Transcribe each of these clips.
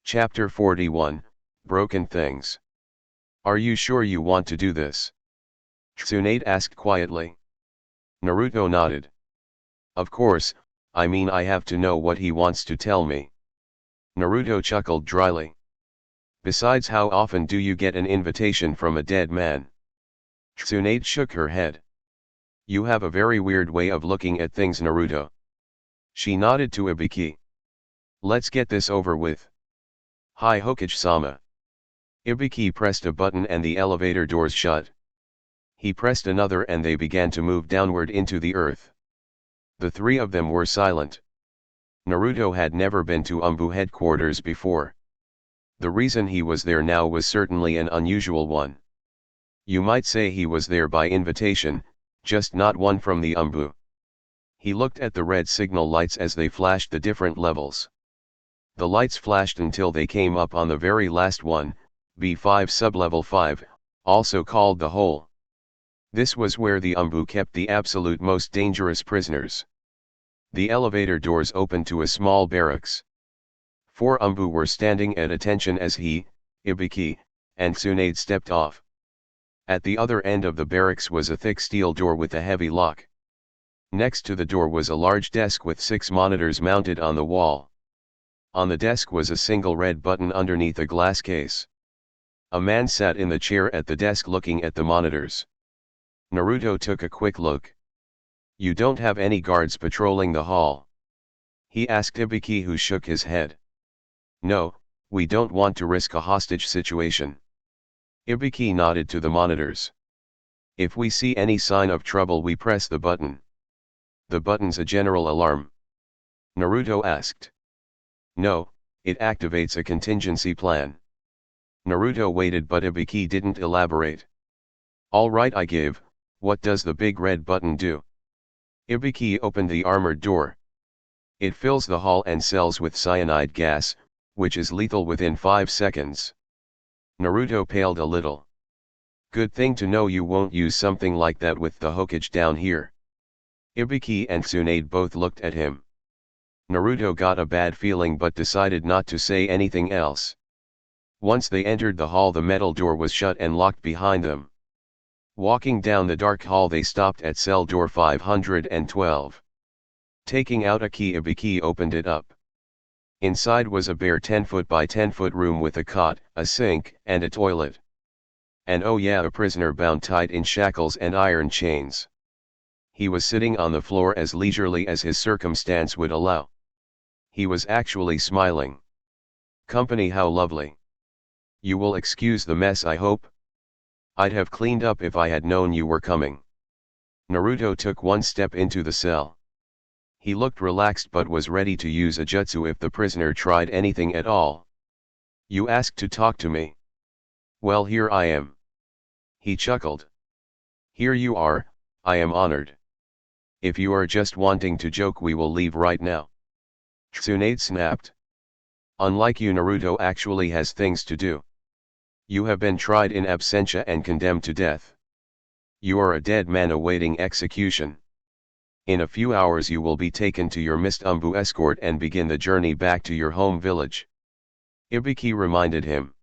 Chapter 41, Broken Things. Are you sure you want to do this? Tsunade asked quietly. Naruto nodded. Of course, I mean I have to know what he wants to tell me. Naruto chuckled dryly. Besides, how often do you get an invitation from a dead man? Tsunade shook her head. You have a very weird way of looking at things, Naruto. She nodded to Ibiki. Let's get this over with. Hi Hokage-sama. Ibiki pressed a button and the elevator doors shut. He pressed another and they began to move downward into the earth. The three of them were silent. Naruto had never been to Umbu headquarters before. The reason he was there now was certainly an unusual one. You might say he was there by invitation, just not one from the Umbu. He looked at the red signal lights as they flashed the different levels. The lights flashed until they came up on the very last one, B5 sublevel 5, also called the Hole. This was where the Umbu kept the absolute most dangerous prisoners. The elevator doors opened to a small barracks. 4 Umbu were standing at attention as he, Ibiki, and Tsunade stepped off. At the other end of the barracks was a thick steel door with a heavy lock. Next to the door was a large desk with 6 monitors mounted on the wall. On the desk was a single red button underneath a glass case. A man sat in the chair at the desk looking at the monitors. Naruto took a quick look. You don't have any guards patrolling the hall? He asked Ibiki, who shook his head. No, we don't want to risk a hostage situation. Ibiki nodded to the monitors. If we see any sign of trouble we press the button. The button's a general alarm. Naruto asked. No, it activates a contingency plan. Naruto waited but Ibiki didn't elaborate. Alright, I give. What does the big red button do? Ibiki opened the armored door. It fills the hall and cells with cyanide gas, which is lethal within 5 seconds. Naruto paled a little. Good thing to know you won't use something like that with the Hokage down here. Ibiki and Tsunade both looked at him. Naruto got a bad feeling but decided not to say anything else. Once they entered the hall, the metal door was shut and locked behind them. Walking down the dark hall, they stopped at cell door 512. Taking out a key, Ibiki opened it up. Inside was a bare 10-foot by 10-foot room with a cot, a sink, and a toilet. And oh yeah, a prisoner bound tight in shackles and iron chains. He was sitting on the floor as leisurely as his circumstance would allow. He was actually smiling. Company, how lovely. You will excuse the mess, I hope? I'd have cleaned up if I had known you were coming. Naruto took one step into the cell. He looked relaxed but was ready to use a jutsu if the prisoner tried anything at all. You asked to talk to me. Well, here I am. He chuckled. Here you are, I am honored. If you are just wanting to joke, we will leave right now. Tsunade snapped. Unlike you, Naruto actually has things to do. You have been tried in absentia and condemned to death. You are a dead man awaiting execution. In a few hours you will be taken to your Mist Umbu escort and begin the journey back to your home village. Ibiki reminded him.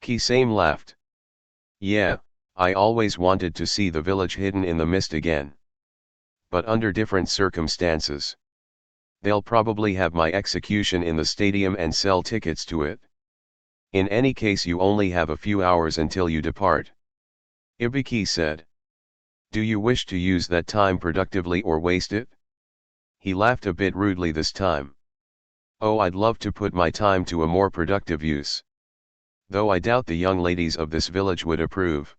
Kisame laughed. Yeah, I always wanted to see the village hidden in the mist again. But under different circumstances. They'll probably have my execution in the stadium and sell tickets to it. In any case, you only have a few hours until you depart. Ibiki said. Do you wish to use that time productively or waste it? He laughed a bit rudely this time. Oh, I'd love to put my time to a more productive use. Though I doubt the young ladies of this village would approve.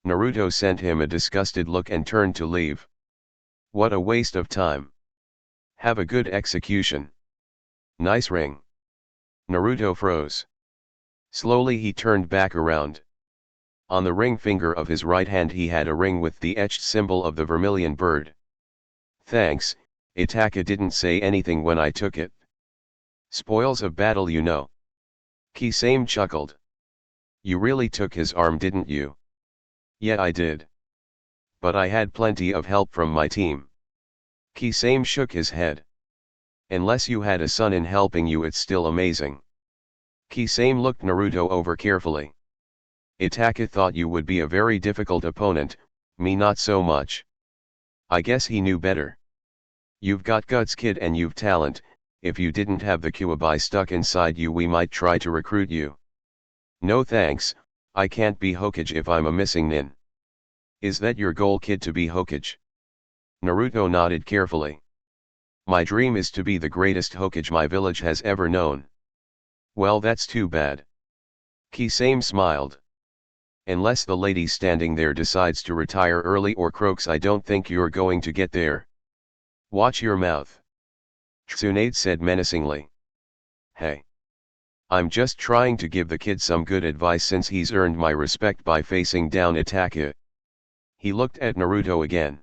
Naruto sent him a disgusted look and turned to leave. What a waste of time. Have a good execution. Nice ring. Naruto froze. Slowly he turned back around. On the ring finger of his right hand he had a ring with the etched symbol of the vermilion bird. Thanks, Itaka didn't say anything when I took it. Spoils of battle, you know. Kisame chuckled. You really took his arm, didn't you? Yeah, I did. But I had plenty of help from my team. Kisame shook his head. Unless you had a son in helping you, it's still amazing. Kisame looked Naruto over carefully. Itaka thought you would be a very difficult opponent, me not so much. I guess he knew better. You've got guts kid and you've talent, if you didn't have the Kuwabai stuck inside you we might try to recruit you. No thanks, I can't be Hokage if I'm a missing nin. Is that your goal kid to be Hokage? Naruto nodded carefully. My dream is to be the greatest Hokage my village has ever known. Well that's too bad. Kisame smiled. Unless the lady standing there decides to retire early or croaks I don't think you're going to get there. Watch your mouth. Tsunade said menacingly. Hey. I'm just trying to give the kid some good advice since he's earned my respect by facing down Itaka. He looked at Naruto again.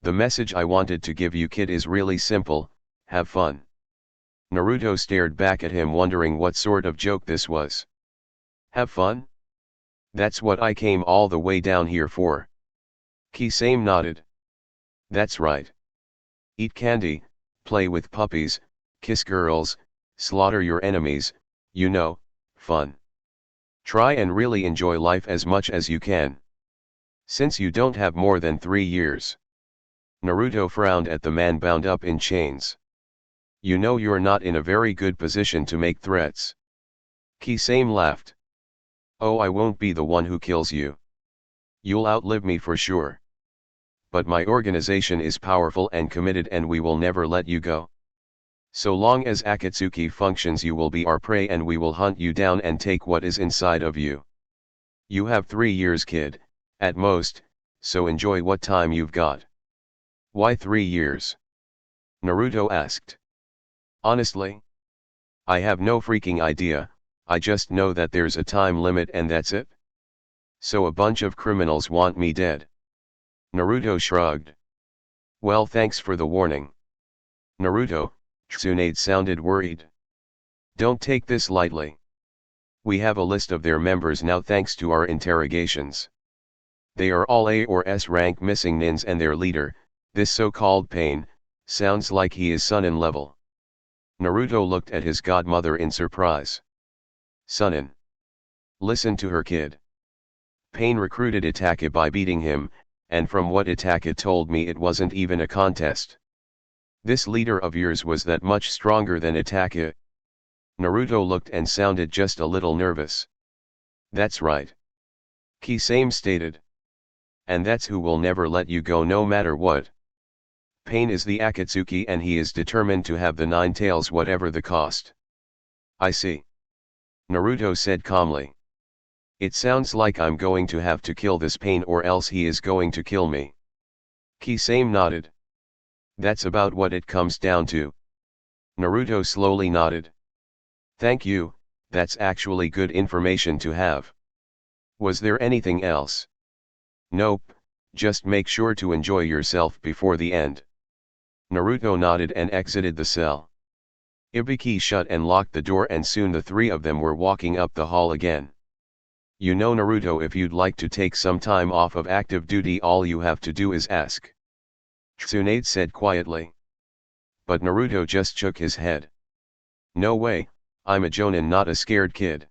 The message I wanted to give you kid is really simple, have fun. Naruto stared back at him wondering what sort of joke this was. Have fun? That's what I came all the way down here for. Kisame nodded. That's right. Eat candy, play with puppies, kiss girls, slaughter your enemies, you know, fun. Try and really enjoy life as much as you can. Since you don't have more than 3 years. Naruto frowned at the man bound up in chains. You know you're not in a very good position to make threats. Kisame laughed. Oh, I won't be the one who kills you. You'll outlive me for sure. But my organization is powerful and committed and we will never let you go. So long as Akatsuki functions you will be our prey and we will hunt you down and take what is inside of you. You have 3 years kid, at most, so enjoy what time you've got. Why 3 years? Naruto asked. Honestly? I have no freaking idea, I just know that there's a time limit and that's it. So a bunch of criminals want me dead. Naruto shrugged. Well thanks for the warning. Naruto, Tsunade sounded worried. Don't take this lightly. We have a list of their members now thanks to our interrogations. They are all A or S rank missing nins and their leader, this so-called Pain, sounds like he is Sunin level. Naruto looked at his godmother in surprise. Sunin. Listen to her kid. Pain recruited Itaka by beating him, and from what Itaka told me it wasn't even a contest. This leader of yours was that much stronger than Itaka. Naruto looked and sounded just a little nervous. That's right. Kisame stated. And that's who will never let you go no matter what. Pain is the Akatsuki and he is determined to have the 9 tails whatever the cost. I see. Naruto said calmly. It sounds like I'm going to have to kill this Pain or else he is going to kill me. Kisame nodded. That's about what it comes down to. Naruto slowly nodded. Thank you, that's actually good information to have. Was there anything else? Nope, just make sure to enjoy yourself before the end. Naruto nodded and exited the cell. Ibiki shut and locked the door and soon the 3 of them were walking up the hall again. You know Naruto, if you'd like to take some time off of active duty all you have to do is ask. Tsunade said quietly. But Naruto just shook his head. No way, I'm a jonin not a scared kid.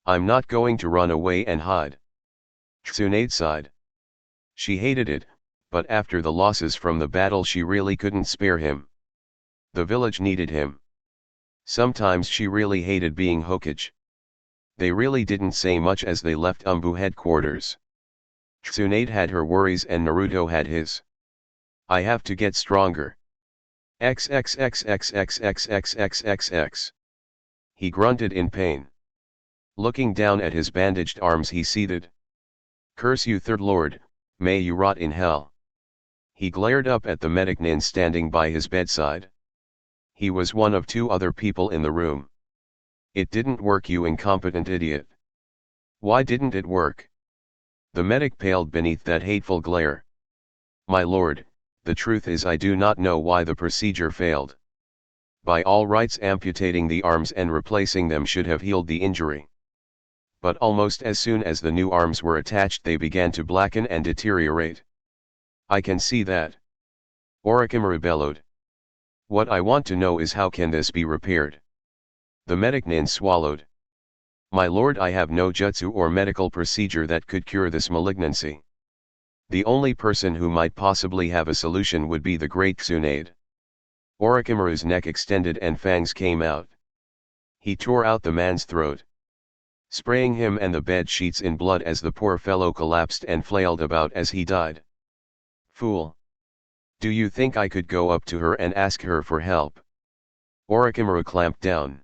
I'm not going to run away and hide. Tsunade sighed. She hated it, but after the losses from the battle she really couldn't spare him. The village needed him. Sometimes she really hated being Hokage. They really didn't say much as they left Umbu headquarters. Tsunade had her worries and Naruto had his. I have to get stronger. XXXXXXXXXX. He grunted in pain. Looking down at his bandaged arms he seethed. Curse you third lord, may you rot in hell. He glared up at the medic nin standing by his bedside. He was one of 2 other people in the room. It didn't work you incompetent idiot. Why didn't it work? The medic paled beneath that hateful glare. My lord, the truth is I do not know why the procedure failed. By all rights amputating the arms and replacing them should have healed the injury. But almost as soon as the new arms were attached they began to blacken and deteriorate. I can see that. Orochimaru bellowed. What I want to know is how can this be repaired? The medic nin swallowed. My lord, I have no jutsu or medical procedure that could cure this malignancy. The only person who might possibly have a solution would be the great Tsunade. Orochimaru's neck extended and fangs came out. He tore out the man's throat, spraying him and the bed sheets in blood as the poor fellow collapsed and flailed about as he died. Fool! Do you think I could go up to her and ask her for help? Orochimaru clamped down.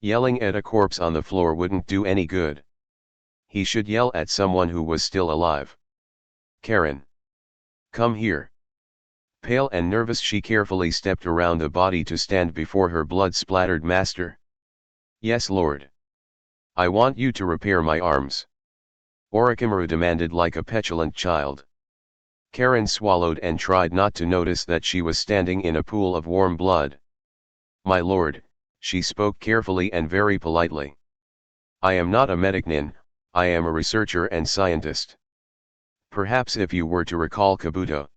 Yelling at a corpse on the floor wouldn't do any good. He should yell at someone who was still alive. Karen! Come here. Pale and nervous, she carefully stepped around the body to stand before her blood-splattered master. Yes, lord. I want you to repair my arms. Orochimaru demanded like a petulant child. Karen swallowed and tried not to notice that she was standing in a pool of warm blood. My lord, she spoke carefully and very politely. I am not a medic nin, I am a researcher and scientist. Perhaps if you were to recall Kabuto.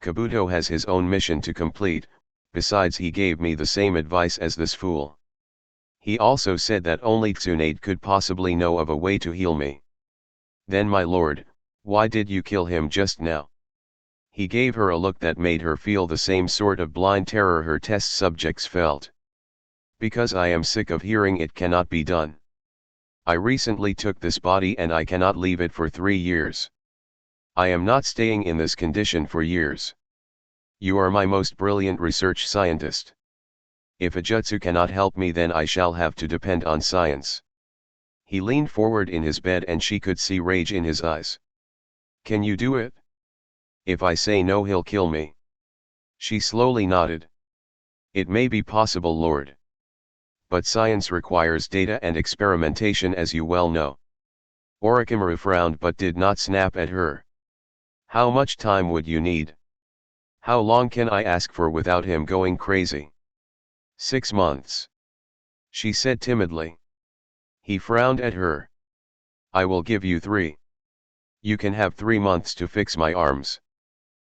Kabuto has his own mission to complete, besides he gave me the same advice as this fool. He also said that only Tsunade could possibly know of a way to heal me. Then my lord, why did you kill him just now? He gave her a look that made her feel the same sort of blind terror her test subjects felt. Because I am sick of hearing it cannot be done. I recently took this body and I cannot leave it for 3 years. I am not staying in this condition for years. You are my most brilliant research scientist. If a jutsu cannot help me, then I shall have to depend on science. He leaned forward in his bed and she could see rage in his eyes. Can you do it? If I say no, he'll kill me. She slowly nodded. It may be possible, lord. But science requires data and experimentation, as you well know. Orochimaru frowned but did not snap at her. How much time would you need? How long can I ask for without him going crazy? 6 months. She said timidly. He frowned at her. I will give you 3. You can have 3 months to fix my arms.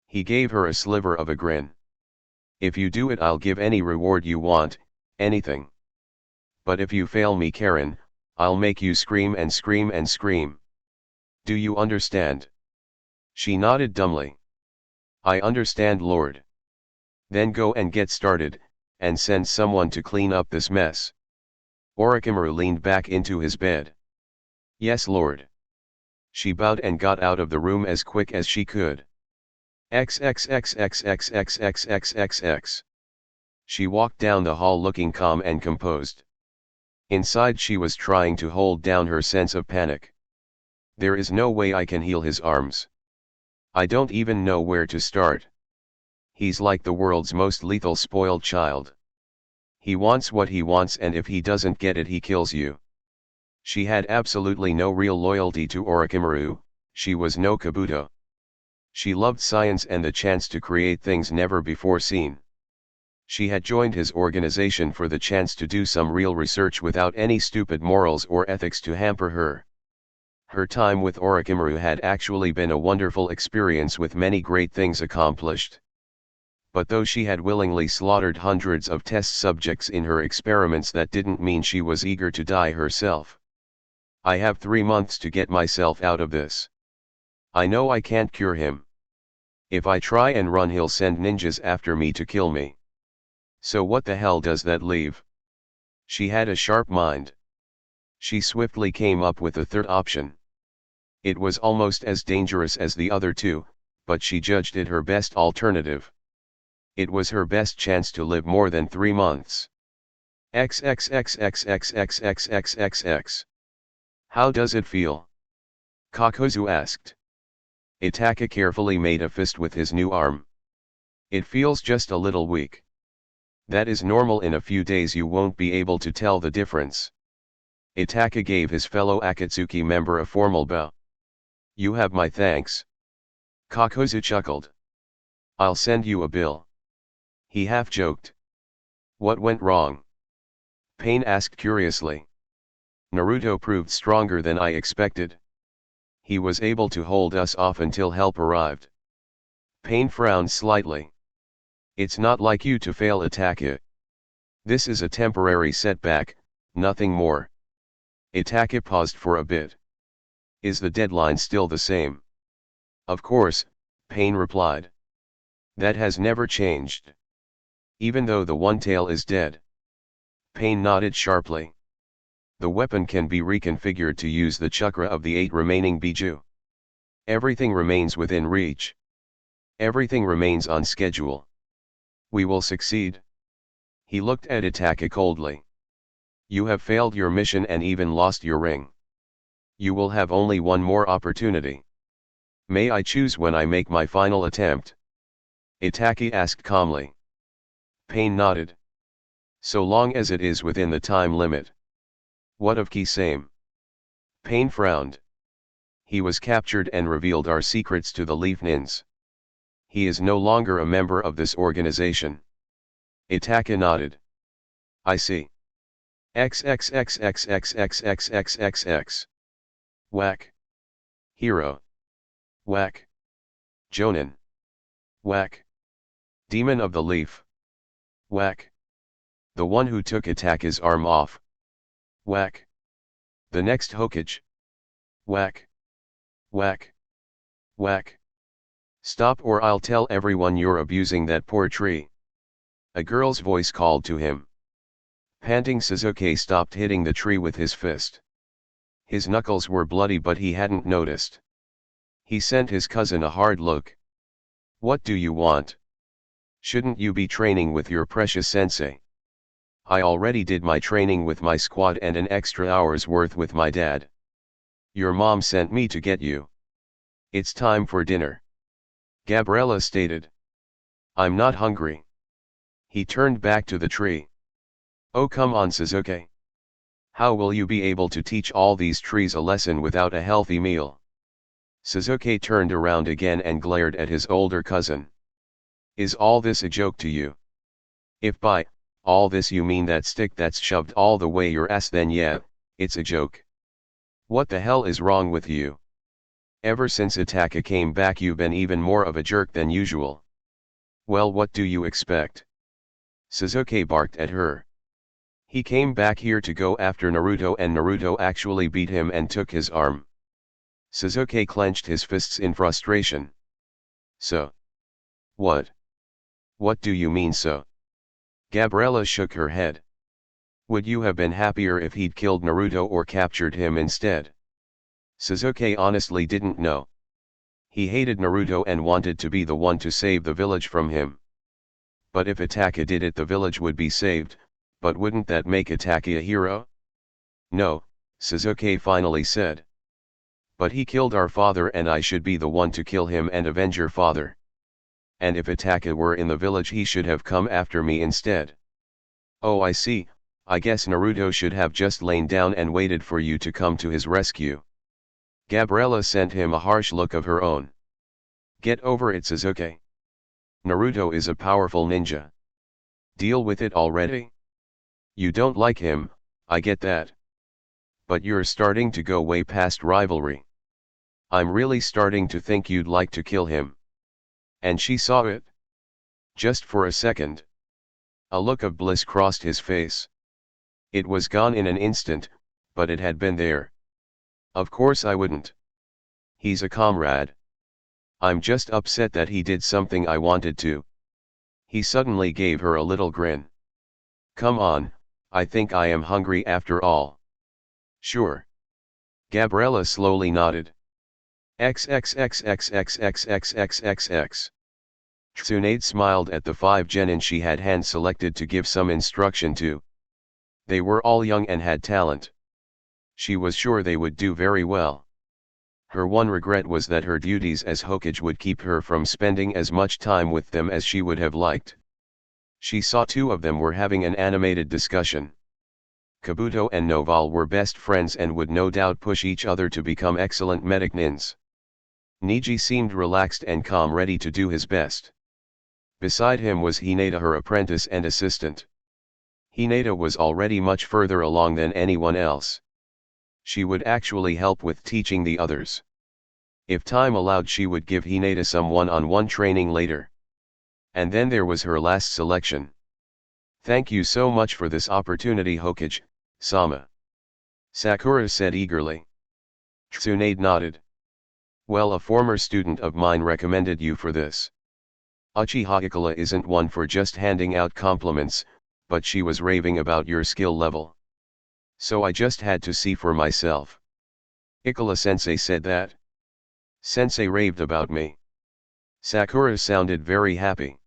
He gave her a sliver of a grin. If you do it, I'll give any reward you want, anything. But if you fail me, Karen, I'll make you scream and scream and scream. Do you understand? She nodded dumbly. I understand, lord. Then go and get started, and send someone to clean up this mess. Orochimaru leaned back into his bed. Yes, lord. She bowed and got out of the room as quick as she could. XXXXXXXXXXX. She walked down the hall looking calm and composed. Inside she was trying to hold down her sense of panic. There is no way I can heal his arms. I don't even know where to start. He's like the world's most lethal spoiled child. He wants what he wants, and if he doesn't get it, he kills you. She had absolutely no real loyalty to Orochimaru. She was no Kabuto. She loved science and the chance to create things never before seen. She had joined his organization for the chance to do some real research without any stupid morals or ethics to hamper her. Her time with Orochimaru had actually been a wonderful experience with many great things accomplished. But though she had willingly slaughtered hundreds of test subjects in her experiments, that didn't mean she was eager to die herself. I have 3 months to get myself out of this. I know I can't cure him. If I try and run, he'll send ninjas after me to kill me. So what the hell does that leave? She had a sharp mind. She swiftly came up with a third option. It was almost as dangerous as the other two, but she judged it her best alternative. It was her best chance to live more than 3 months. XXXXXXXXXX. How does it feel? Kakuzu asked. Itaka carefully made a fist with his new arm. It feels just a little weak. That is normal. In a few days you won't be able to tell the difference. Itaka gave his fellow Akatsuki member a formal bow. You have my thanks. Kakuzu chuckled. I'll send you a bill. He half joked. What went wrong? Pain asked curiously. Naruto proved stronger than I expected. He was able to hold us off until help arrived. Pain frowned slightly. It's not like you to fail Itaka. This is a temporary setback, nothing more. Itake paused for a bit. Is the deadline still the same? Of course, Pain replied. That has never changed. Even though the one tail is dead. Pain nodded sharply. The weapon can be reconfigured to use the chakra of the 8 remaining Biju. Everything remains within reach. Everything remains on schedule. We will succeed. He looked at Itake coldly. You have failed your mission and even lost your ring. You will have only one more opportunity. May I choose when I make my final attempt? Itake asked calmly. Pain nodded. So long as it is within the time limit. What of Kisame? Pain frowned. He was captured and revealed our secrets to the Leaf Nins. He is no longer a member of this organization. Itake nodded. I see. XXXXXXXXXX. Whack. Hero. Whack. Jonin. Whack. Demon of the Leaf. Whack. The one who took Itake's arm off. Whack. The next Hokage. Whack. Whack. Whack. Stop or I'll tell everyone you're abusing that poor tree. A girl's voice called to him. Panting, Sasuke stopped hitting the tree with his fist. His knuckles were bloody but he hadn't noticed. He sent his cousin a hard look. What do you want? Shouldn't you be training with your precious sensei? I already did my training with my squad and an extra hour's worth with my dad. Your mom sent me to get you. It's time for dinner. Gabriella stated. I'm not hungry. He turned back to the tree. Oh come on Sasuke. How will you be able to teach all these trees a lesson without a healthy meal? Sasuke turned around again and glared at his older cousin. Is all this a joke to you? If by all this you mean that stick that's shoved all the way your ass, then yeah, it's a joke. What the hell is wrong with you? Ever since Itake came back you've been even more of a jerk than usual. Well, what do you expect? Sasuke barked at her. He came back here to go after Naruto and Naruto actually beat him and took his arm. Sasuke clenched his fists in frustration. So? What? What do you mean so? Gabriella shook her head. Would you have been happier if he'd killed Naruto or captured him instead? Sasuke honestly didn't know. He hated Naruto and wanted to be the one to save the village from him. But if Itake did it, the village would be saved, but wouldn't that make Itake a hero? No, Sasuke finally said. But he killed our father and I should be the one to kill him and avenge your father. And if Itake were in the village he should have come after me instead. Oh I see, I guess Naruto should have just lain down and waited for you to come to his rescue. Gabriella sent him a harsh look of her own. Get over it Sasuke. Naruto is a powerful ninja. Deal with it already? You don't like him, I get that. But you're starting to go way past rivalry. I'm really starting to think you'd like to kill him. And she saw it? Just for a second. A look of bliss crossed his face. It was gone in an instant, but it had been there. Of course I wouldn't. He's a comrade. I'm just upset that he did something I wanted to. He suddenly gave her a little grin. Come on, I think I am hungry after all. Sure. Gabriella slowly nodded. XXXXXXXXXX. Tsunade smiled at the 5 genin she had hand-selected to give some instruction to. They were all young and had talent. She was sure they would do very well. Her one regret was that her duties as Hokage would keep her from spending as much time with them as she would have liked. She saw 2 of them were having an animated discussion. Kabuto and Noval were best friends and would no doubt push each other to become excellent medic nins. Niji seemed relaxed and calm, ready to do his best. Beside him was Hinata, her apprentice and assistant. Hinata was already much further along than anyone else. She would actually help with teaching the others. If time allowed she would give Hinata some one-on-one training later. And then there was her last selection. Thank you so much for this opportunity Hokage-sama. Sakura said eagerly. Tsunade nodded. Well, a former student of mine recommended you for this. Uchiha Ikula isn't one for just handing out compliments, but she was raving about your skill level. So I just had to see for myself. Ikula-sensei said that. Sensei raved about me. Sakura sounded very happy.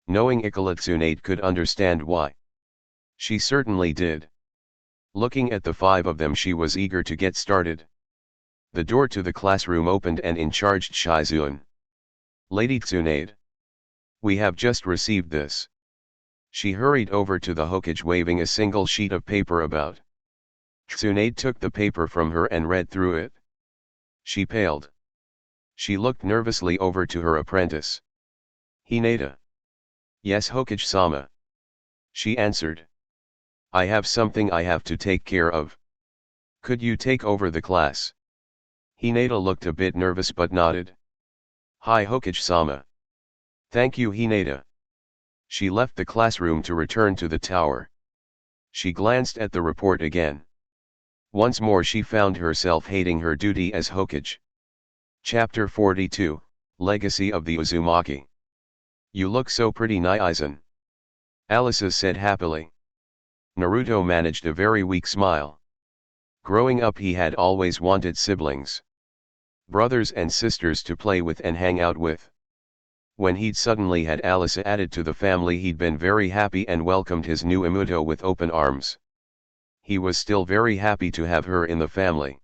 Knowing Ikula, Tsunade could understand why. She certainly did. Looking at the five of them, she was eager to get started. The door to the classroom opened and in charged Shizuan. Lady Tsunade. We have just received this. She hurried over to the Hokage waving a single sheet of paper about. Tsunade took the paper from her and read through it. She paled. She looked nervously over to her apprentice. Hinata. Yes, Hokage-sama. She answered. I have something I have to take care of. Could you take over the class? Hinata looked a bit nervous but nodded. Hi Hokage-sama. Thank you Hinata. She left the classroom to return to the tower. She glanced at the report again. Once more she found herself hating her duty as Hokage. Chapter 42, Legacy of the Uzumaki. You look so pretty Naizen. Alisa said happily. Naruto managed a very weak smile. Growing up he had always wanted siblings. Brothers and sisters to play with and hang out with. When he'd suddenly had Alisa added to the family he'd been very happy and welcomed his new Imuto with open arms. He was still very happy to have her in the family.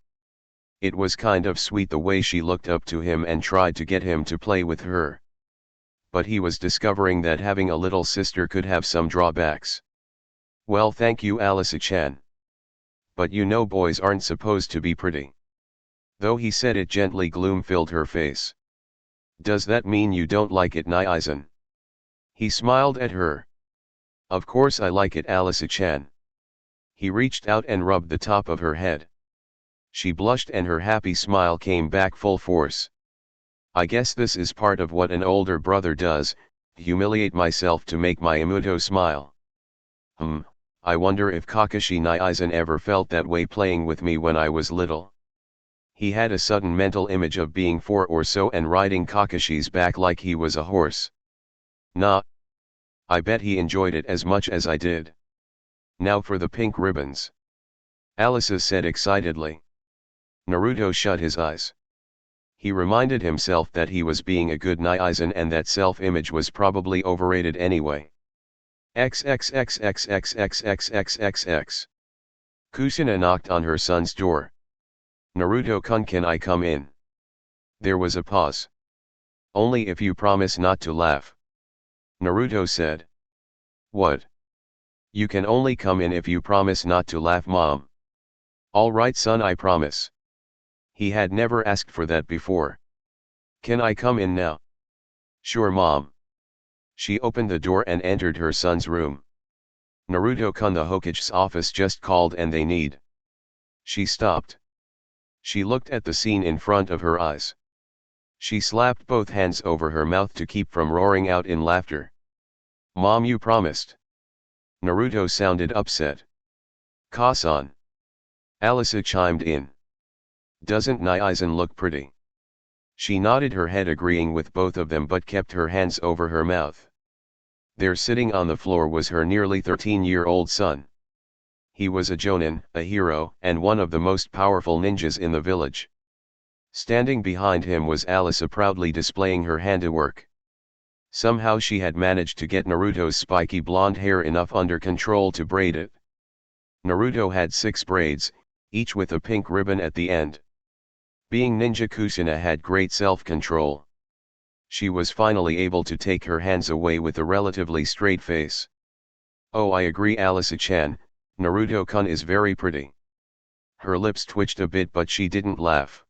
It was kind of sweet the way she looked up to him and tried to get him to play with her. But he was discovering that having a little sister could have some drawbacks. Well, thank you Alisa-chan. But you know boys aren't supposed to be pretty. Though he said it gently, gloom filled her face. Does that mean you don't like it Naizen? He smiled at her. Of course I like it Alisa-chan. He reached out and rubbed the top of her head. She blushed and her happy smile came back full force. I guess this is part of what an older brother does, humiliate myself to make my Imuto smile. I wonder if Kakashi Naizen ever felt that way playing with me when I was little. He had a sudden mental image of being 4 or so and riding Kakashi's back like he was a horse. Nah. I bet he enjoyed it as much as I did. Now for the pink ribbons. Alisa said excitedly. Naruto shut his eyes. He reminded himself that he was being a good Naizen and that self-image was probably overrated anyway. XXXXXXXXXX. Kusina knocked on her son's door. Naruto-kun, can I come in? There was a pause. Only if you promise not to laugh. Naruto said. What? You can only come in if you promise not to laugh, Mom. All right son, I promise. He had never asked for that before. Can I come in now? Sure Mom. She opened the door and entered her son's room. Naruto-kun, the Hokage's office just called and they need. She stopped. She looked at the scene in front of her eyes. She slapped both hands over her mouth to keep from roaring out in laughter. Mom, you promised. Naruto sounded upset. Ka-san. Alisa chimed in. Doesn't Naizen look pretty? She nodded her head agreeing with both of them but kept her hands over her mouth. There sitting on the floor was her nearly 13-year-old son. He was a jonin, a hero, and one of the most powerful ninjas in the village. Standing behind him was Alisa proudly displaying her handiwork. Somehow she had managed to get Naruto's spiky blonde hair enough under control to braid it. Naruto had 6 braids, each with a pink ribbon at the end. Being Ninja, Kusina had great self-control. She was finally able to take her hands away with a relatively straight face. Oh, I agree Alisa-chan, Naruto-kun is very pretty. Her lips twitched a bit but she didn't laugh.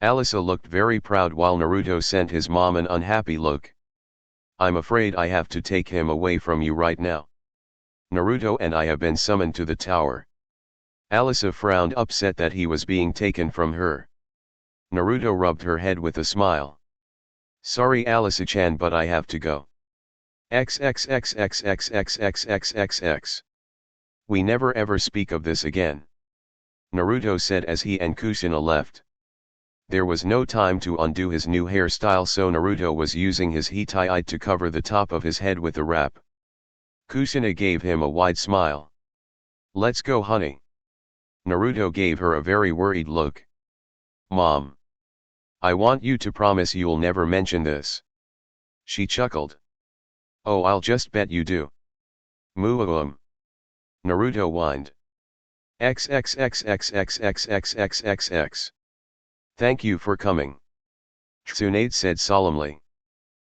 Alisa looked very proud while Naruto sent his mom an unhappy look. I'm afraid I have to take him away from you right now. Naruto and I have been summoned to the tower. Alisa frowned, upset that he was being taken from her. Naruto rubbed her head with a smile. Sorry Alisa-chan, but I have to go. XXXXXXXXXX. We never ever speak of this again, Naruto said as he and Kushina left. There was no time to undo his new hairstyle, so Naruto was using his hitai to cover the top of his head with a wrap. Kushina gave him a wide smile. Let's go, honey. Naruto gave her a very worried look. Mom. I want you to promise you'll never mention this. She chuckled. Oh, I'll just bet you do. Muum. Naruto whined. XXXXXXXXXX. Thank you for coming. Tsunade said solemnly.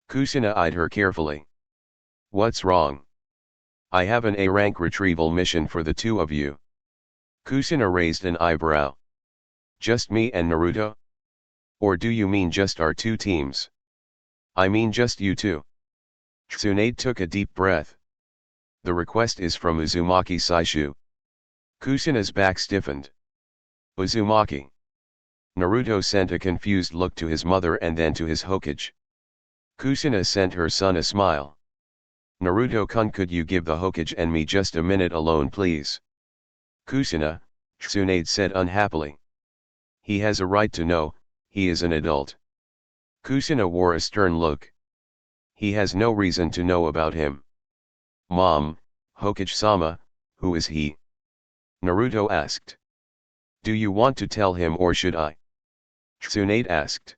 Kushina eyed her carefully. What's wrong? I have an A-rank retrieval mission for the two of you. Kushina raised an eyebrow. Just me and Naruto? Or do you mean just our two teams? I mean just you two. Tsunade took a deep breath. The request is from Uzumaki Saishu. Kushina's back stiffened. Uzumaki. Naruto sent a confused look to his mother and then to his Hokage. Kushina sent her son a smile. Naruto-kun, could you give the Hokage and me just a minute alone, please? Kushina, Tsunade said unhappily. He has a right to know, he is an adult. Kushina wore a stern look. He has no reason to know about him. Mom, Hokage-sama, who is he? Naruto asked. Do you want to tell him or should I? Tsunade asked.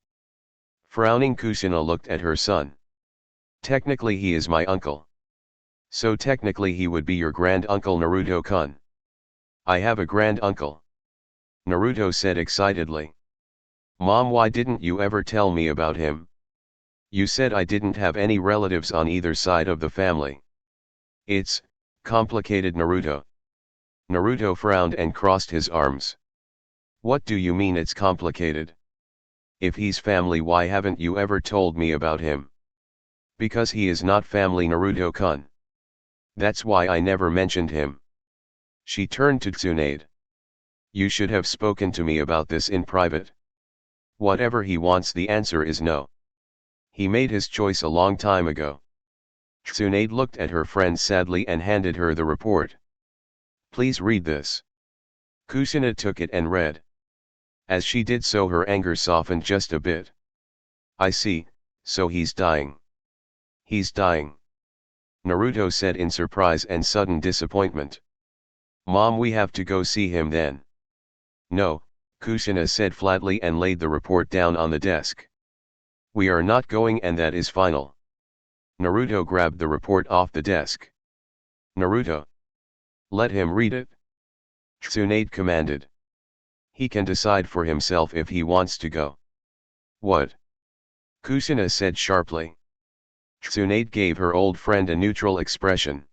Frowning, Kushina looked at her son. Technically he is my uncle. So technically he would be your grand-uncle, Naruto-kun. I have a grand-uncle. Naruto said excitedly. Mom, why didn't you ever tell me about him? You said I didn't have any relatives on either side of the family. It's complicated, Naruto. Naruto frowned and crossed his arms. What do you mean it's complicated? If he's family, why haven't you ever told me about him? Because he is not family, Naruto-kun. That's why I never mentioned him. She turned to Tsunade. You should have spoken to me about this in private. Whatever he wants, the answer is no. He made his choice a long time ago. Tsunade looked at her friend sadly and handed her the report. Please read this. Kushina took it and read. As she did so, her anger softened just a bit. I see, so he's dying. He's dying. Naruto said in surprise and sudden disappointment. Mom, we have to go see him then. No, Kushina said flatly and laid the report down on the desk. We are not going, and that is final. Naruto grabbed the report off the desk. Naruto. Let him read it. Tsunade commanded. He can decide for himself if he wants to go. What? Kushina said sharply. Tsunade gave her old friend a neutral expression.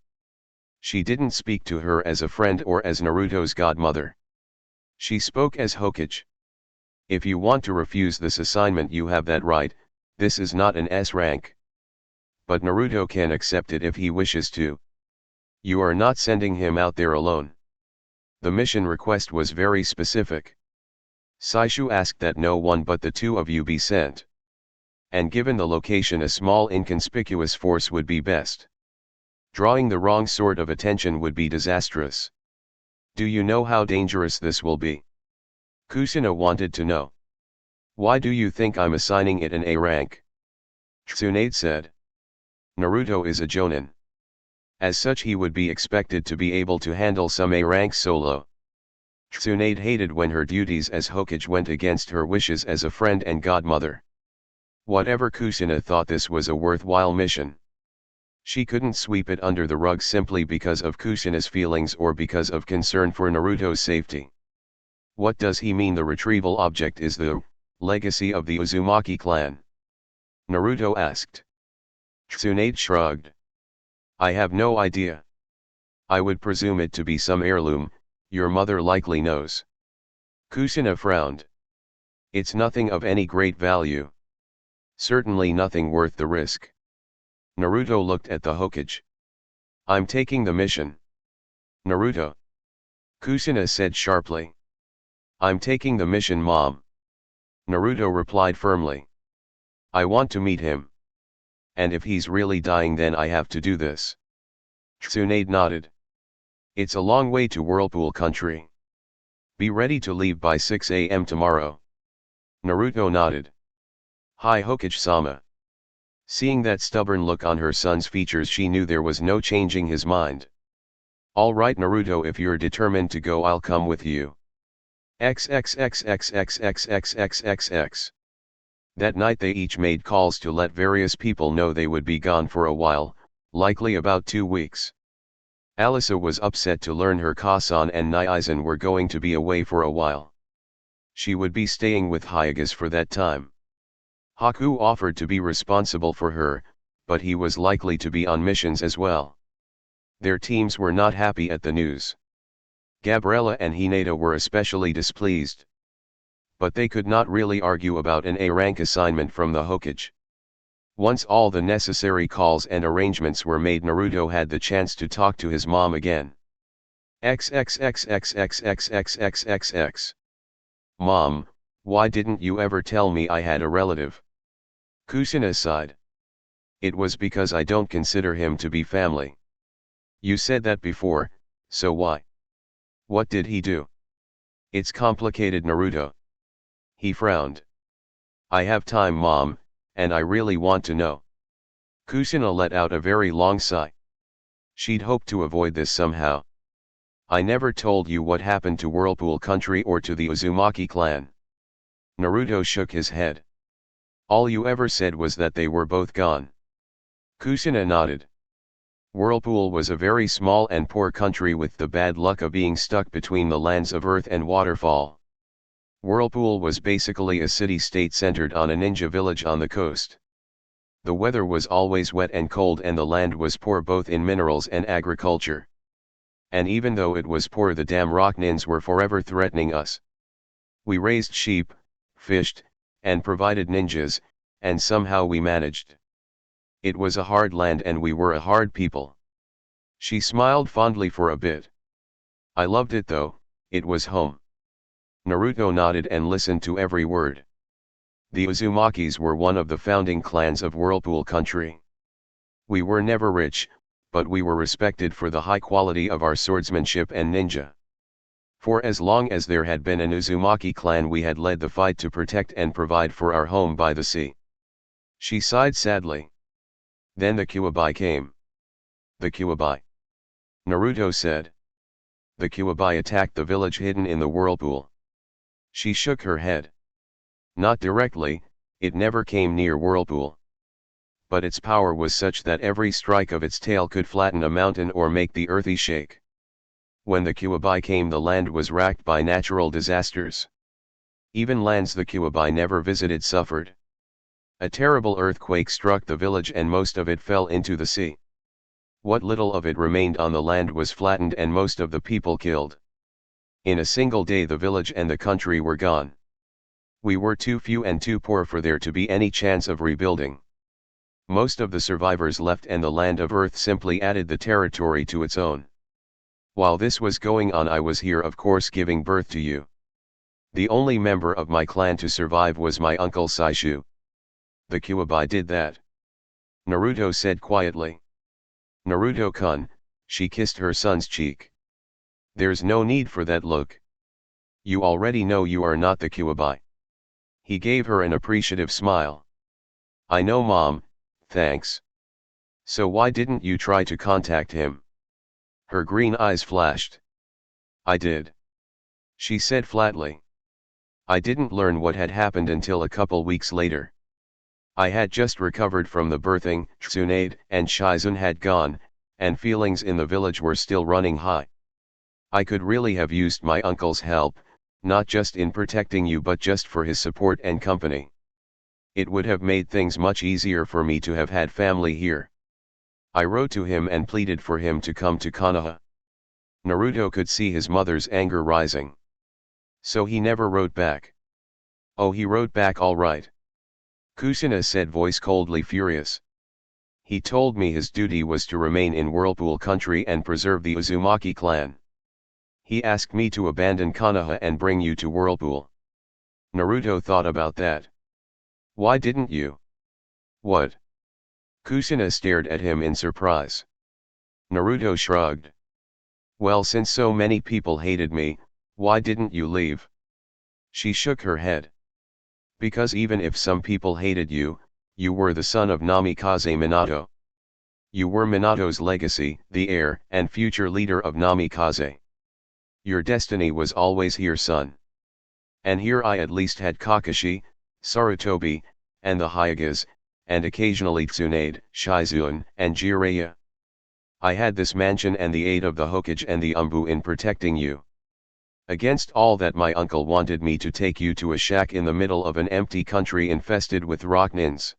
She didn't speak to her as a friend or as Naruto's godmother. She spoke as Hokage. If you want to refuse this assignment, you have that right. This is not an S rank. But Naruto can accept it if he wishes to. You are not sending him out there alone. The mission request was very specific. Saishu asked that no one but the two of you be sent. And given the location, a small inconspicuous force would be best. Drawing the wrong sort of attention would be disastrous. Do you know how dangerous this will be? Kushina wanted to know. Why do you think I'm assigning it an A rank? Tsunade said. Naruto is a jonin. As such, he would be expected to be able to handle some A rank solo. Tsunade hated when her duties as Hokage went against her wishes as a friend and godmother. Whatever, Kushina thought this was a worthwhile mission. She couldn't sweep it under the rug simply because of Kushina's feelings or because of concern for Naruto's safety. What does he mean the retrieval object is the legacy of the Uzumaki clan? Naruto asked. Tsunade shrugged. I have no idea. I would presume it to be some heirloom, your mother likely knows. Kushina frowned. It's nothing of any great value. Certainly nothing worth the risk. Naruto looked at the Hokage. I'm taking the mission. Naruto. Kushina said sharply. I'm taking the mission, Mom. Naruto replied firmly. I want to meet him. and if he's really dying then I have to do this. Tsunade nodded. It's a long way to Whirlpool Country. Be ready to leave by 6 a.m. tomorrow. Naruto nodded. Hi Hokage-sama. Seeing that stubborn look on her son's features, she knew there was no changing his mind. All right Naruto, if you're determined to go I'll come with you. XXXXXXXXXX. That night they each made calls to let various people know they would be gone for a while, likely about 2 weeks. Alisa was upset to learn her Kasan and Naizen were going to be away for a while. She would be staying with Hyugas for that time. Haku offered to be responsible for her, but he was likely to be on missions as well. Their teams were not happy at the news. Gabriella and Hinata were especially displeased. But they could not really argue about an A-rank assignment from the Hokage. Once all the necessary calls and arrangements were made, Naruto had the chance to talk to his mom again. XXXXXXXXXX. Mom, why didn't you ever tell me I had a relative? Kushina sighed. It was because I don't consider him to be family. You said that before, so why? What did he do? It's complicated Naruto. He frowned. I have time Mom, and I really want to know. Kushina let out a very long sigh. She'd hoped to avoid this somehow. I never told you what happened to Whirlpool Country or to the Uzumaki clan. Naruto shook his head. All you ever said was that they were both gone. Kushina nodded. Whirlpool was a very small and poor country with the bad luck of being stuck between the lands of Earth and Waterfall. Whirlpool was basically a city-state centered on a ninja village on the coast. The weather was always wet and cold and the land was poor both in minerals and agriculture. And even though it was poor, the damn rock nins were forever threatening us. We raised sheep, fished, and provided ninjas, and somehow we managed. It was a hard land and we were a hard people. She smiled fondly for a bit. I loved it though, it was home. Naruto nodded and listened to every word. The Uzumakis were one of the founding clans of Whirlpool Country. We were never rich, but we were respected for the high quality of our swordsmanship and ninja. For as long as there had been an Uzumaki clan, we had led the fight to protect and provide for our home by the sea. She sighed sadly. Then the Kyuubi came. The Kyuubi? Naruto said. The Kyuubi attacked the village hidden in the whirlpool. She shook her head. Not directly, it never came near Whirlpool. But its power was such that every strike of its tail could flatten a mountain or make the earth shake. When the Kyuubi came, the land was racked by natural disasters. Even lands the Kyuubi never visited suffered. A terrible earthquake struck the village and most of it fell into the sea. What little of it remained on the land was flattened and most of the people killed. In a single day the village and the country were gone. We were too few and too poor for there to be any chance of rebuilding. Most of the survivors left and the land of Earth simply added the territory to its own. While this was going on, I was here, of course, giving birth to you. The only member of my clan to survive was my uncle Saishu. The Kyuubi did that. Naruto said quietly. Naruto-kun, she kissed her son's cheek. There's no need for that look. You already know you are not the Kyuubi. He gave her an appreciative smile. I know Mom, thanks. So why didn't you try to contact him? Her green eyes flashed. I did. She said flatly. I didn't learn what had happened until a couple weeks later. I had just recovered from the birthing, Tsunade and Shizen had gone, and feelings in the village were still running high. I could really have used my uncle's help, not just in protecting you but just for his support and company. It would have made things much easier for me to have had family here. I wrote to him and pleaded for him to come to Konoha. Naruto could see his mother's anger rising. So he never wrote back. Oh, he wrote back all right. Kushina said, voice coldly furious. He told me his duty was to remain in Whirlpool Country and preserve the Uzumaki clan. He asked me to abandon Konoha and bring you to Whirlpool. Naruto thought about that. Why didn't you? What? Kusina stared at him in surprise. Naruto shrugged. Well, since so many people hated me, why didn't you leave? She shook her head. Because even if some people hated you, you were the son of Namikaze Minato. You were Minato's legacy, the heir and future leader of Namikaze. Your destiny was always here, son. And here I at least had Kakashi, Sarutobi, and the Hyagas, and occasionally Tsunade, Shizuan, and Jiraiya. I had this mansion and the aid of the Hokage and the Umbu in protecting you. Against all that, my uncle wanted me to take you to a shack in the middle of an empty country infested with rocknins.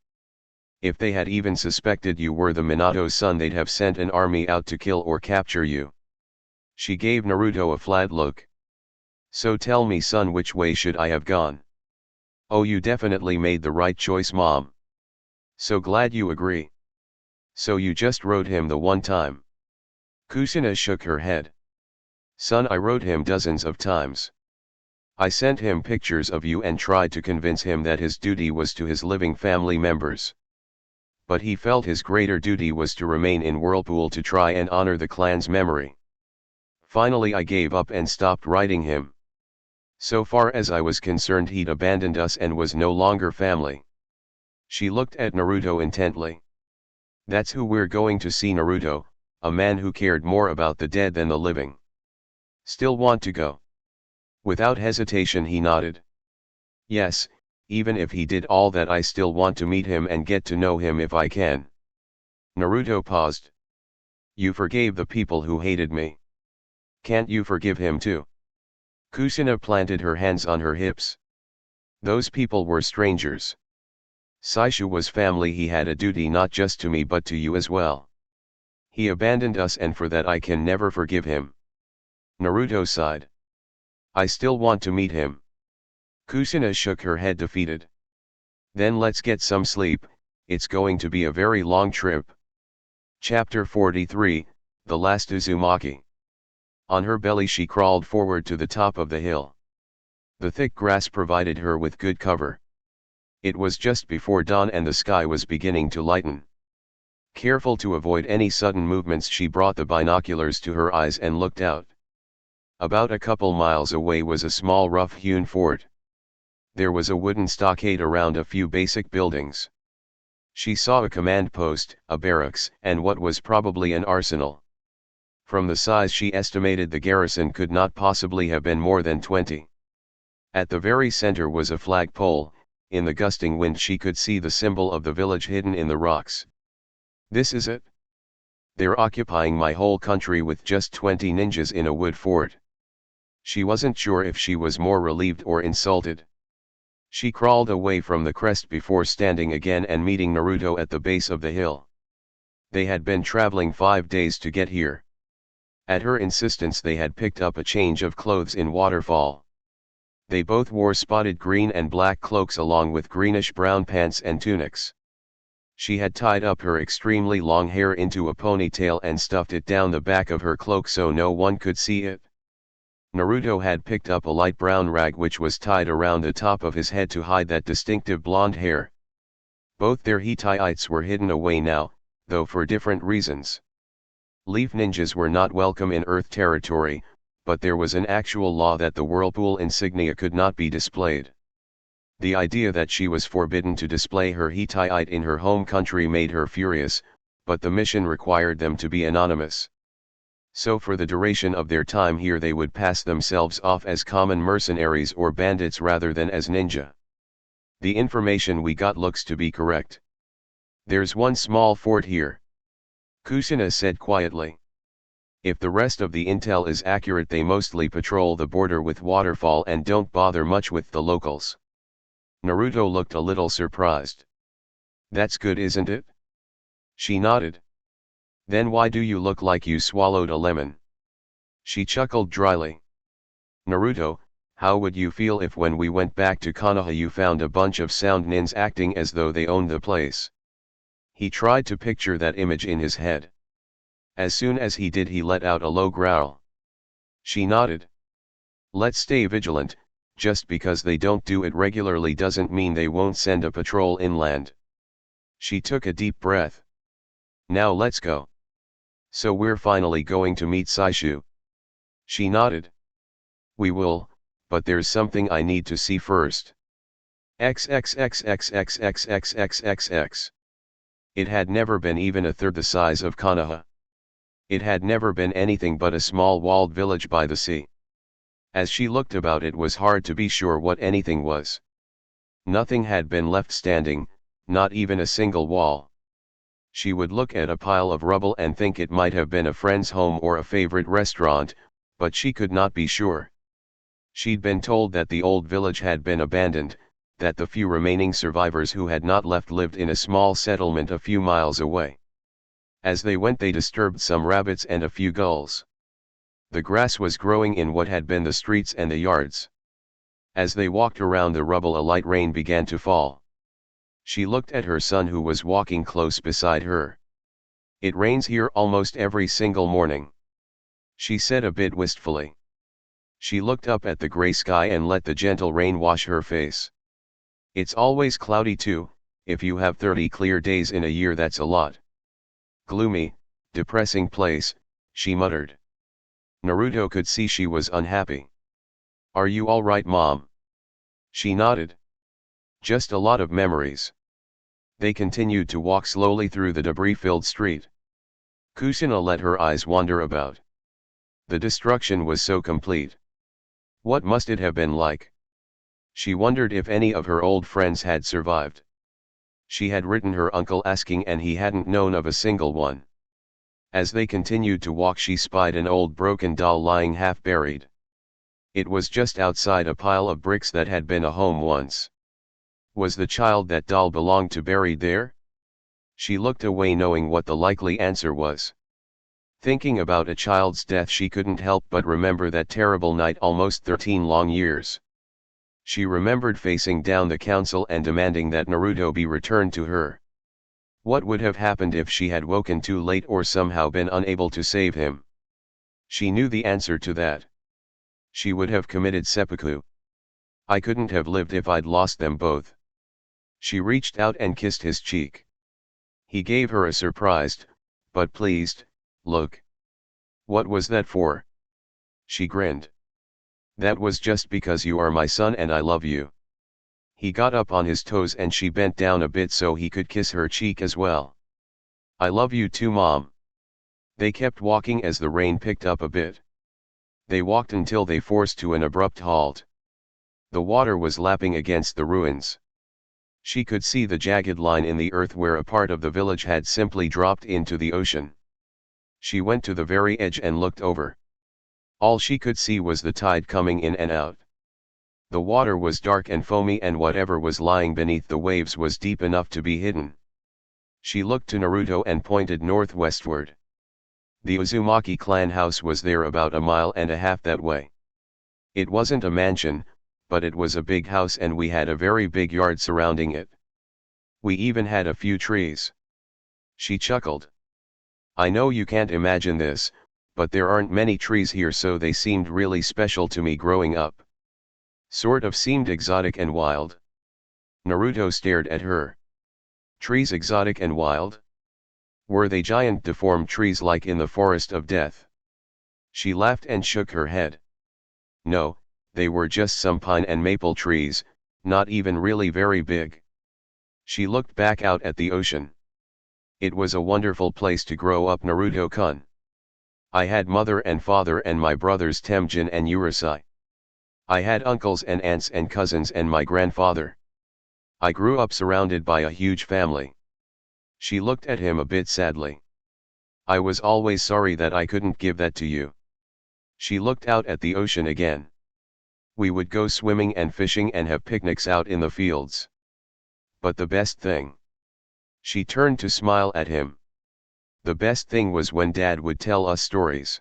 If they had even suspected you were the Minato's son, they'd have sent an army out to kill or capture you. She gave Naruto a flat look. So tell me, son, which way should I have gone? Oh, you definitely made the right choice, Mom. So glad you agree. So you just wrote him the one time? Kusina shook her head. Son, I wrote him dozens of times. I sent him pictures of you and tried to convince him that his duty was to his living family members. But he felt his greater duty was to remain in Whirlpool to try and honor the clan's memory. Finally I gave up and stopped writing him. So far as I was concerned, he'd abandoned us and was no longer family. She looked at Naruto intently. That's who we're going to see, Naruto, a man who cared more about the dead than the living. Still want to go? Without hesitation he nodded. Yes, even if he did all that, I still want to meet him and get to know him if I can. Naruto paused. You forgave the people who hated me. Can't you forgive him too? Kusina planted her hands on her hips. Those people were strangers. Saishu was family. He had a duty not just to me but to you as well. He abandoned us, and for that I can never forgive him. Naruto sighed. I still want to meet him. Kusina shook her head, defeated. Then let's get some sleep, it's going to be a very long trip. Chapter 43, The Last Uzumaki. On her belly she crawled forward to the top of the hill. The thick grass provided her with good cover. It was just before dawn and the sky was beginning to lighten. Careful to avoid any sudden movements, she brought the binoculars to her eyes and looked out. About a couple miles away was a small rough-hewn fort. There was a wooden stockade around a few basic buildings. She saw a command post, a barracks, and what was probably an arsenal. From the size she estimated the garrison could not possibly have been more than 20. At the very center was a flagpole. In the gusting wind she could see the symbol of the village hidden in the rocks. This is it? They're occupying my whole country with just 20 ninjas in a wood fort. She wasn't sure if she was more relieved or insulted. She crawled away from the crest before standing again and meeting Naruto at the base of the hill. They had been traveling 5 days to get here. At her insistence they had picked up a change of clothes in Waterfall. They both wore spotted green and black cloaks along with greenish-brown pants and tunics. She had tied up her extremely long hair into a ponytail and stuffed it down the back of her cloak so no one could see it. Naruto had picked up a light brown rag which was tied around the top of his head to hide that distinctive blonde hair. Both their Hittites were hidden away now, though for different reasons. Leaf ninjas were not welcome in Earth territory, but there was an actual law that the Whirlpool insignia could not be displayed. The idea that she was forbidden to display her Hittite in her home country made her furious, but the mission required them to be anonymous. So for the duration of their time here they would pass themselves off as common mercenaries or bandits rather than as ninja. The information we got looks to be correct. There's one small fort here, Kusina said quietly. If the rest of the intel is accurate, they mostly patrol the border with Waterfall and don't bother much with the locals. Naruto looked a little surprised. That's good, isn't it? She nodded. Then why do you look like you swallowed a lemon? She chuckled dryly. Naruto, how would you feel if when we went back to Konoha you found a bunch of sound nins acting as though they owned the place? He tried to picture that image in his head. As soon as he did, he let out a low growl. She nodded. Let's stay vigilant. Just because they don't do it regularly doesn't mean they won't send a patrol inland. She took a deep breath. Now let's go. So we're finally going to meet Saishu. She nodded. We will, but there's something I need to see first. XXXXXXXXXX. It had never been even a third the size of Konoha. It had never been anything but a small walled village by the sea. As she looked about, it was hard to be sure what anything was. Nothing had been left standing, not even a single wall. She would look at a pile of rubble and think it might have been a friend's home or a favorite restaurant, but she could not be sure. She'd been told that the old village had been abandoned, that the few remaining survivors who had not left lived in a small settlement a few miles away. As they went, they disturbed some rabbits and a few gulls. The grass was growing in what had been the streets and the yards. As they walked around the rubble, a light rain began to fall. She looked at her son, who was walking close beside her. It rains here almost every single morning, she said a bit wistfully. She looked up at the gray sky and let the gentle rain wash her face. It's always cloudy too. If you have 30 clear days in a year, that's a lot. Gloomy, depressing place, she muttered. Naruto could see she was unhappy. Are you all right, Mom? She nodded. Just a lot of memories. They continued to walk slowly through the debris-filled street. Kusina let her eyes wander about. The destruction was so complete. What must it have been like? She wondered if any of her old friends had survived. She had written her uncle asking, and he hadn't known of a single one. As they continued to walk, she spied an old broken doll lying half buried. It was just outside a pile of bricks that had been a home once. Was the child that doll belonged to buried there? She looked away, knowing what the likely answer was. Thinking about a child's death, she couldn't help but remember that terrible night almost 13 long years. She remembered facing down the council and demanding that Naruto be returned to her. What would have happened if she had woken too late or somehow been unable to save him? She knew the answer to that. She would have committed seppuku. I couldn't have lived if I'd lost them both. She reached out and kissed his cheek. He gave her a surprised, but pleased, look. What was that for? She grinned. That was just because you are my son and I love you. He got up on his toes and she bent down a bit so he could kiss her cheek as well. I love you too, Mom. They kept walking as the rain picked up a bit. They walked until they forced to an abrupt halt. The water was lapping against the ruins. She could see the jagged line in the earth where a part of the village had simply dropped into the ocean. She went to the very edge and looked over. All she could see was the tide coming in and out. The water was dark and foamy, and whatever was lying beneath the waves was deep enough to be hidden. She looked to Naruto and pointed northwestward. The Uzumaki clan house was there, about 1.5 miles that way. It wasn't a mansion, but it was a big house, and we had a very big yard surrounding it. We even had a few trees. She chuckled. I know you can't imagine this, but there aren't many trees here, so they seemed really special to me growing up. Sort of seemed exotic and wild. Naruto stared at her. Trees exotic and wild? Were they giant deformed trees like in the Forest of Death? She laughed and shook her head. No, they were just some pine and maple trees, not even really very big. She looked back out at the ocean. It was a wonderful place to grow up, Naruto-kun. I had mother and father and my brothers Temjin and Urusei. I had uncles and aunts and cousins and my grandfather. I grew up surrounded by a huge family. She looked at him a bit sadly. I was always sorry that I couldn't give that to you. She looked out at the ocean again. We would go swimming and fishing and have picnics out in the fields. But the best thing. She turned to smile at him. The best thing was when Dad would tell us stories.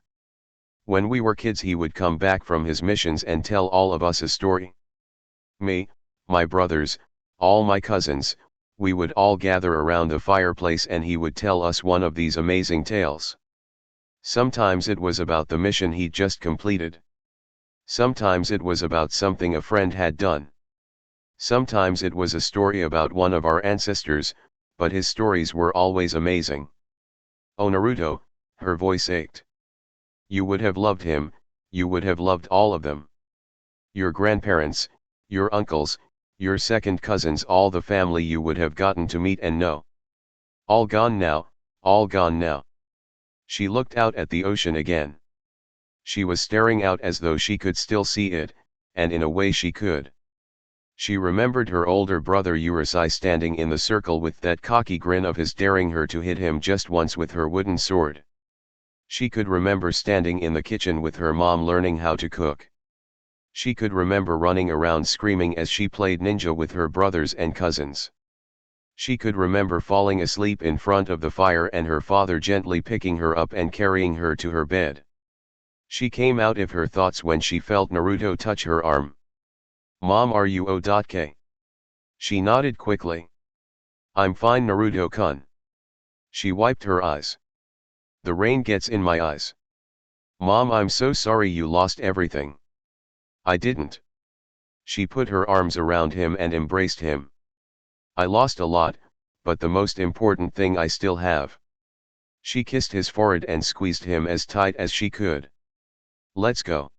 When we were kids, he would come back from his missions and tell all of us a story. Me, my brothers, all my cousins, we would all gather around the fireplace and he would tell us one of these amazing tales. Sometimes it was about the mission he'd just completed. Sometimes it was about something a friend had done. Sometimes it was a story about one of our ancestors, but his stories were always amazing. Oh Naruto, her voice ached. You would have loved him, you would have loved all of them. Your grandparents, your uncles, your second cousins, all the family you would have gotten to meet and know. All gone now, all gone now. She looked out at the ocean again. She was staring out as though she could still see it, and in a way she could. She remembered her older brother Urusei standing in the circle with that cocky grin of his, daring her to hit him just once with her wooden sword. She could remember standing in the kitchen with her mom learning how to cook. She could remember running around screaming as she played ninja with her brothers and cousins. She could remember falling asleep in front of the fire and her father gently picking her up and carrying her to her bed. She came out of her thoughts when she felt Naruto touch her arm. Mom, are you okay? She nodded quickly. I'm fine, Naruto-kun. She wiped her eyes. The rain gets in my eyes. Mom, I'm so sorry you lost everything. I didn't. She put her arms around him and embraced him. I lost a lot, but the most important thing I still have. She kissed his forehead and squeezed him as tight as she could. Let's go.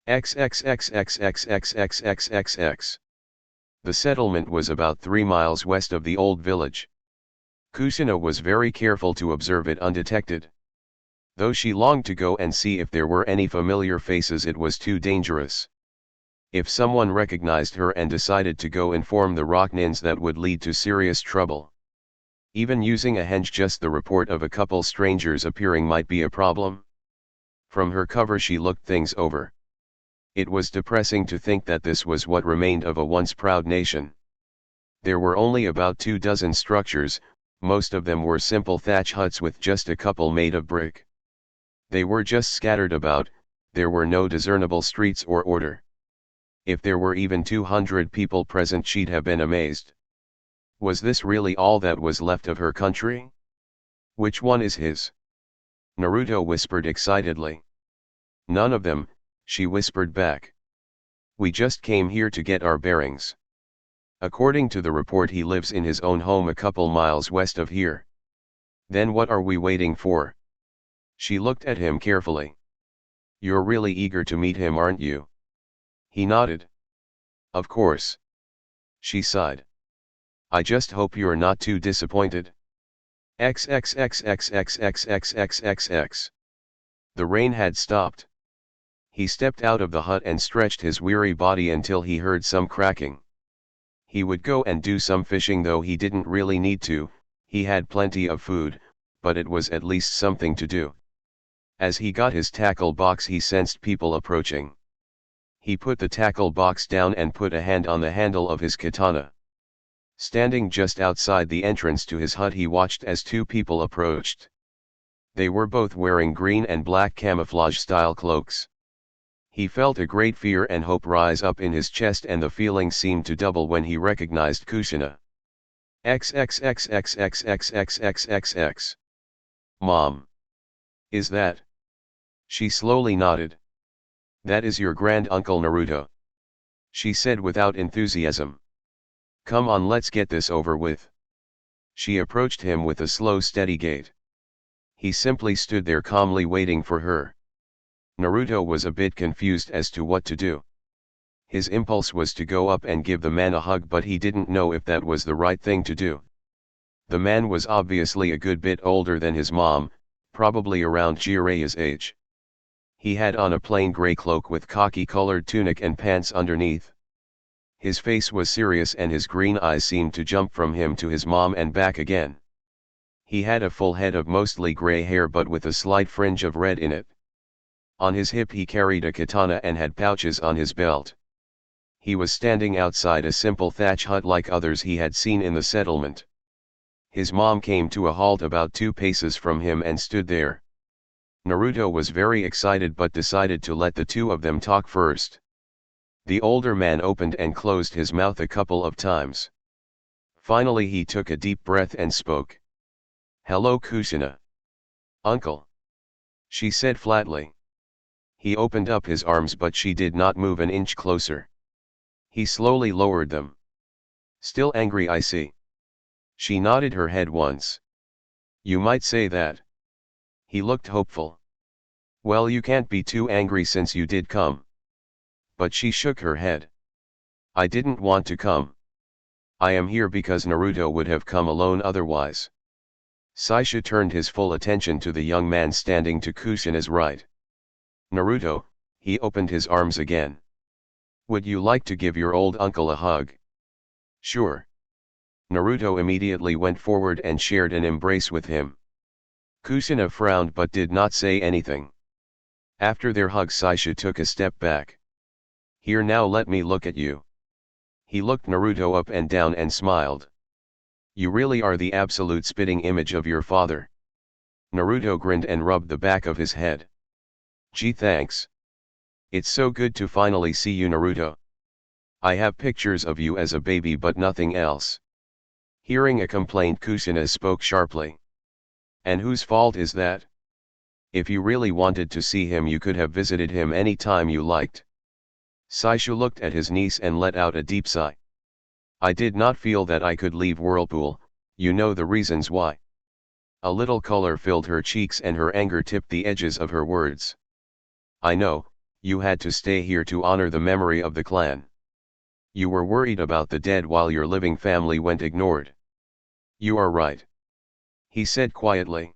XXXXXXXXXX. The settlement was about 3 miles west of the old village. Kusina was very careful to observe it undetected. Though she longed to go and see if there were any familiar faces, it was too dangerous. If someone recognized her and decided to go inform the rock nins, that would lead to serious trouble. Even using a henge, just the report of a couple strangers appearing might be a problem. From her cover she looked things over. It was depressing to think that this was what remained of a once proud nation. There were only about 24 structures, most of them were simple thatch huts with just a couple made of brick. They were just scattered about, there were no discernible streets or order. If there were even 200 people present, she'd have been amazed. Was this really all that was left of her country? Which one is his? Naruto whispered excitedly. None of them, she whispered back. We just came here to get our bearings. According to the report, he lives in his own home a couple miles west of here. Then what are we waiting for? She looked at him carefully. You're really eager to meet him, aren't you? He nodded. Of course. She sighed. I just hope you're not too disappointed. XXXXXXXXXX. The rain had stopped. He stepped out of the hut and stretched his weary body until he heard some cracking. He would go and do some fishing, though he didn't really need to, he had plenty of food, but it was at least something to do. As he got his tackle box, he sensed people approaching. He put the tackle box down and put a hand on the handle of his katana. Standing just outside the entrance to his hut, he watched as 2 people approached. They were both wearing green and black camouflage-style cloaks. He felt a great fear and hope rise up in his chest, and the feeling seemed to double when he recognized Kusina. XXXXXXXXXX. Mom. Is that? She slowly nodded. That is your grand-uncle Naruto. She said without enthusiasm. Come on, let's get this over with. She approached him with a slow, steady gait. He simply stood there calmly waiting for her. Naruto was a bit confused as to what to do. His impulse was to go up and give the man a hug, but he didn't know if that was the right thing to do. The man was obviously a good bit older than his mom, probably around Jireya's age. He had on a plain gray cloak with khaki-colored tunic and pants underneath. His face was serious and his green eyes seemed to jump from him to his mom and back again. He had a full head of mostly gray hair, but with a slight fringe of red in it. On his hip he carried a katana and had pouches on his belt. He was standing outside a simple thatch hut like others he had seen in the settlement. His mom came to a halt about 2 paces from him and stood there. Naruto was very excited but decided to let the 2 of them talk first. The older man opened and closed his mouth a couple of times. Finally he took a deep breath and spoke. Hello Kusina. Uncle. She said flatly. He opened up his arms but she did not move an inch closer. He slowly lowered them. Still angry, I see. She nodded her head once. You might say that. He looked hopeful. Well, you can't be too angry since you did come. But she shook her head. I didn't want to come. I am here because Naruto would have come alone otherwise. Saisha turned his full attention to the young man standing to Kushina's right. Naruto, he opened his arms again. Would you like to give your old uncle a hug? Sure. Naruto immediately went forward and shared an embrace with him. Kushina frowned but did not say anything. After their hug, Saisha took a step back. Here, now let me look at you. He looked Naruto up and down and smiled. You really are the absolute spitting image of your father. Naruto grinned and rubbed the back of his head. Gee, thanks. It's so good to finally see you, Naruto. I have pictures of you as a baby but nothing else. Hearing a complaint, Kushina spoke sharply. And whose fault is that? If you really wanted to see him, you could have visited him any time you liked. Saisha looked at his niece and let out a deep sigh. I did not feel that I could leave Whirlpool, you know the reasons why. A little color filled her cheeks and her anger tipped the edges of her words. I know, you had to stay here to honor the memory of the clan. You were worried about the dead while your living family went ignored. You are right. He said quietly.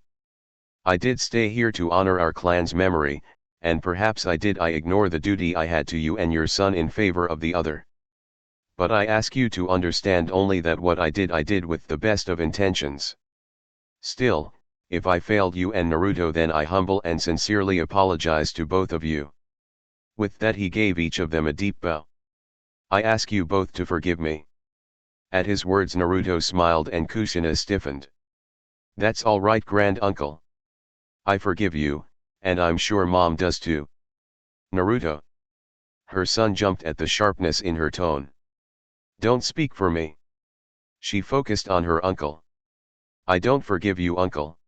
I did stay here to honor our clan's memory, and perhaps I ignore the duty I had to you and your son in favor of the other. But I ask you to understand only that what I did with the best of intentions. Still, if I failed you and Naruto, then I humble and sincerely apologize to both of you. With that, he gave each of them a deep bow. I ask you both to forgive me. At his words, Naruto smiled and Kushina stiffened. That's all right, grand uncle. I forgive you, and I'm sure mom does too. Naruto. Her son jumped at the sharpness in her tone. Don't speak for me. She focused on her uncle. I don't forgive you, uncle.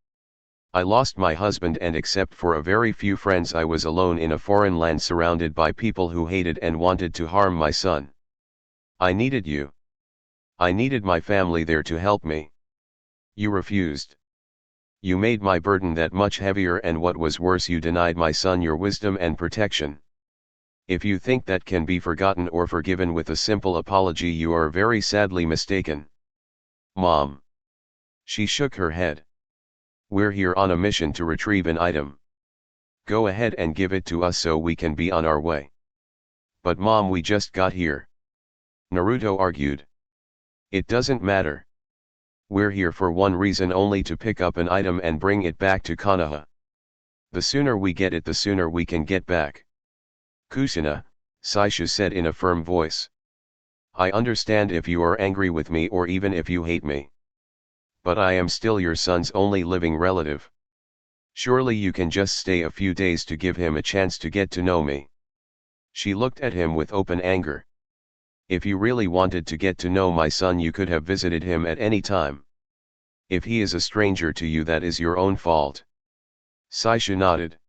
I lost my husband, and except for a very few friends, I was alone in a foreign land surrounded by people who hated and wanted to harm my son. I needed you. I needed my family there to help me. You refused. You made my burden that much heavier, and what was worse, you denied my son your wisdom and protection. If you think that can be forgotten or forgiven with a simple apology, you are very sadly mistaken. Mom. She shook her head. We're here on a mission to retrieve an item. Go ahead and give it to us so we can be on our way. But Mom, we just got here. Naruto argued. It doesn't matter. We're here for one reason only, to pick up an item and bring it back to Konoha. The sooner we get it, the sooner we can get back. Kushina, Saisha said in a firm voice. I understand if you are angry with me or even if you hate me. But I am still your son's only living relative. Surely you can just stay a few days to give him a chance to get to know me. She looked at him with open anger. If you really wanted to get to know my son, you could have visited him at any time. If he is a stranger to you, that is your own fault. Saisha nodded.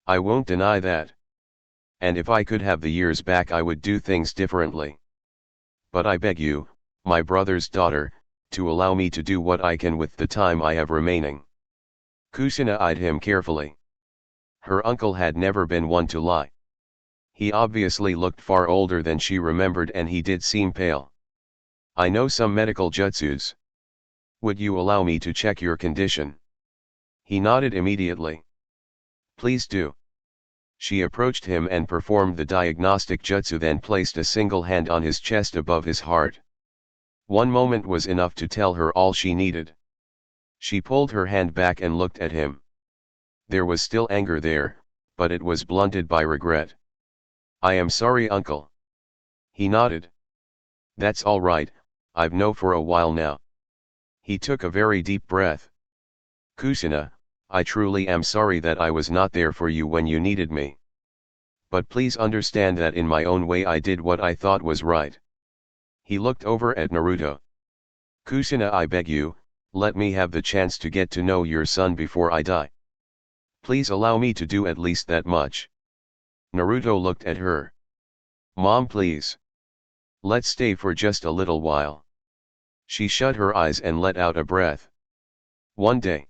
I won't deny that. And if I could have the years back, I would do things differently. But I beg you, my brother's daughter, to allow me to do what I can with the time I have remaining. Kushina eyed him carefully. Her uncle had never been one to lie. He obviously looked far older than she remembered, and he did seem pale. I know some medical jutsus. Would you allow me to check your condition? He nodded immediately. Please do. She approached him and performed the diagnostic jutsu, then placed a single hand on his chest above his heart. One moment was enough to tell her all she needed. She pulled her hand back and looked at him. There was still anger there, but it was blunted by regret. I am sorry, uncle. He nodded. That's all right, I've known for a while now. He took a very deep breath. Kushina, I truly am sorry that I was not there for you when you needed me. But please understand that in my own way I did what I thought was right. He looked over at Naruto. Kushina, I beg you, let me have the chance to get to know your son before I die. Please allow me to do at least that much. Naruto looked at her. Mom, please. Let's stay for just a little while. She shut her eyes and let out a breath. One day.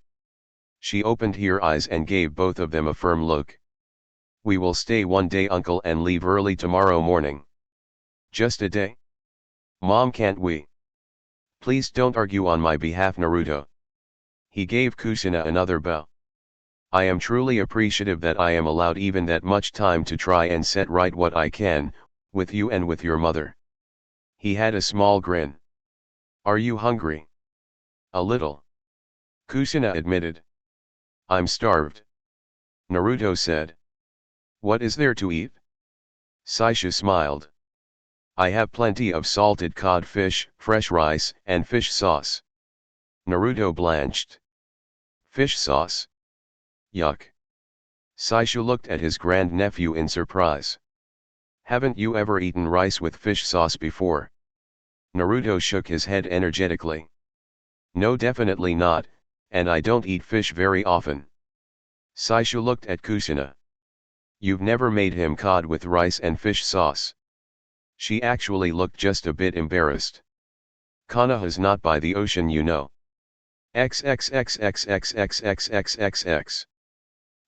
She opened her eyes and gave both of them a firm look. We will stay one day, uncle, and leave early tomorrow morning. Just a day? Mom, can't we? Please don't argue on my behalf, Naruto. He gave Kushina another bow. I am truly appreciative that I am allowed even that much time to try and set right what I can, with you and with your mother. He had a small grin. Are you hungry? A little. Kushina admitted. I'm starved. Naruto said. What is there to eat? Saisha smiled. I have plenty of salted codfish, fresh rice, and fish sauce. Naruto blanched. Fish sauce? Yuck. Saisha looked at his grandnephew in surprise. Haven't you ever eaten rice with fish sauce before? Naruto shook his head energetically. No, definitely not, and I don't eat fish very often. Saisha looked at Kushina. You've never made him cod with rice and fish sauce. She actually looked just a bit embarrassed. Konoha's not by the ocean, you know. XXXXXXXXXXX.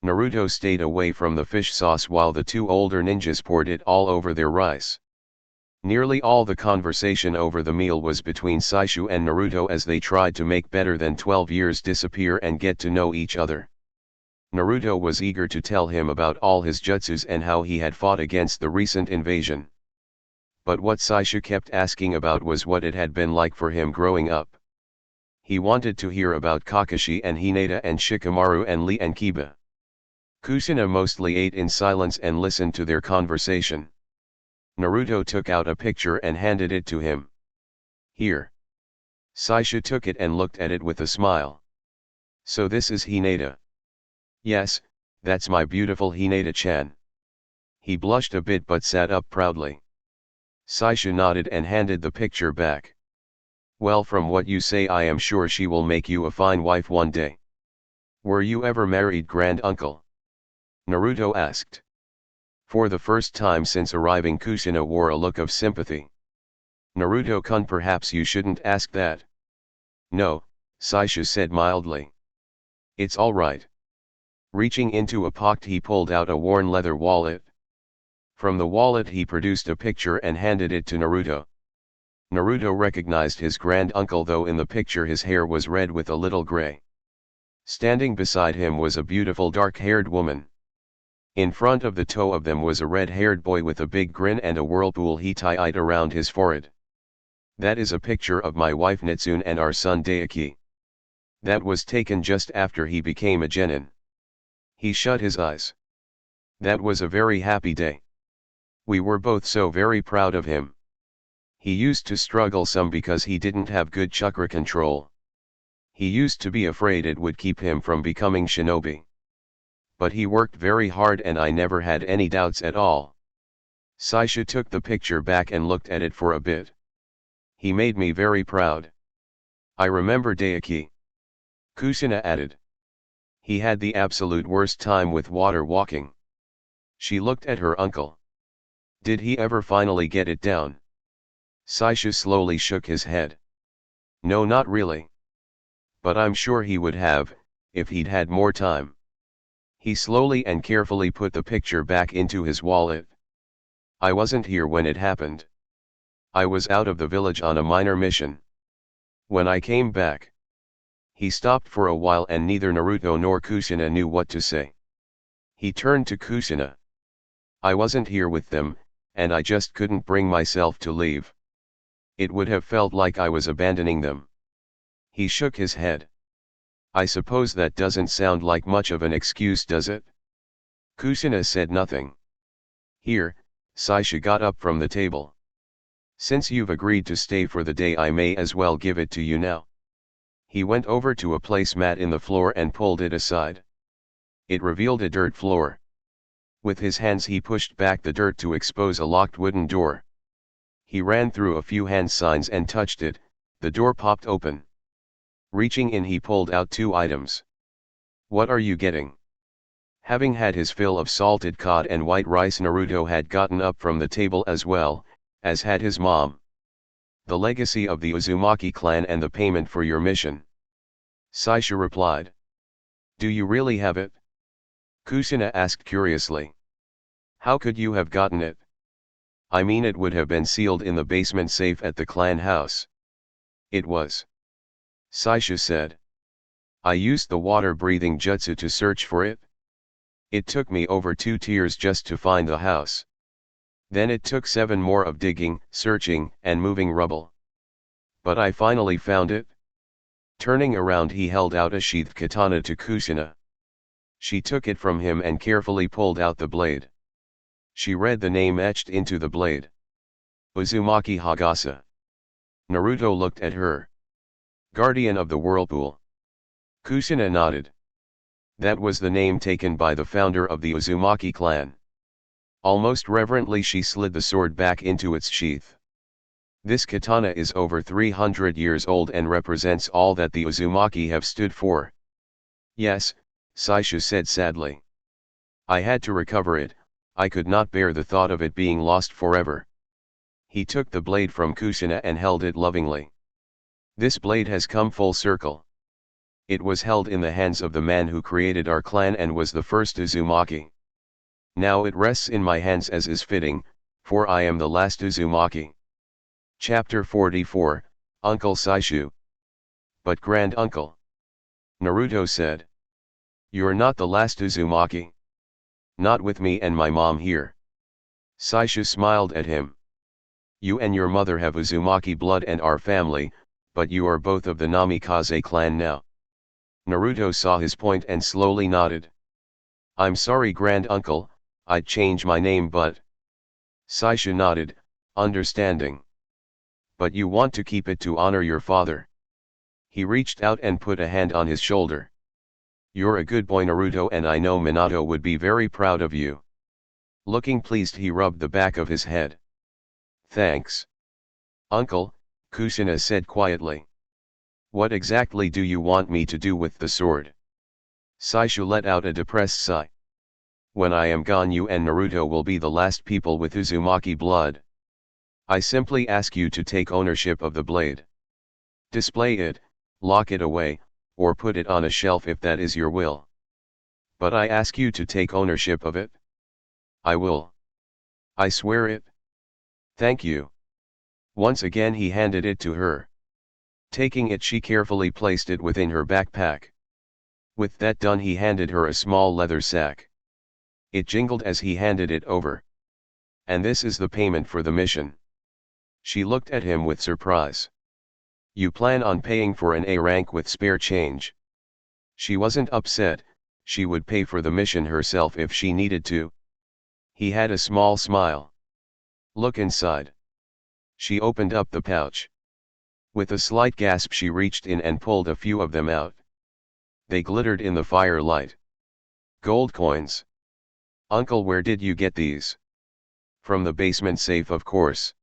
Naruto stayed away from the fish sauce while the two older ninjas poured it all over their rice. Nearly all the conversation over the meal was between Saishu and Naruto as they tried to make better than 12 years disappear and get to know each other. Naruto was eager to tell him about all his jutsus and how he had fought against the recent invasion. But what Saishu kept asking about was what it had been like for him growing up. He wanted to hear about Kakashi and Hinata and Shikamaru and Lee and Kiba. Kushina mostly ate in silence and listened to their conversation. Naruto took out a picture and handed it to him. Here. Saisha took it and looked at it with a smile. So this is Hinata. Yes, that's my beautiful Hinata-chan. He blushed a bit but sat up proudly. Saisha nodded and handed the picture back. Well, from what you say, I am sure she will make you a fine wife one day. Were you ever married, grand uncle? Naruto asked. For the first time since arriving, Kushina wore a look of sympathy. Naruto-kun, perhaps you shouldn't ask that. No, Saisha said mildly. It's all right. Reaching into a pocket, he pulled out a worn leather wallet. From the wallet he produced a picture and handed it to Naruto. Naruto recognized his grand uncle, though in the picture his hair was red with a little gray. Standing beside him was a beautiful dark-haired woman. In front of the two of them was a red-haired boy with a big grin and a whirlpool he tied around his forehead. That is a picture of my wife Nitsune and our son Daiki. That was taken just after he became a genin. He shut his eyes. That was a very happy day. We were both so very proud of him. He used to struggle some because he didn't have good chakra control. He used to be afraid it would keep him from becoming shinobi. But he worked very hard and I never had any doubts at all. Saisha took the picture back and looked at it for a bit. He made me very proud. I remember Daiki. Kushina added. He had the absolute worst time with water walking. She looked at her uncle. Did he ever finally get it down? Saisha slowly shook his head. No, not really. But I'm sure he would have, if he'd had more time. He slowly and carefully put the picture back into his wallet. I wasn't here when it happened. I was out of the village on a minor mission. When I came back. He stopped for a while and neither Naruto nor Kushina knew what to say. He turned to Kushina. I wasn't here with them, and I just couldn't bring myself to leave. It would have felt like I was abandoning them. He shook his head. I suppose that doesn't sound like much of an excuse, does it? Kushina said nothing. Here, Saisha got up from the table. Since you've agreed to stay for the day, I may as well give it to you now. He went over to a placemat in the floor and pulled it aside. It revealed a dirt floor. With his hands he pushed back the dirt to expose a locked wooden door. He ran through a few hand signs and touched it, the door popped open. Reaching in he pulled out 2 items. What are you getting? Having had his fill of salted cod and white rice, Naruto had gotten up from the table as well, as had his mom. The legacy of the Uzumaki clan and the payment for your mission. Saisha replied. Do you really have it? Kusina asked curiously. How could you have gotten it? I mean, it would have been sealed in the basement safe at the clan house. It was. Saisha said. I used the water-breathing jutsu to search for it. It took me over 2 years just to find the house. Then it took 7 more of digging, searching, and moving rubble. But I finally found it. Turning around, he held out a sheathed katana to Kusina. She took it from him and carefully pulled out the blade. She read the name etched into the blade. Uzumaki Hagasa. Naruto looked at her. Guardian of the Whirlpool. Kusina nodded. That was the name taken by the founder of the Uzumaki clan. Almost reverently she slid the sword back into its sheath. This katana is over 300 years old and represents all that the Uzumaki have stood for. Yes, Saisha said sadly. I had to recover it, I could not bear the thought of it being lost forever. He took the blade from Kusina and held it lovingly. This blade has come full circle. It was held in the hands of the man who created our clan and was the first Uzumaki. Now it rests in my hands as is fitting, for I am the last Uzumaki. Chapter 44, Uncle Saishu. But Grand Uncle. Naruto said. You're not the last Uzumaki. Not with me and my mom here. Saishu smiled at him. You and your mother have Uzumaki blood and our family, but you are both of the Namikaze clan now. Naruto saw his point and slowly nodded. I'm sorry, Grand Uncle, I'd change my name, but... Saishu nodded, understanding. But you want to keep it to honor your father. He reached out and put a hand on his shoulder. You're a good boy, Naruto, and I know Minato would be very proud of you. Looking pleased, he rubbed the back of his head. Thanks. Uncle, Kusina said quietly. What exactly do you want me to do with the sword? Saishu let out a depressed sigh. When I am gone, you and Naruto will be the last people with Uzumaki blood. I simply ask you to take ownership of the blade. Display it, lock it away, or put it on a shelf if that is your will. But I ask you to take ownership of it. I will. I swear it. Thank you. Once again he handed it to her. Taking it, she carefully placed it within her backpack. With that done, he handed her a small leather sack. It jingled as he handed it over. And this is the payment for the mission. She looked at him with surprise. You plan on paying for an A rank with spare change? She wasn't upset, she would pay for the mission herself if she needed to. He had a small smile. Look inside. She opened up the pouch. With a slight gasp she reached in and pulled a few of them out. They glittered in the firelight. Gold coins. Uncle, where did you get these? From the basement safe, of course.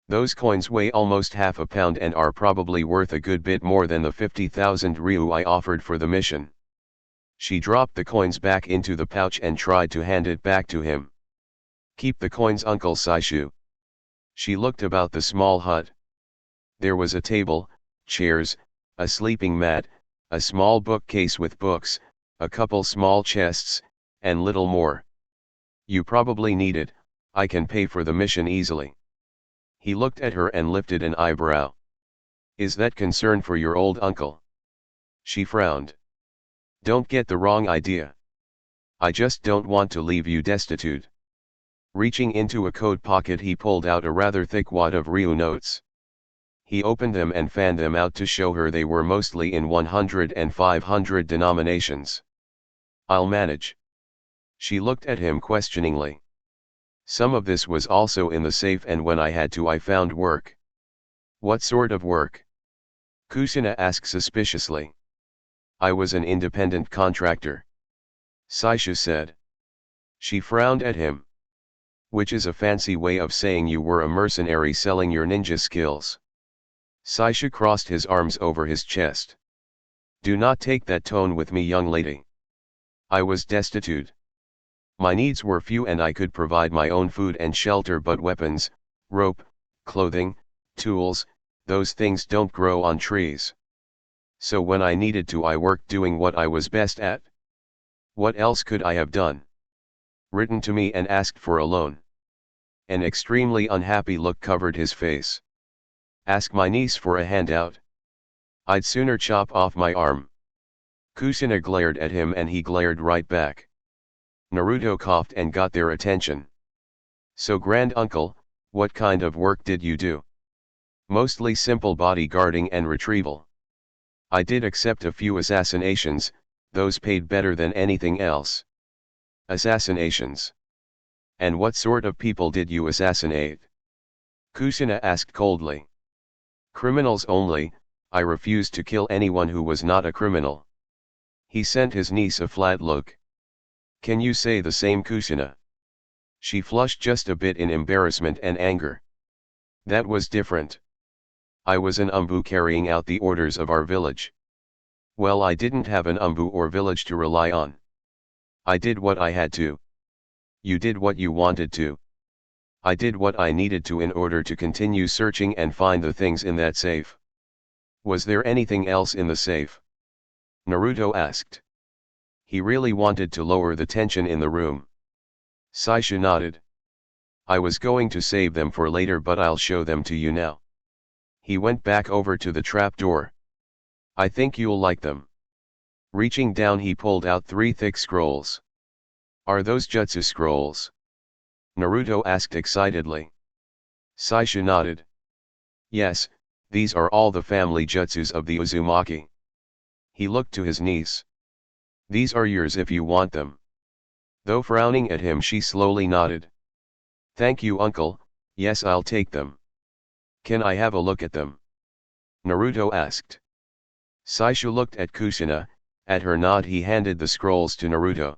Those coins weigh almost half a pound and are probably worth a good bit more than the 50,000 ryu I offered for the mission. She dropped the coins back into the pouch and tried to hand it back to him. Keep the coins, Uncle Saishu. She looked about the small hut. There was a table, chairs, a sleeping mat, a small bookcase with books, a couple small chests, and little more. You probably need it, I can pay for the mission easily. He looked at her and lifted an eyebrow. Is that concern for your old uncle? She frowned. Don't get the wrong idea. I just don't want to leave you destitute. Reaching into a coat pocket, he pulled out a rather thick wad of ryu notes. He opened them and fanned them out to show her they were mostly in 100 and 500 denominations. I'll manage. She looked at him questioningly. Some of this was also in the safe, and when I had to, I found work. What sort of work? Kusina asked suspiciously. I was an independent contractor. Saisha said. She frowned at him. Which is a fancy way of saying you were a mercenary selling your ninja skills. Saisha crossed his arms over his chest. Do not take that tone with me, young lady. I was destitute. My needs were few and I could provide my own food and shelter, but weapons, rope, clothing, tools, those things don't grow on trees. So when I needed to, I worked doing what I was best at. What else could I have done? Written to me and asked for a loan. An extremely unhappy look covered his face. Ask my niece for a handout? I'd sooner chop off my arm. Kushina glared at him and he glared right back. Naruto coughed and got their attention. So grand uncle, what kind of work did you do? Mostly simple bodyguarding and retrieval. I did accept a few assassinations, those paid better than anything else. Assassinations? And what sort of people did you assassinate? Kushina asked coldly. Criminals only, I refused to kill anyone who was not a criminal. He sent his niece a flat look. Can you say the same, Kushina? She flushed just a bit in embarrassment and anger. That was different. I was an umbu carrying out the orders of our village. Well, I didn't have an umbu or village to rely on. I did what I had to. You did what you wanted to. I did what I needed to in order to continue searching and find the things in that safe. Was there anything else in the safe? Naruto asked. He really wanted to lower the tension in the room. Saisha nodded. I was going to save them for later, but I'll show them to you now. He went back over to the trapdoor. I think you'll like them. Reaching down, he pulled out 3 thick scrolls. Are those jutsu scrolls? Naruto asked excitedly. Saisha nodded. Yes, these are all the family jutsus of the Uzumaki. He looked to his niece. These are yours if you want them. Though frowning at him, she slowly nodded. Thank you, uncle, yes, I'll take them. Can I have a look at them? Naruto asked. Saisha looked at Kushina. At her nod, he handed the scrolls to Naruto.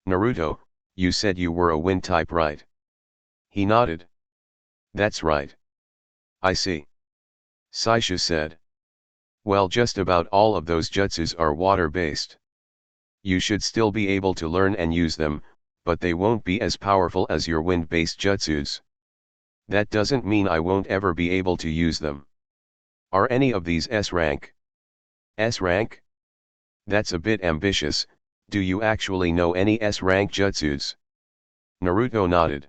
Naruto, you said you were a wind type, right? He nodded. That's right. I see. Saisha said. Well, just about all of those jutsus are water-based. You should still be able to learn and use them, but they won't be as powerful as your wind-based jutsus. That doesn't mean I won't ever be able to use them. Are any of these S rank? S rank? That's a bit ambitious. Do you actually know any S rank jutsus? Naruto nodded.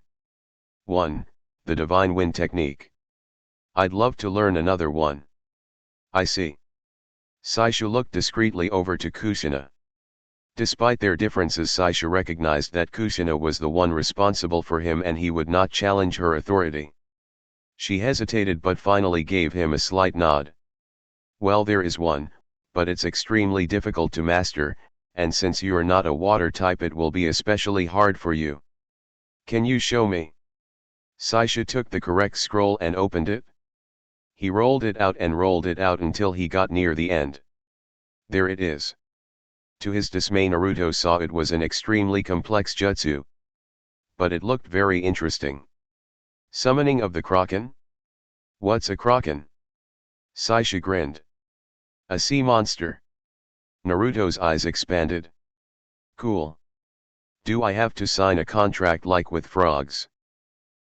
1. The Divine Wind Technique. I'd love to learn another one. I see. Saisha looked discreetly over to Kushina. Despite their differences, Saisha recognized that Kushina was the one responsible for him and he would not challenge her authority. She hesitated but finally gave him a slight nod. Well, there is one, but it's extremely difficult to master, and since you're not a water type, it will be especially hard for you. Can you show me? Saisha took the correct scroll and opened it. He rolled it out and rolled it out until he got near the end. There it is. To his dismay, Naruto saw it was an extremely complex jutsu. But it looked very interesting. Summoning of the Kraken? What's a Kraken? Saisha grinned. A sea monster. Naruto's eyes expanded. Cool. Do I have to sign a contract like with frogs?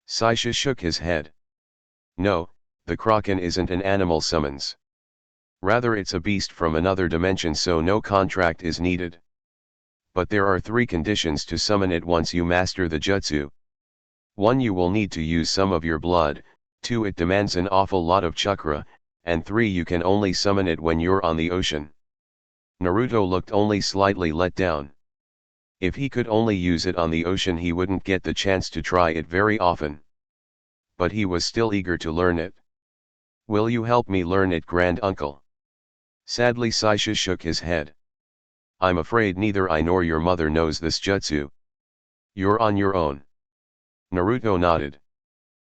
Saisha shook his head. No, the Kraken isn't an animal summons. Rather, it's a beast from another dimension, so no contract is needed. But there are 3 conditions to summon it once you master the jutsu. 1. You will need to use some of your blood, 2. It demands an awful lot of chakra, and 3. You can only summon it when you're on the ocean. Naruto looked only slightly let down. If he could only use it on the ocean, he wouldn't get the chance to try it very often. But he was still eager to learn it. Will you help me learn it, grand uncle? Sadly, Saisha shook his head. I'm afraid neither I nor your mother knows this jutsu. You're on your own. Naruto nodded.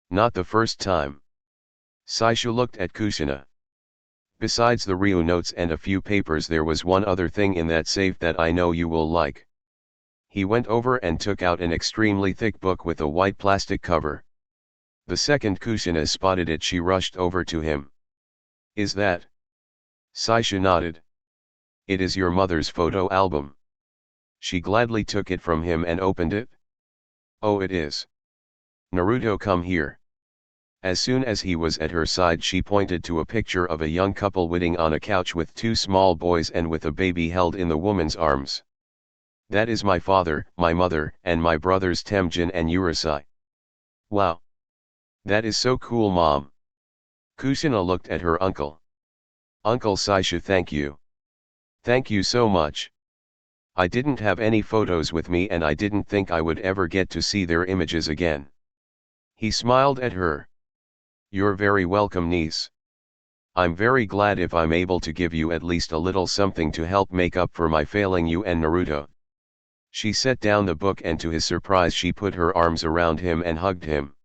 Not the first time. Saisha looked at Kushina. Besides the Ryu notes and a few papers, there was one other thing in that safe that I know you will like. He went over and took out an extremely thick book with a white plastic cover. The second Kushina spotted it, she rushed over to him. Is that? Saisha nodded. It is your mother's photo album. She gladly took it from him and opened it. Oh, it is. Naruto, come here. As soon as he was at her side, she pointed to a picture of a young couple waiting on a couch with two small boys and with a baby held in the woman's arms. That is my father, my mother, and my brothers Temjin and Urusai. Wow. That is so cool, Mom. Kusina looked at her uncle. Uncle Saisha, thank you. Thank you so much. I didn't have any photos with me and I didn't think I would ever get to see their images again. He smiled at her. You're very welcome, niece. I'm very glad if I'm able to give you at least a little something to help make up for my failing you and Naruto. She set down the book and to his surprise she put her arms around him and hugged him.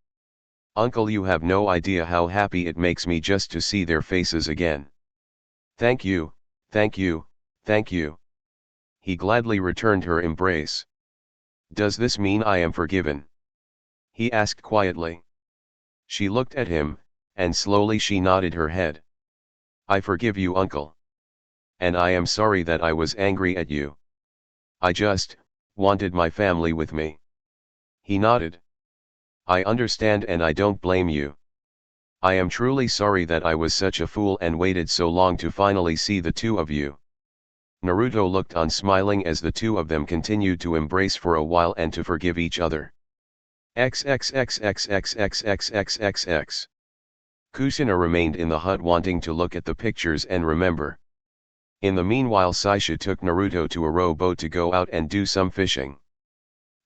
Uncle, you have no idea how happy it makes me just to see their faces again. Thank you, thank you, thank you. He gladly returned her embrace. Does this mean I am forgiven? He asked quietly. She looked at him, and slowly she nodded her head. I forgive you, uncle. And I am sorry that I was angry at you. I just wanted my family with me. He nodded. I understand and I don't blame you. I am truly sorry that I was such a fool and waited so long to finally see the two of you. Naruto looked on smiling as the two of them continued to embrace for a while and to forgive each other. XXXXXXXXXX. Kusina remained in the hut wanting to look at the pictures and remember. In the meanwhile, Saisha took Naruto to a rowboat to go out and do some fishing.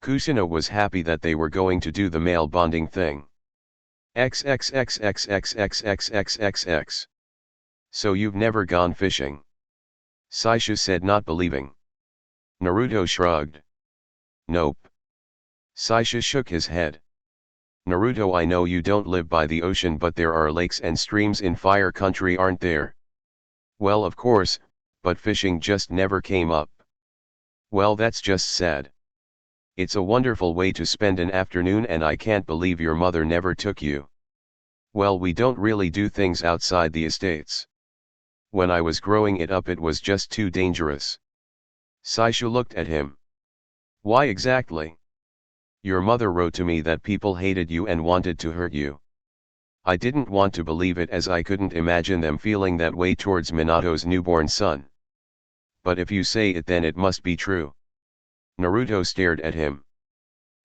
Kusina was happy that they were going to do the male bonding thing. XXXXXXXXXXX. So you've never gone fishing? Saisha said, not believing. Naruto shrugged. Nope. Saisha shook his head. Naruto, I know you don't live by the ocean, but there are lakes and streams in Fire Country, aren't there? Well, of course, but fishing just never came up. Well, that's just sad. It's a wonderful way to spend an afternoon and I can't believe your mother never took you. Well, we don't really do things outside the estates. When I was growing it up it was just too dangerous. Saisha looked at him. Why exactly? Your mother wrote to me that people hated you and wanted to hurt you. I didn't want to believe it as I couldn't imagine them feeling that way towards Minato's newborn son. But if you say it then it must be true. Naruto stared at him.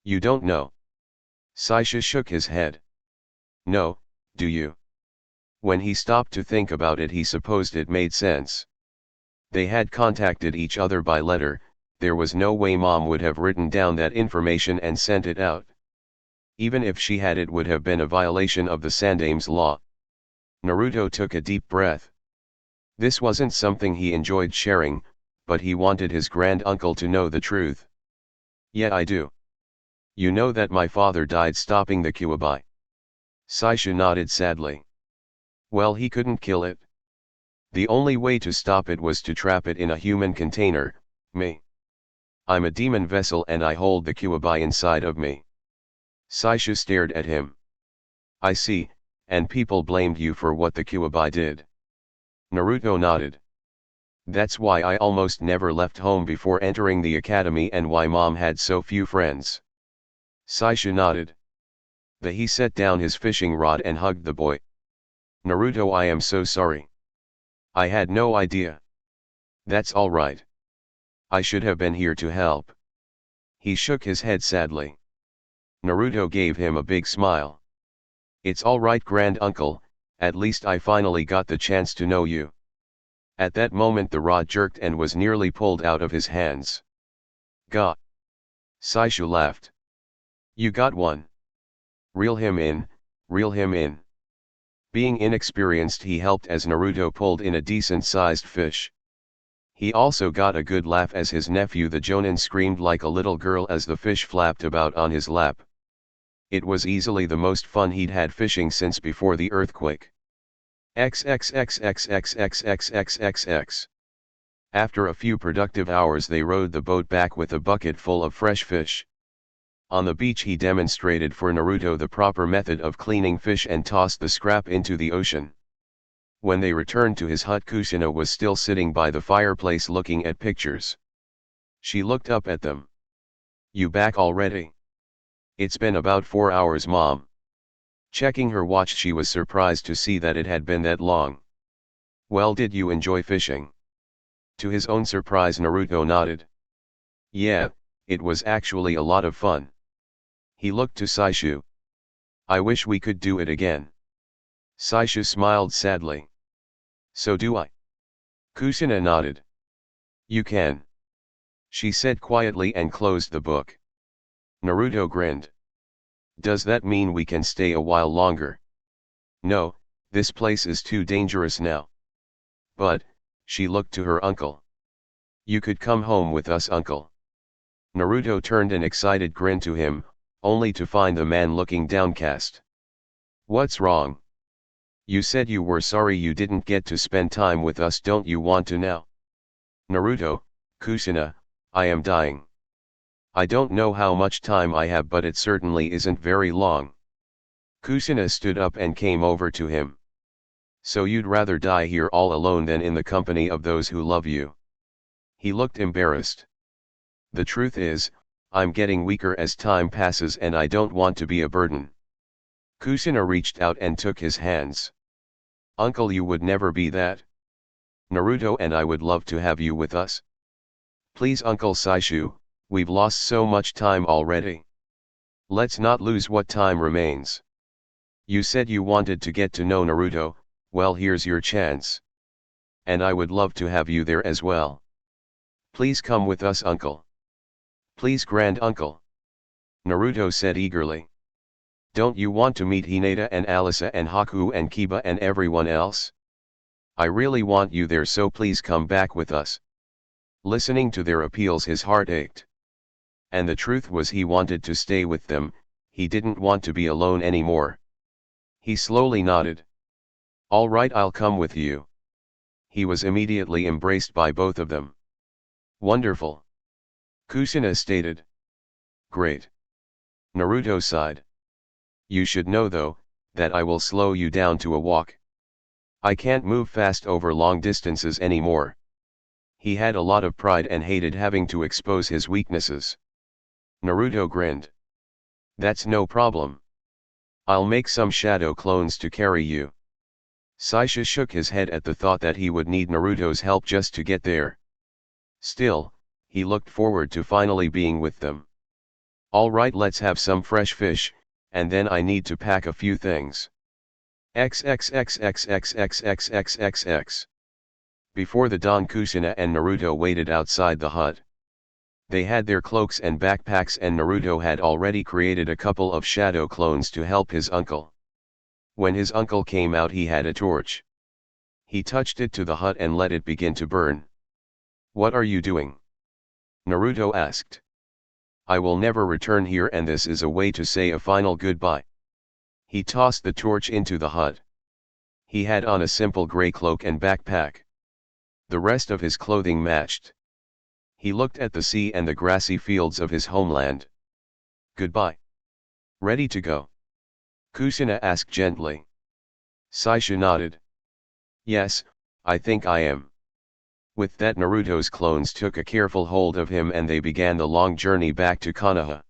You don't know? Saisha shook his head. No, do you? When he stopped to think about it he supposed it made sense. They had contacted each other by letter, there was no way Mom would have written down that information and sent it out. Even if she had, it would have been a violation of the Sandame's law. Naruto took a deep breath. This wasn't something he enjoyed sharing, but he wanted his grand-uncle to know the truth. Yeah, I do. You know that my father died stopping the Kyuubi. Saisha nodded sadly. Well, he couldn't kill it. The only way to stop it was to trap it in a human container, me. I'm a demon vessel and I hold the Kyuubi inside of me. Saisha stared at him. I see, and people blamed you for what the Kyuubi did. Naruto nodded. That's why I almost never left home before entering the academy and why Mom had so few friends. Saisha nodded. He set down his fishing rod and hugged the boy. Naruto, I am so sorry. I had no idea. That's all right. I should have been here to help. He shook his head sadly. Naruto gave him a big smile. It's all right, grand-uncle, at least I finally got the chance to know you. At that moment the rod jerked and was nearly pulled out of his hands. Gah! Saisha laughed. You got one. Reel him in, reel him in. Being inexperienced he helped as Naruto pulled in a decent-sized fish. He also got a good laugh as his nephew the Jonin screamed like a little girl as the fish flapped about on his lap. It was easily the most fun he'd had fishing since before the earthquake. XXXXXXXXXX. After a few productive hours they rowed the boat back with a bucket full of fresh fish. On the beach he demonstrated for Naruto the proper method of cleaning fish and tossed the scrap into the ocean. When they returned to his hut, Kusina was still sitting by the fireplace looking at pictures. She looked up at them. You back already? It's been about 4 hours, Mom. Checking her watch, she was surprised to see that it had been that long. Well, did you enjoy fishing? To his own surprise, Naruto nodded. Yeah, it was actually a lot of fun. He looked to Saishu. I wish we could do it again. Saishu smiled sadly. So do I. Kushina nodded. You can. She said quietly and closed the book. Naruto grinned. Does that mean we can stay a while longer? No, this place is too dangerous now. But, she looked to her uncle. You could come home with us, uncle. Naruto turned an excited grin to him, only to find the man looking downcast. What's wrong? You said you were sorry you didn't get to spend time with us. Don't you want to now? Naruto, Kushina, I am dying. I don't know how much time I have, but it certainly isn't very long. Kushina stood up and came over to him. So you'd rather die here all alone than in the company of those who love you? He looked embarrassed. The truth is, I'm getting weaker as time passes and I don't want to be a burden. Kushina reached out and took his hands. Uncle, you would never be that. Naruto and I would love to have you with us. Please, Uncle Saishu, we've lost so much time already. Let's not lose what time remains. You said you wanted to get to know Naruto, well, here's your chance. And I would love to have you there as well. Please come with us, Uncle. Please, Grand Uncle. Naruto said eagerly. Don't you want to meet Hinata and Alisa and Haku and Kiba and everyone else? I really want you there, so please come back with us. Listening to their appeals, his heart ached. And the truth was, he wanted to stay with them, he didn't want to be alone anymore. He slowly nodded. All right, I'll come with you. He was immediately embraced by both of them. Wonderful. Kushina stated. Great. Naruto sighed. You should know though, that I will slow you down to a walk. I can't move fast over long distances anymore. He had a lot of pride and hated having to expose his weaknesses. Naruto grinned. That's no problem. I'll make some shadow clones to carry you. Saisha shook his head at the thought that he would need Naruto's help just to get there. Still, he looked forward to finally being with them. All right, let's have some fresh fish, and then I need to pack a few things. XXXXXXXXXXX. Before the dawn, Kushina and Naruto waited outside the hut. They had their cloaks and backpacks, and Naruto had already created a couple of shadow clones to help his uncle. When his uncle came out, he had a torch. He touched it to the hut and let it begin to burn. What are you doing? Naruto asked. I will never return here, and this is a way to say a final goodbye. He tossed the torch into the hut. He had on a simple gray cloak and backpack. The rest of his clothing matched. He looked at the sea and the grassy fields of his homeland. Goodbye. Ready to go? Kushina asked gently. Saisha nodded. Yes, I think I am. With that, Naruto's clones took a careful hold of him and they began the long journey back to Konoha.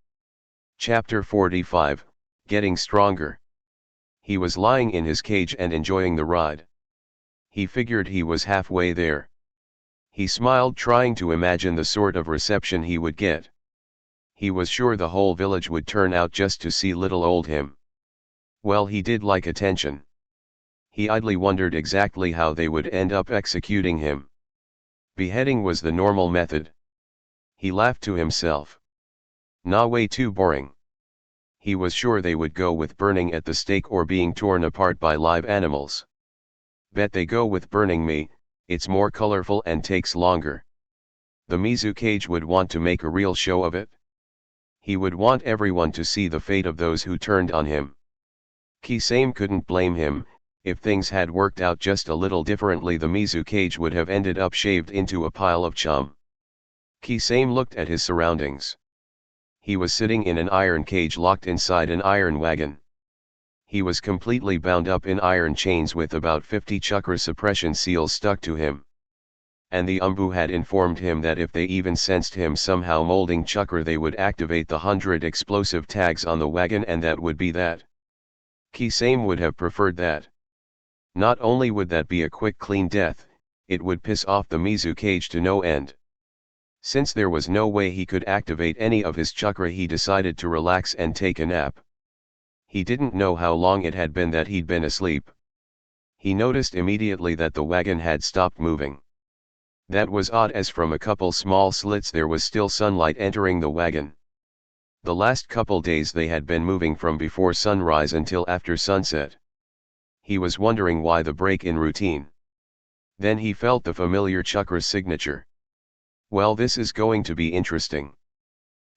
Chapter 45, Getting Stronger. He was lying in his cage and enjoying the ride. He figured he was halfway there. He smiled, trying to imagine the sort of reception he would get. He was sure the whole village would turn out just to see little old him. Well, he did like attention. He idly wondered exactly how they would end up executing him. Beheading was the normal method. He laughed to himself. Nah, way too boring. He was sure they would go with burning at the stake or being torn apart by live animals. Bet they go with burning me, it's more colorful and takes longer. The Mizu cage would want to make a real show of it. He would want everyone to see the fate of those who turned on him. Kisame couldn't blame him. If things had worked out just a little differently, the Mizu cage would have ended up shaved into a pile of chum. Kisame looked at his surroundings. He was sitting in an iron cage locked inside an iron wagon. He was completely bound up in iron chains with about 50 chakra suppression seals stuck to him. And the Umbu had informed him that if they even sensed him somehow molding chakra, they would activate the 100 explosive tags on the wagon, and that would be that. Kisame would have preferred that. Not only would that be a quick clean death, it would piss off the Mizukage to no end. Since there was no way he could activate any of his chakra, he decided to relax and take a nap. He didn't know how long it had been that he'd been asleep. He noticed immediately that the wagon had stopped moving. That was odd, as from a couple small slits there was still sunlight entering the wagon. The last couple days they had been moving from before sunrise until after sunset. He was wondering why the break in routine. Then he felt the familiar chakra signature. Well, this is going to be interesting.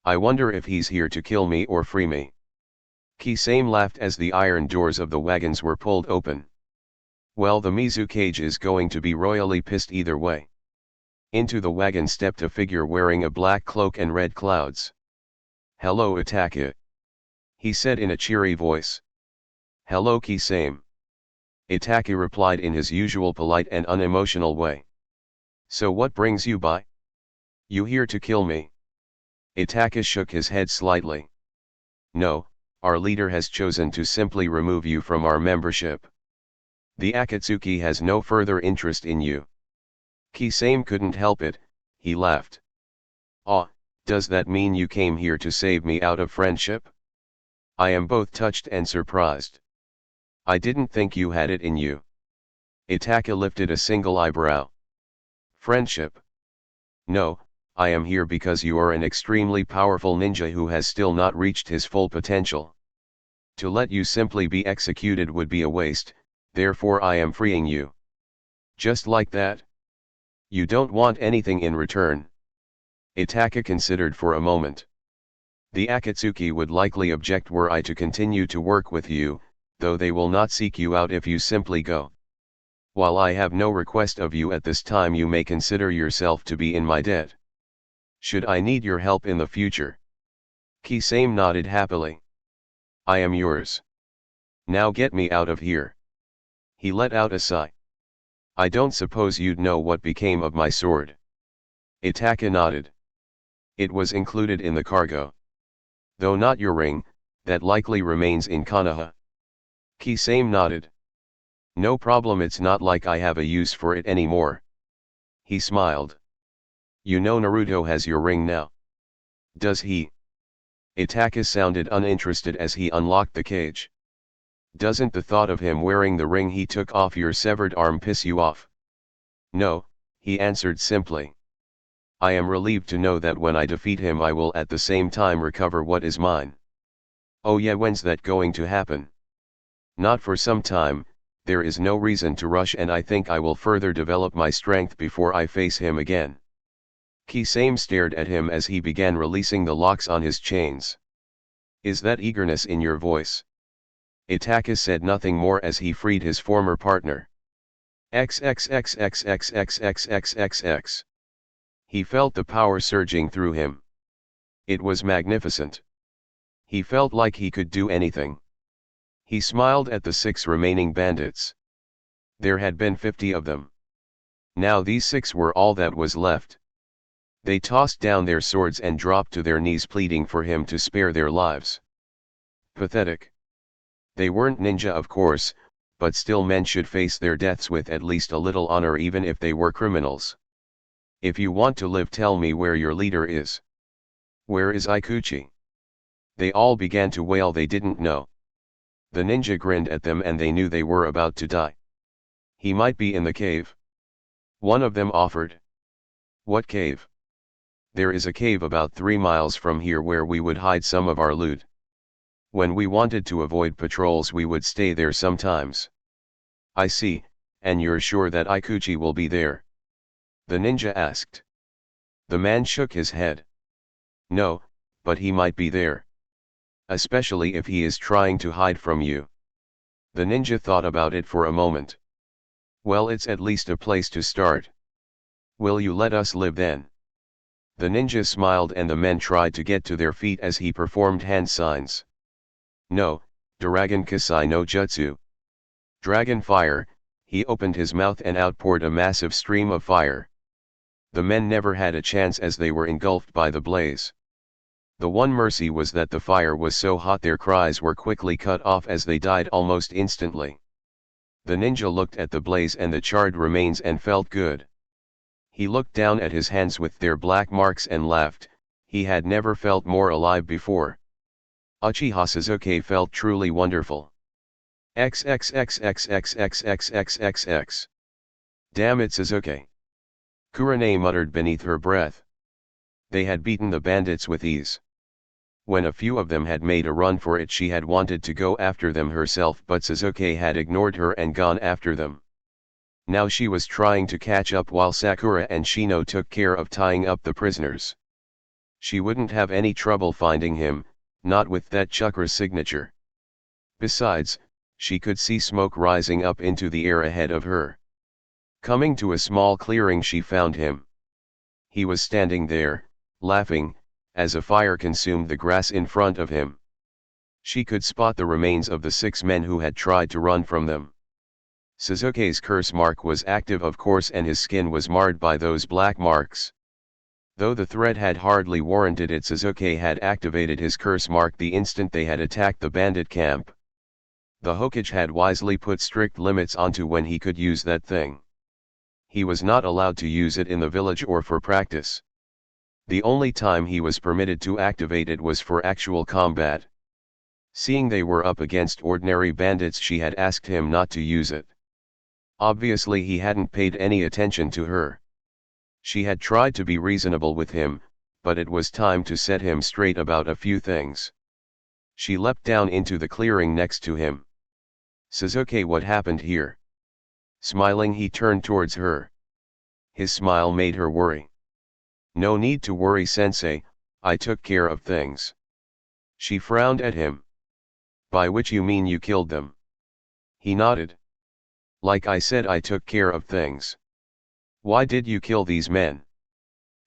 I wonder if he's here to kill me or free me. Kisame laughed as the iron doors of the wagons were pulled open. Well, the Mizukage is going to be royally pissed either way. Into the wagon stepped a figure wearing a black cloak and red clouds. "Hello, Itaka," he said in a cheery voice. "Hello, Kisame." Itaka replied in his usual polite and unemotional way. "So what brings you by? You here to kill me?" Itaka shook his head slightly. "No, our leader has chosen to simply remove you from our membership. The Akatsuki has no further interest in you." Kisame couldn't help it, he laughed. "Ah, does that mean you came here to save me out of friendship?" I am both touched and surprised. I didn't think you had it in you." Itaka lifted a single eyebrow. "Friendship? No, I am here because you are an extremely powerful ninja who has still not reached his full potential. To let you simply be executed would be a waste, therefore I am freeing you." "Just like that? You don't want anything in return?" Itaka considered for a moment. "The Akatsuki would likely object were I to continue to work with you, though they will not seek you out if you simply go. While I have no request of you at this time, you may consider yourself to be in my debt. Should I need your help in the future?" Kisame nodded happily. "I am yours. Now get me out of here." He let out a sigh. "I don't suppose you'd know what became of my sword?" Itaka nodded. "It was included in the cargo. Though not your ring, that likely remains in Konoha." Kisame nodded. "No problem, it's not like I have a use for it anymore." He smiled. "You know Naruto has your ring now." "Does he?" Itaka sounded uninterested as he unlocked the cage. "Doesn't the thought of him wearing the ring he took off your severed arm piss you off?" "No," he answered simply. "I am relieved to know that when I defeat him I will at the same time recover what is mine." "Oh yeah, when's that going to happen?" "Not for some time, there is no reason to rush, and I think I will further develop my strength before I face him again." Kisame stared at him as he began releasing the locks on his chains. "Is that eagerness in your voice?" Itaka said nothing more as he freed his former partner. XXXXXXXXXX. He felt the power surging through him. It was magnificent. He felt like he could do anything. He smiled at the 6 remaining bandits. There had been 50 of them. Now these 6 were all that was left. They tossed down their swords and dropped to their knees, pleading for him to spare their lives. Pathetic. They weren't ninja, of course, but still men should face their deaths with at least a little honor, even if they were criminals. "If you want to live, tell me where your leader is." "Where is Ikuchi?" They all began to wail they didn't know. The ninja grinned at them and they knew they were about to die. "He might be in the cave," one of them offered. "What cave?" "There is a cave about 3 miles from here where we would hide some of our loot. When we wanted to avoid patrols we would stay there sometimes." "I see, and you're sure that Ikuchi will be there?" the ninja asked. The man shook his head. "No, but he might be there. Especially if he is trying to hide from you." The ninja thought about it for a moment. "Well, it's at least a place to start. Will you let us live then?" The ninja smiled and the men tried to get to their feet as he performed hand signs. "No, Dragon Kasai no Jutsu. Dragon fire." He opened his mouth and outpoured a massive stream of fire. The men never had a chance as they were engulfed by the blaze. The one mercy was that the fire was so hot their cries were quickly cut off as they died almost instantly. The ninja looked at the blaze and the charred remains and felt good. He looked down at his hands with their black marks and laughed. He had never felt more alive before. Uchiha Sasuke felt truly wonderful. XXXXXXXXXX. Damn it, Sasuke. Kurane muttered beneath her breath. They had beaten the bandits with ease. When a few of them had made a run for it, she had wanted to go after them herself, but Sasuke had ignored her and gone after them. Now she was trying to catch up while Sakura and Shino took care of tying up the prisoners. She wouldn't have any trouble finding him, not with that chakra signature. Besides, she could see smoke rising up into the air ahead of her. Coming to a small clearing, she found him. He was standing there, laughing, as a fire consumed the grass in front of him. She could spot the remains of the 6 men who had tried to run from them. Sasuke's curse mark was active, of course, and his skin was marred by those black marks. Though the threat had hardly warranted it, Sasuke had activated his curse mark the instant they had attacked the bandit camp. The Hokage had wisely put strict limits onto when he could use that thing. He was not allowed to use it in the village or for practice. The only time he was permitted to activate it was for actual combat. Seeing they were up against ordinary bandits, she had asked him not to use it. Obviously he hadn't paid any attention to her. She had tried to be reasonable with him, but it was time to set him straight about a few things. She leapt down into the clearing next to him. Sasuke, what happened here? Smiling, he turned towards her. His smile made her worry. No need to worry, sensei, I took care of things. She frowned at him. By which you mean you killed them? He nodded. Like I said, I took care of things. Why did you kill these men?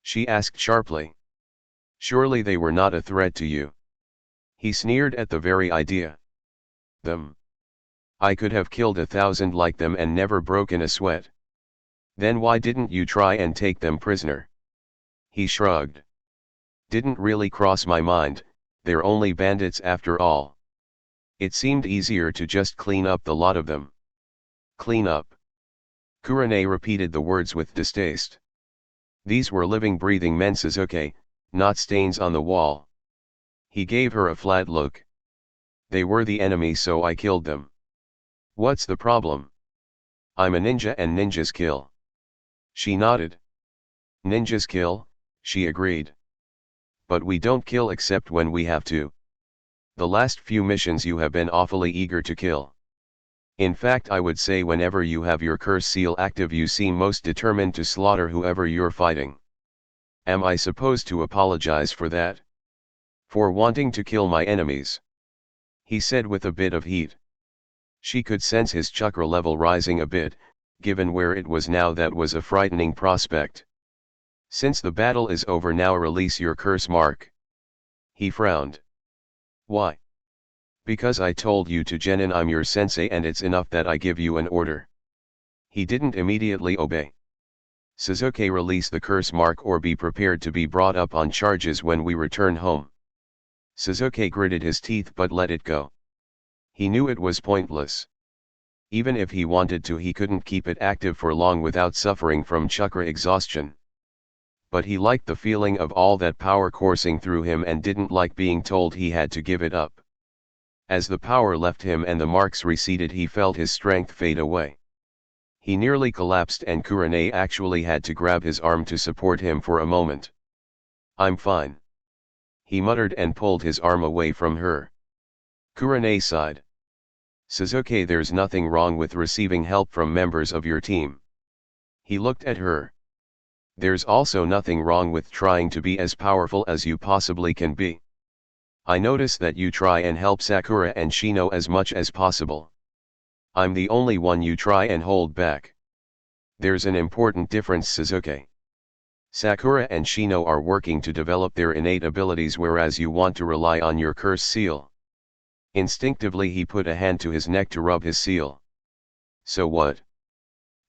She asked sharply. Surely they were not a threat to you. He sneered at the very idea. Them. I could have killed 1,000 like them and never broken a sweat. Then why didn't you try and take them prisoner? He shrugged. Didn't really cross my mind, they're only bandits after all. It seemed easier to just clean up the lot of them. Clean up. Kurane repeated the words with distaste. These were living, breathing men, Sasuke, not stains on the wall. He gave her a flat look. They were the enemy, so I killed them. What's the problem? I'm a ninja and ninjas kill. She nodded. Ninjas kill, she agreed. But we don't kill except when we have to. The last few missions you have been awfully eager to kill. In fact, I would say whenever you have your curse seal active, you seem most determined to slaughter whoever you're fighting. Am I supposed to apologize for that? For wanting to kill my enemies? He said with a bit of heat. She could sense his chakra level rising a bit. Given where it was now, that was a frightening prospect. Since the battle is over now, release your curse mark. He frowned. Why? Because I told you to, Genin. I'm your sensei and it's enough that I give you an order. He didn't immediately obey. Sasuke, release the curse mark or be prepared to be brought up on charges when we return home. Sasuke gritted his teeth but let it go. He knew it was pointless. Even if he wanted to, he couldn't keep it active for long without suffering from chakra exhaustion. But he liked the feeling of all that power coursing through him and didn't like being told he had to give it up. As the power left him and the marks receded, he felt his strength fade away. He nearly collapsed and Kurane actually had to grab his arm to support him for a moment. I'm fine. He muttered and pulled his arm away from her. Kurane sighed. Sasuke, there's nothing wrong with receiving help from members of your team. He looked at her. There's also nothing wrong with trying to be as powerful as you possibly can be. I notice that you try and help Sakura and Shino as much as possible. I'm the only one you try and hold back. There's an important difference, Sasuke. Sakura and Shino are working to develop their innate abilities, whereas you want to rely on your curse seal. Instinctively he put a hand to his neck to rub his seal. So what?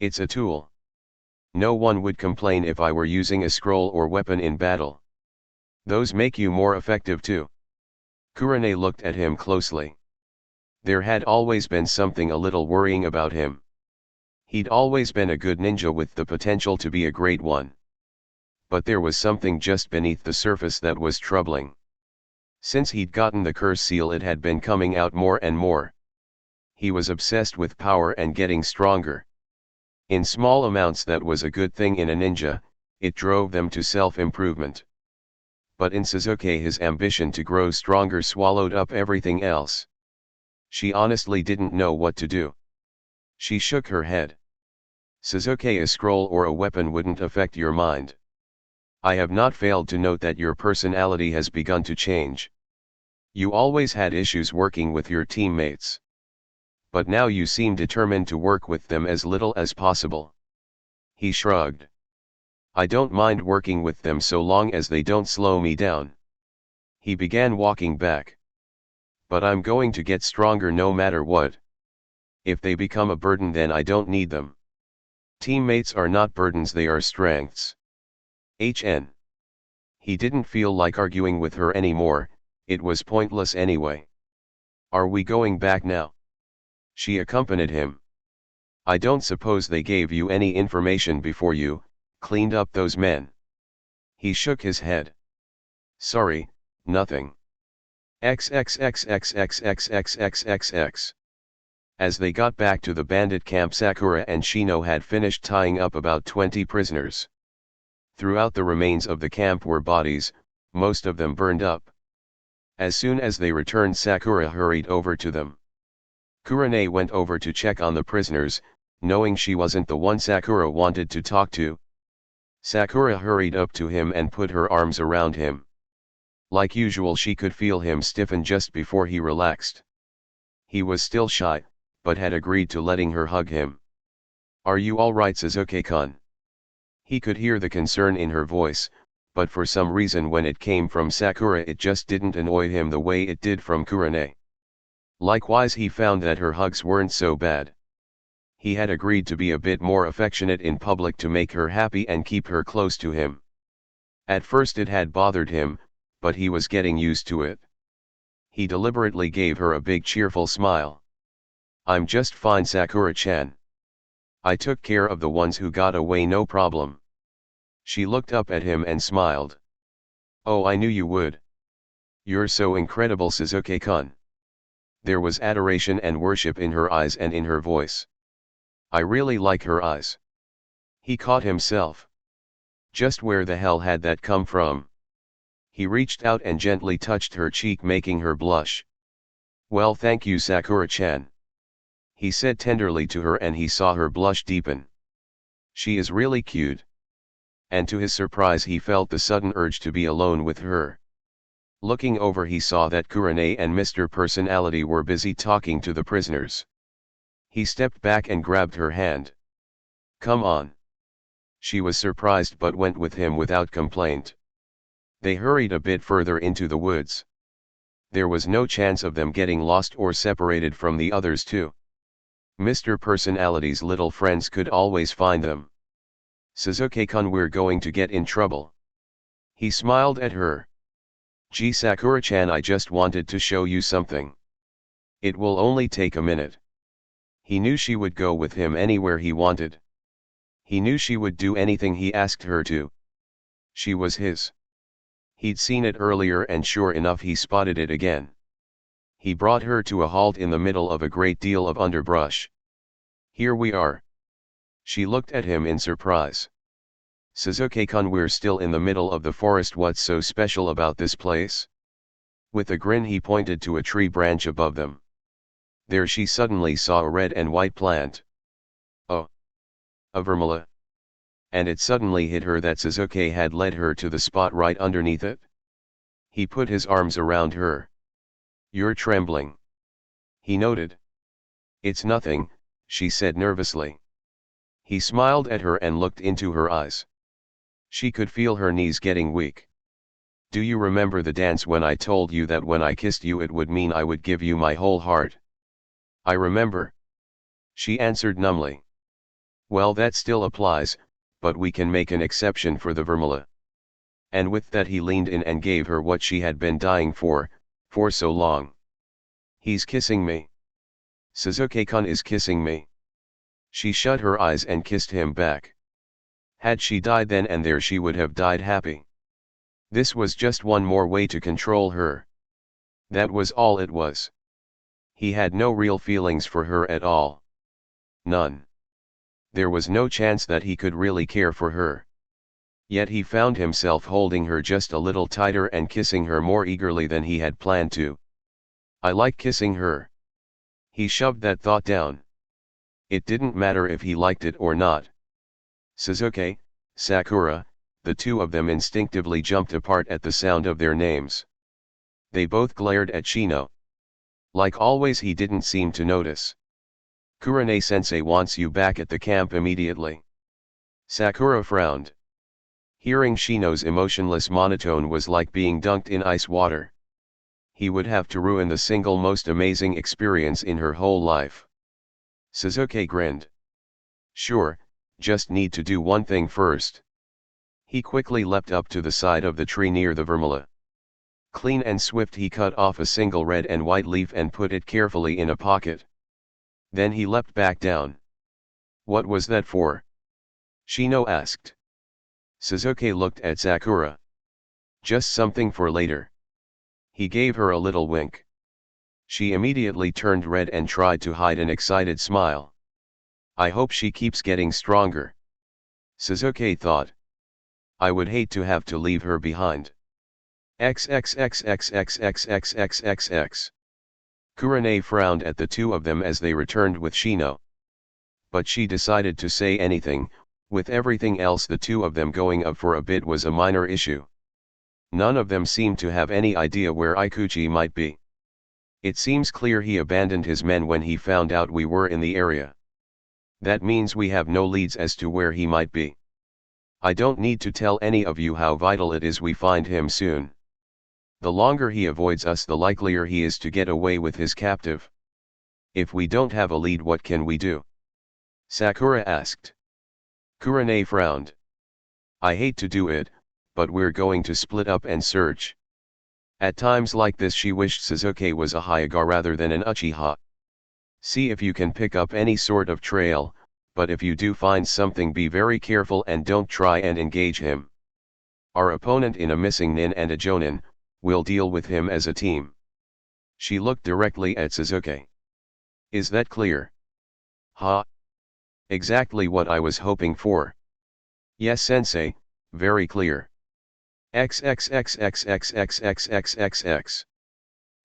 It's a tool. No one would complain if I were using a scroll or weapon in battle. Those make you more effective too. Kurane looked at him closely. There had always been something a little worrying about him. He'd always been a good ninja with the potential to be a great one. But there was something just beneath the surface that was troubling. Since he'd gotten the curse seal, it had been coming out more and more. He was obsessed with power and getting stronger. In small amounts that was a good thing in a ninja, it drove them to self-improvement. But in Suzuki his ambition to grow stronger swallowed up everything else. She honestly didn't know what to do. She shook her head. Suzuki, a scroll or a weapon wouldn't affect your mind. I have not failed to note that your personality has begun to change. You always had issues working with your teammates. But now you seem determined to work with them as little as possible. He shrugged. I don't mind working with them so long as they don't slow me down. He began walking back. But I'm going to get stronger no matter what. If they become a burden, then I don't need them. Teammates are not burdens, they are strengths. He didn't feel like arguing with her anymore, it was pointless anyway. Are we going back now? She accompanied him. I don't suppose they gave you any information before you cleaned up those men? He shook his head. Sorry, nothing. XXXXXXXXXX. As they got back to the bandit camp, Sakura and Shino had finished tying up about 20 prisoners. Throughout the remains of the camp were bodies, most of them burned up. As soon as they returned, Sakura hurried over to them. Kurane went over to check on the prisoners, knowing she wasn't the one Sakura wanted to talk to. Sakura hurried up to him and put her arms around him. Like usual, she could feel him stiffen just before he relaxed. He was still shy, but had agreed to letting her hug him. Are you all right, Suzuki-kun? He could hear the concern in her voice, but for some reason when it came from Sakura it just didn't annoy him the way it did from Kurane. Likewise, he found that her hugs weren't so bad. He had agreed to be a bit more affectionate in public to make her happy and keep her close to him. At first it had bothered him, but he was getting used to it. He deliberately gave her a big cheerful smile. I'm just fine, Sakura-chan. I took care of the ones who got away, no problem. She looked up at him and smiled. Oh, I knew you would. You're so incredible, Suzuki-kun. There was adoration and worship in her eyes and in her voice. I really like her eyes. He caught himself. Just where the hell had that come from? He reached out and gently touched her cheek, making her blush. Well, thank you, Sakura-chan. He said tenderly to her, and he saw her blush deepen. She is really cute. And to his surprise he felt the sudden urge to be alone with her. Looking over, he saw that Kurane and Mr. Personality were busy talking to the prisoners. He stepped back and grabbed her hand. Come on. She was surprised but went with him without complaint. They hurried a bit further into the woods. There was no chance of them getting lost or separated from the others too. Mr. Personality's little friends could always find them. Suzuki-kun, we're going to get in trouble. He smiled at her. Gee, Sakura-chan, I just wanted to show you something. It will only take a minute. He knew she would go with him anywhere he wanted. He knew she would do anything he asked her to. She was his. He'd seen it earlier, and sure enough he spotted it again. He brought her to a halt in the middle of a great deal of underbrush. Here we are. She looked at him in surprise. Suzuki-kun, we're still in the middle of the forest. What's so special about this place? With a grin he pointed to a tree branch above them. There she suddenly saw a red and white plant. Oh! A vermila. And it suddenly hit her that Suzuki had led her to the spot right underneath it. He put his arms around her. You're trembling. He noted. It's nothing, she said nervously. He smiled at her and looked into her eyes. She could feel her knees getting weak. Do you remember the dance when I told you that when I kissed you it would mean I would give you my whole heart? I remember. She answered numbly. Well, that still applies, but we can make an exception for the vermila. And with that he leaned in and gave her what she had been dying for so long. He's kissing me. Suzuki-kun is kissing me. She shut her eyes and kissed him back. Had she died then and there she would have died happy. This was just one more way to control her. That was all it was. He had no real feelings for her at all. None. There was no chance that he could really care for her. Yet he found himself holding her just a little tighter and kissing her more eagerly than he had planned to. I like kissing her. He shoved that thought down. It didn't matter if he liked it or not. Suzuki, Sakura, the two of them instinctively jumped apart at the sound of their names. They both glared at Shino. Like always, he didn't seem to notice. Kurane-sensei wants you back at the camp immediately. Sakura frowned. Hearing Shino's emotionless monotone was like being dunked in ice water. He would have to ruin the single most amazing experience in her whole life. Suzuki grinned. Sure, just need to do one thing first. He quickly leapt up to the side of the tree near the vermila. Clean and swift he cut off a single red and white leaf and put it carefully in a pocket. Then he leapt back down. What was that for? Shino asked. Suzuki looked at Sakura. Just something for later. He gave her a little wink. She immediately turned red and tried to hide an excited smile. I hope she keeps getting stronger. Suzuki thought. I would hate to have to leave her behind. XXXXXXXXXXX. Kurane frowned at the two of them as they returned with Shino. But she decided to say anything. With everything else the two of them going up for a bit was a minor issue. None of them seemed to have any idea where Ikuchi might be. It seems clear he abandoned his men when he found out we were in the area. That means we have no leads as to where he might be. I don't need to tell any of you how vital it is we find him soon. The longer he avoids us, the likelier he is to get away with his captive. If we don't have a lead, what can we do? Sakura asked. Kurane frowned. I hate to do it, but we're going to split up and search. At times like this she wished Suzuki was a Hyuga rather than an Uchiha. See if you can pick up any sort of trail, but if you do find something, be very careful and don't try and engage him. Our opponent in a missing nin and a jonin, will deal with him as a team. She looked directly at Suzuki. Is that clear? Ha! Exactly what I was hoping for. Yes sensei, very clear. XXXXXXXXXX.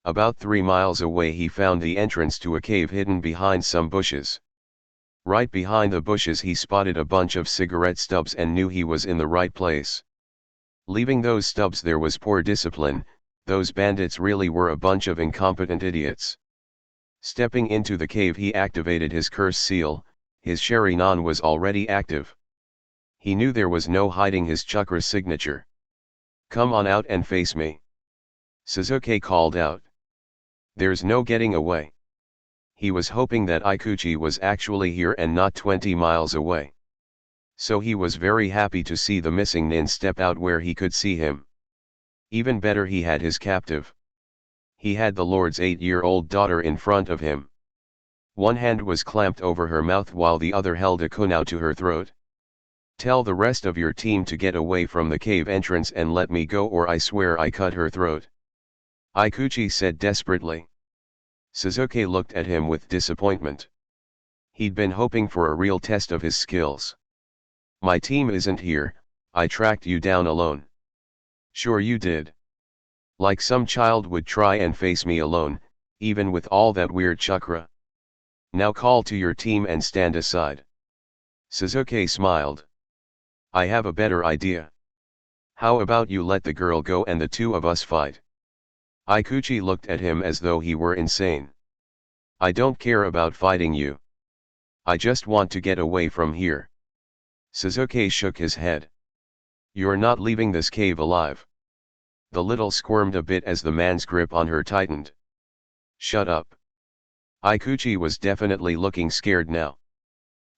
About 3 miles away he found the entrance to a cave hidden behind some bushes. Right behind the bushes he spotted a bunch of cigarette stubs and knew he was in the right place. Leaving those stubs there was poor discipline. Those bandits really were a bunch of incompetent idiots. Stepping into the cave he activated his curse seal. His Sharingan was already active. He knew there was no hiding his chakra signature. Come on out and face me. Suzuki called out. There's no getting away. He was hoping that Ikuchi was actually here and not 20 miles away. So he was very happy to see the missing nin step out where he could see him. Even better, he had his captive. He had the Lord's 8-year-old daughter in front of him. One hand was clamped over her mouth while the other held a kunai to her throat. Tell the rest of your team to get away from the cave entrance and let me go, or I swear I cut her throat. Ikuchi said desperately. Suzuki looked at him with disappointment. He'd been hoping for a real test of his skills. My team isn't here, I tracked you down alone. Sure you did. Like some child would try and face me alone, even with all that weird chakra. Now call to your team and stand aside. Suzuki smiled. I have a better idea. How about you let the girl go and the two of us fight? Ikuchi looked at him as though he were insane. I don't care about fighting you. I just want to get away from here. Suzuki shook his head. You're not leaving this cave alive. The little squirmed a bit as the man's grip on her tightened. Shut up. Ikuchi was definitely looking scared now.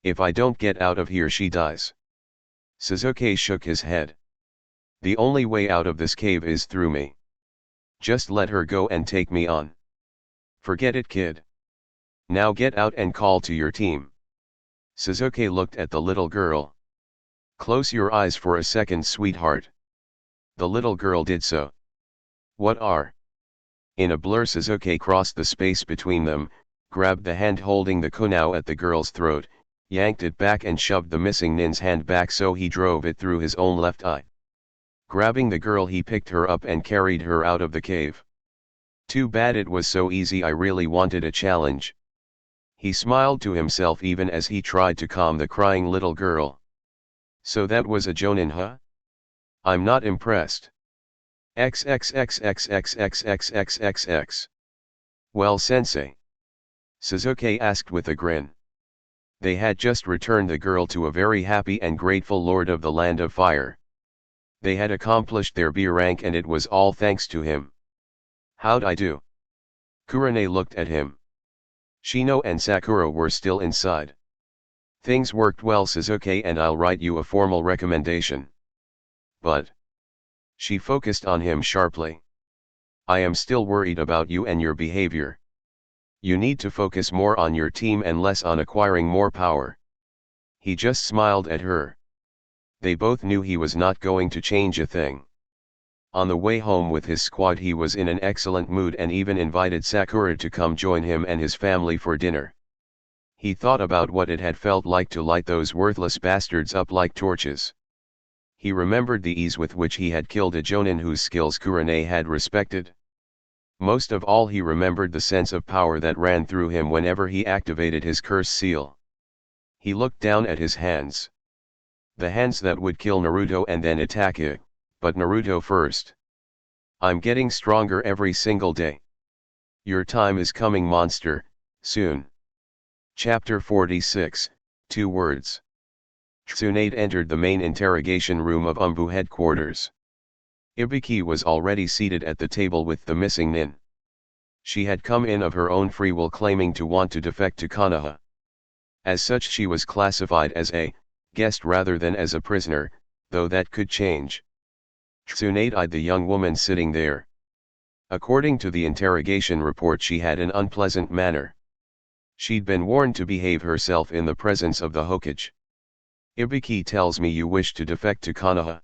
If I don't get out of here, she dies. Suzuki shook his head. The only way out of this cave is through me. Just let her go and take me on. Forget it, kid. Now get out and call to your team. Sasuke looked at the little girl. Close your eyes for a second, sweetheart. The little girl did so. What are? In a blur, Sasuke crossed the space between them, grabbed the hand holding the kunai at the girl's throat, yanked it back and shoved the missing nin's hand back so he drove it through his own left eye. Grabbing the girl, he picked her up and carried her out of the cave. Too bad it was so easy, I really wanted a challenge. He smiled to himself even as he tried to calm the crying little girl. So that was a jonin, huh? I'm not impressed. XXXXXXXXXX. Well, sensei? Sasuke asked with a grin. They had just returned the girl to a very happy and grateful lord of the land of fire. They had accomplished their B rank and it was all thanks to him. How'd I do? Kurane looked at him. Shino and Sakura were still inside. Things worked well, Sasuke, and I'll write you a formal recommendation. But she focused on him sharply. I am still worried about you and your behavior. You need to focus more on your team and less on acquiring more power. He just smiled at her. They both knew he was not going to change a thing. On the way home with his squad, he was in an excellent mood and even invited Sakura to come join him and his family for dinner. He thought about what it had felt like to light those worthless bastards up like torches. He remembered the ease with which he had killed a jonin whose skills Kurane had respected. Most of all, he remembered the sense of power that ran through him whenever he activated his curse seal. He looked down at his hands. The hands that would kill Naruto and then attack it, but Naruto first. I'm getting stronger every single day. Your time is coming, monster, soon. Chapter 46, 2 words. Tsunade entered the main interrogation room of Umbu headquarters. Ibiki was already seated at the table with the missing nin. She had come in of her own free will, claiming to want to defect to Konoha. As such, she was classified as a guest rather than as a prisoner, though that could change. Tsunade eyed the young woman sitting there. According to the interrogation report, she had an unpleasant manner. She'd been warned to behave herself in the presence of the Hokage. Ibiki tells me you wish to defect to Konoha.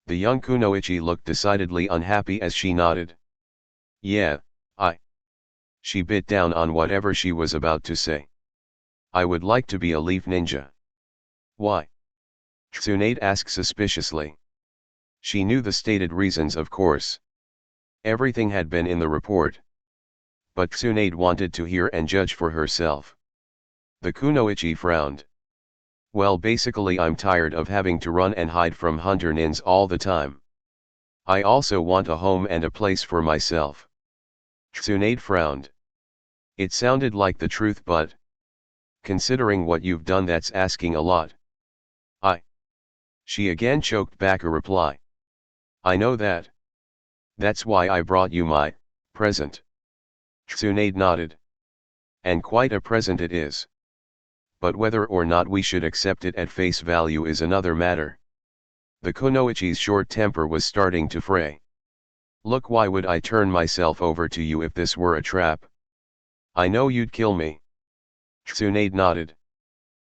The young kunoichi looked decidedly unhappy as she nodded. Yeah, She bit down on whatever she was about to say. I would like to be a leaf ninja. Why? Tsunade asked suspiciously. She knew the stated reasons, of course. Everything had been in the report. But Tsunade wanted to hear and judge for herself. The kunoichi frowned. Well, basically I'm tired of having to run and hide from hunter nins all the time. I also want a home and a place for myself. Tsunade frowned. It sounded like the truth, but considering what you've done, that's asking a lot. She again choked back a reply. I know that. That's why I brought you my present. Tsunade nodded. And quite a present it is. But whether or not we should accept it at face value is another matter. The kunoichi's short temper was starting to fray. Look, why would I turn myself over to you if this were a trap? I know you'd kill me. Tsunade nodded.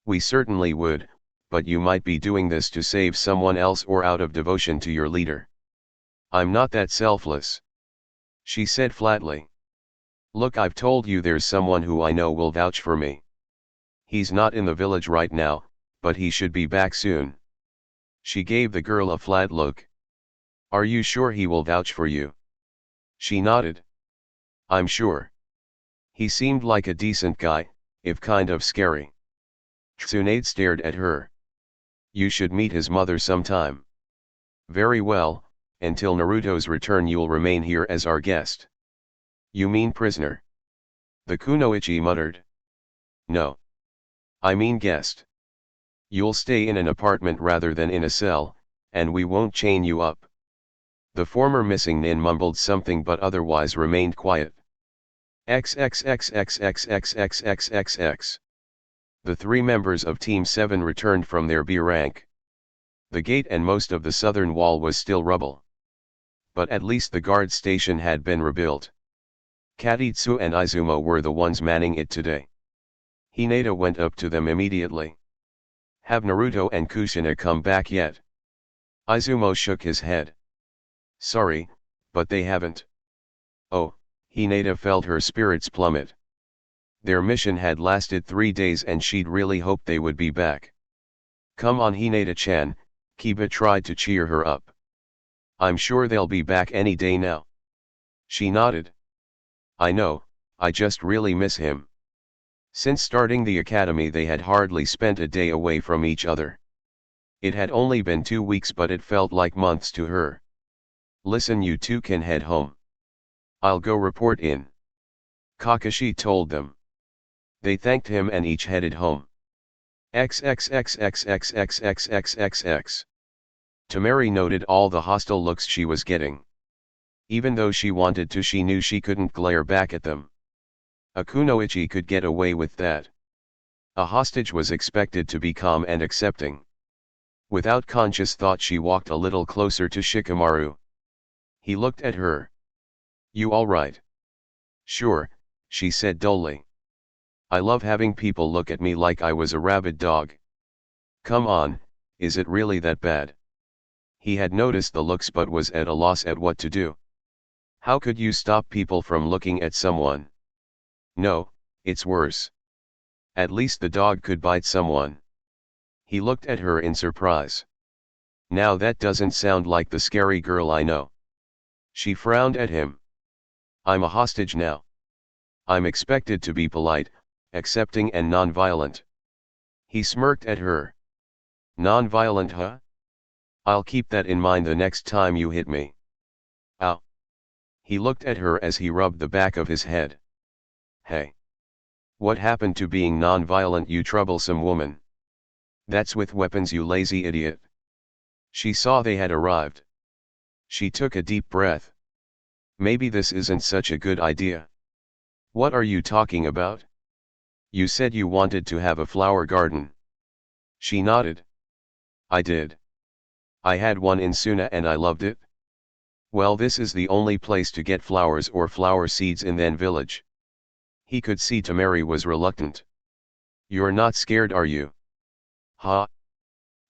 We certainly would, but you might be doing this to save someone else or out of devotion to your leader. I'm not that selfless. She said flatly. Look, I've told you there's someone who I know will vouch for me. He's not in the village right now, but he should be back soon. She gave the girl a flat look. Are you sure he will vouch for you? She nodded. I'm sure. He seemed like a decent guy, if kind of scary. Tsunade stared at her. You should meet his mother sometime. Very well, until Naruto's return you'll remain here as our guest. You mean prisoner? The kunoichi muttered. No. I mean guest. You'll stay in an apartment rather than in a cell, and we won't chain you up. The former missing nin mumbled something but otherwise remained quiet. XXXXXXXXXX. The three members of Team 7 returned from their B rank. The gate and most of the southern wall was still rubble. But at least the guard station had been rebuilt. Katitsu and Izumo were the ones manning it today. Hinata went up to them immediately. Have Naruto and Kushina come back yet? Izumo shook his head. Sorry, but they haven't. Oh, Hinata felt her spirits plummet. Their mission had lasted 3 days and she'd really hoped they would be back. Come on Hinata-chan, Kiba tried to cheer her up. I'm sure they'll be back any day now. She nodded. I know, I just really miss him. Since starting the academy they had hardly spent a day away from each other. It had only been 2 weeks but it felt like months to her. Listen, you two can head home. I'll go report in. Kakashi told them. They thanked him and each headed home. XXXXXXXXXXX. Tamari noted all the hostile looks she was getting. Even though she wanted to, she knew she couldn't glare back at them. A kunoichi could get away with that. A hostage was expected to be calm and accepting. Without conscious thought she walked a little closer to Shikamaru. He looked at her. You alright? Sure, she said dully. I love having people look at me like I was a rabid dog. Come on, is it really that bad? He had noticed the looks but was at a loss at what to do. How could you stop people from looking at someone? No, it's worse. At least the dog could bite someone. He looked at her in surprise. Now that doesn't sound like the scary girl I know. She frowned at him. I'm a hostage now. I'm expected to be polite, accepting and non-violent. He smirked at her. Non-violent, huh? I'll keep that in mind the next time you hit me. Ow. He looked at her as he rubbed the back of his head. Hey. What happened to being non-violent, you troublesome woman? That's with weapons, you lazy idiot. She saw they had arrived. She took a deep breath. Maybe this isn't such a good idea. What are you talking about? You said you wanted to have a flower garden. She nodded. I did. I had one in Suna and I loved it. Well, this is the only place to get flowers or flower seeds in that village. He could see Tamari was reluctant. You're not scared, are you? Huh?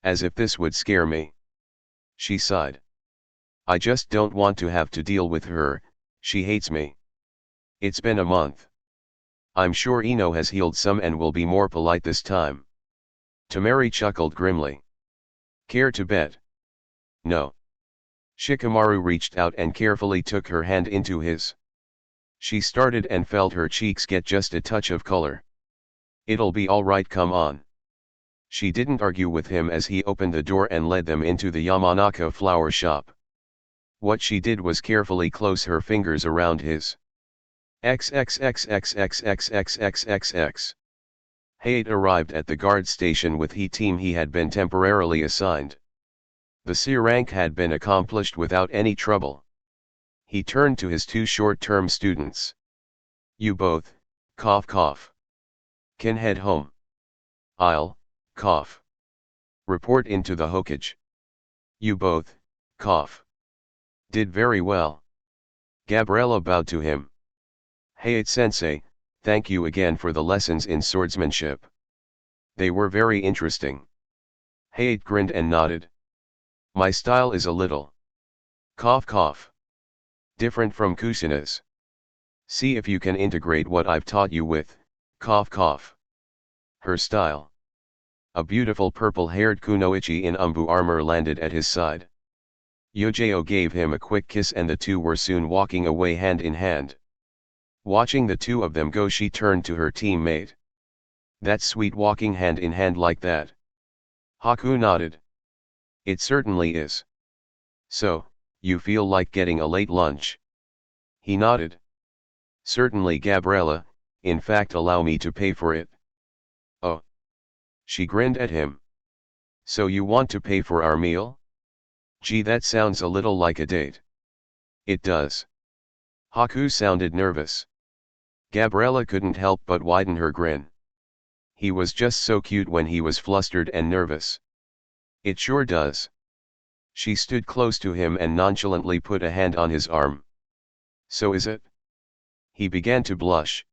As if this would scare me. She sighed. I just don't want to have to deal with her, she hates me. It's been a month. I'm sure Ino has healed some and will be more polite this time. Tamari chuckled grimly. Care to bet? No. Shikamaru reached out and carefully took her hand into his. She started and felt her cheeks get just a touch of color. It'll be alright, come on. She didn't argue with him as he opened the door and led them into the Yamanaka flower shop. What she did was carefully close her fingers around his. XXXXXXXXXXX. Hayate arrived at the guard station with the team he had been temporarily assigned. The C rank had been accomplished without any trouble. He turned to his 2 short-term students. You both, cough cough. Can head home. I'll, cough. Report into the Hokage. You both, cough. Did very well. Gabriella bowed to him. Hayate-sensei, thank you again for the lessons in swordsmanship. They were very interesting. Hayate grinned and nodded. My style is a little. Cough cough. Different from Kushina's. See if you can integrate what I've taught you with, cough cough. Her style. A beautiful purple-haired kunoichi in umbu armor landed at his side. Yojao gave him a quick kiss and the two were soon walking away hand in hand. Watching the two of them go, she turned to her teammate. That's sweet, walking hand in hand like that. Haku nodded. It certainly is. So, you feel like getting a late lunch? He nodded. Certainly, Gabriella, in fact allow me to pay for it. Oh. She grinned at him. So you want to pay for our meal? Gee, that sounds a little like a date. It does. Haku sounded nervous. Gabriella couldn't help but widen her grin. He was just so cute when he was flustered and nervous. It sure does. She stood close to him and nonchalantly put a hand on his arm. So is it? He began to blush.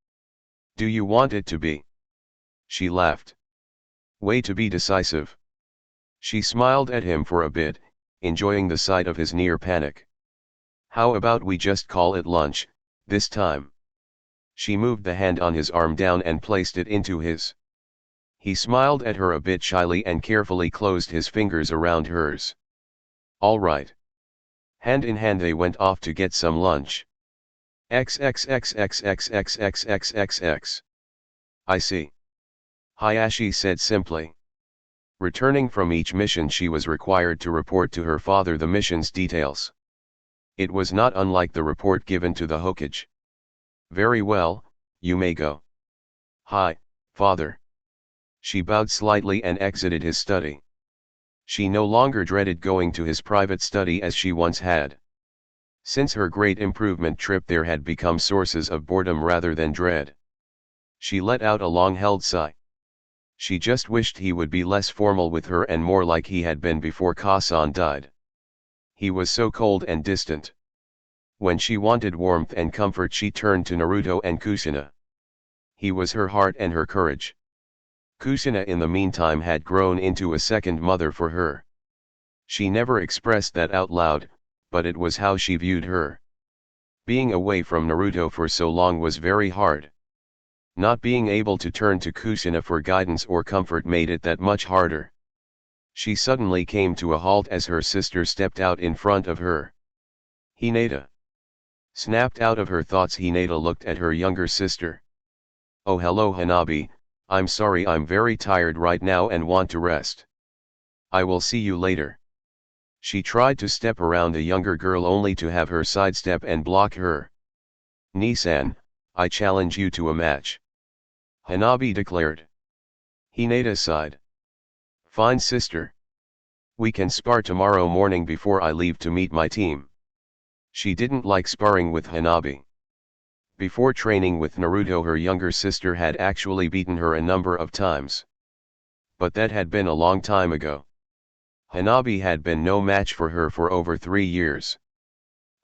Do you want it to be? She laughed. Way to be decisive. She smiled at him for a bit, enjoying the sight of his near panic. How about we just call it lunch, this time? She moved the hand on his arm down and placed it into his. He smiled at her a bit shyly and carefully closed his fingers around hers. All right. Hand in hand they went off to get some lunch. XXXXXXXXXXX. I see. Hayashi said simply. Returning from each mission she was required to report to her father the mission's details. It was not unlike the report given to the Hokage. Very well, you may go. Hi, father. She bowed slightly and exited his study. She no longer dreaded going to his private study as she once had. Since her great improvement trip there had become sources of boredom rather than dread. She let out a long-held sigh. She just wished he would be less formal with her and more like he had been before Kasan died. He was so cold and distant. When she wanted warmth and comfort she turned to Naruto and Kushina. He was her heart and her courage. Kushina in the meantime had grown into a second mother for her. She never expressed that out loud, but it was how she viewed her. Being away from Naruto for so long was very hard. Not being able to turn to Kushina for guidance or comfort made it that much harder. She suddenly came to a halt as her sister stepped out in front of her. Hinata. Snapped out of her thoughts, Hinata looked at her younger sister. Oh hello Hanabi, I'm sorry I'm very tired right now and want to rest. I will see you later. She tried to step around the younger girl only to have her sidestep and block her. Nisan, I challenge you to a match. Hanabi declared. Hinata sighed. Fine sister. We can spar tomorrow morning before I leave to meet my team. She didn't like sparring with Hanabi. Before training with Naruto her younger sister had actually beaten her a number of times. But that had been a long time ago. Hanabi had been no match for her for over 3 years.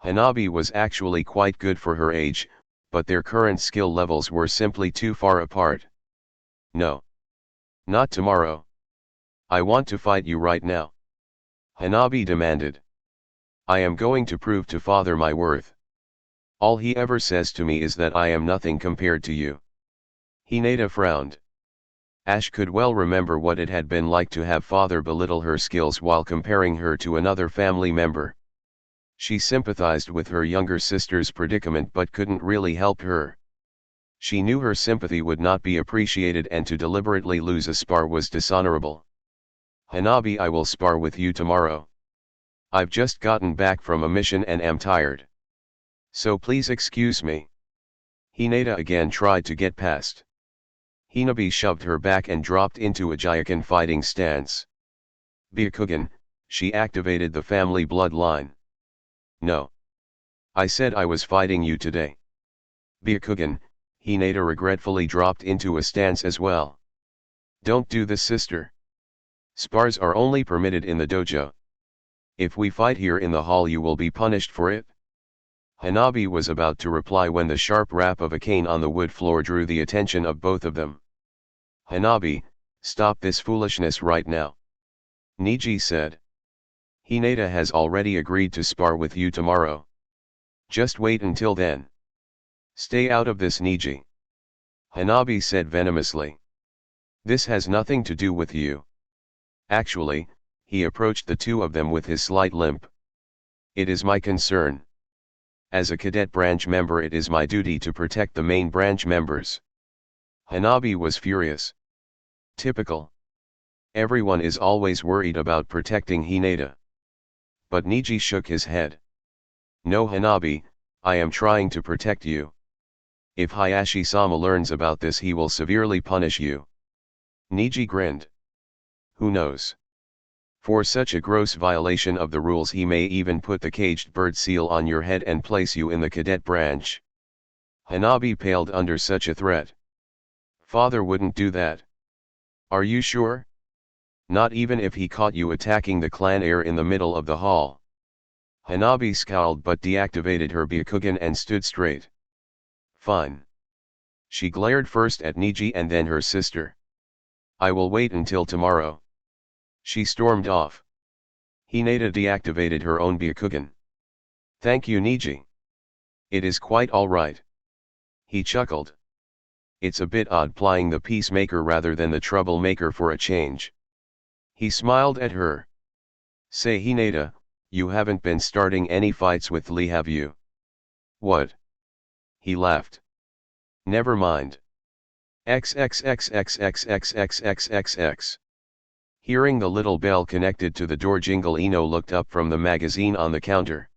Hanabi was actually quite good for her age, but their current skill levels were simply too far apart. No. Not tomorrow. I want to fight you right now. Hanabi demanded. I am going to prove to father my worth. All he ever says to me is that I am nothing compared to you. Hinata frowned. Ash could well remember what it had been like to have father belittle her skills while comparing her to another family member. She sympathized with her younger sister's predicament but couldn't really help her. She knew her sympathy would not be appreciated and to deliberately lose a spar was dishonorable. Hanabi, I will spar with you tomorrow. I've just gotten back from a mission and am tired. So please excuse me. Hinata again tried to get past. Hanabi shoved her back and dropped into a Jyoken fighting stance. Byakugan, she activated the family bloodline. No. I said I was fighting you today. Byakugan, Hinata regretfully dropped into a stance as well. Don't do this, sister. Spars are only permitted in the dojo. If we fight here in the hall you will be punished for it. Hanabi was about to reply when the sharp rap of a cane on the wood floor drew the attention of both of them. Hanabi, stop this foolishness right now. Niji said. Hinata has already agreed to spar with you tomorrow. Just wait until then. Stay out of this, Niji. Hanabi said venomously. This has nothing to do with you. Actually, he approached the two of them with his slight limp. It is my concern. As a cadet branch member it is my duty to protect the main branch members. Hanabi was furious. Typical. Everyone is always worried about protecting Hinata. But Niji shook his head. No Hanabi, I am trying to protect you. If Hayashi-sama learns about this he will severely punish you. Niji grinned. Who knows? For such a gross violation of the rules he may even put the caged bird seal on your head and place you in the cadet branch. Hanabi paled under such a threat. Father wouldn't do that. Are you sure? Not even if he caught you attacking the clan heir in the middle of the hall. Hanabi scowled but deactivated her Byakugan and stood straight. Fine. She glared first at Niji and then her sister. I will wait until tomorrow. She stormed off. Hinata deactivated her own Byakugan. Thank you Niji. It is quite alright. He chuckled. It's a bit odd plying the peacemaker rather than the troublemaker for a change. He smiled at her. Say Hinata, you haven't been starting any fights with Lee have you? What? He laughed. Never mind. XXXXXXXXXX. Hearing the little bell connected to the door jingle, Ino looked up from the magazine on the counter.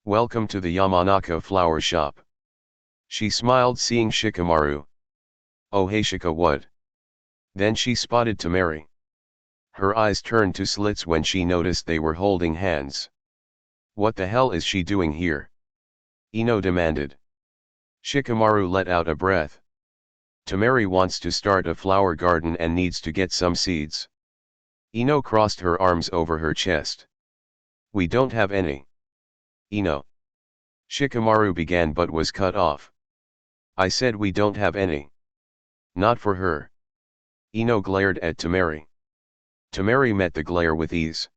Welcome to the Yamanaka flower shop. She smiled seeing Shikamaru. Oh hey Shika, what? Then she spotted Tamari. Her eyes turned to slits when she noticed they were holding hands. What the hell is she doing here? Ino demanded. Shikamaru let out a breath. Tamari wants to start a flower garden and needs to get some seeds. Ino crossed her arms over her chest. We don't have any. Ino. Shikamaru began but was cut off. I said we don't have any. Not for her. Ino glared at Tamari. Tamari met the glare with ease.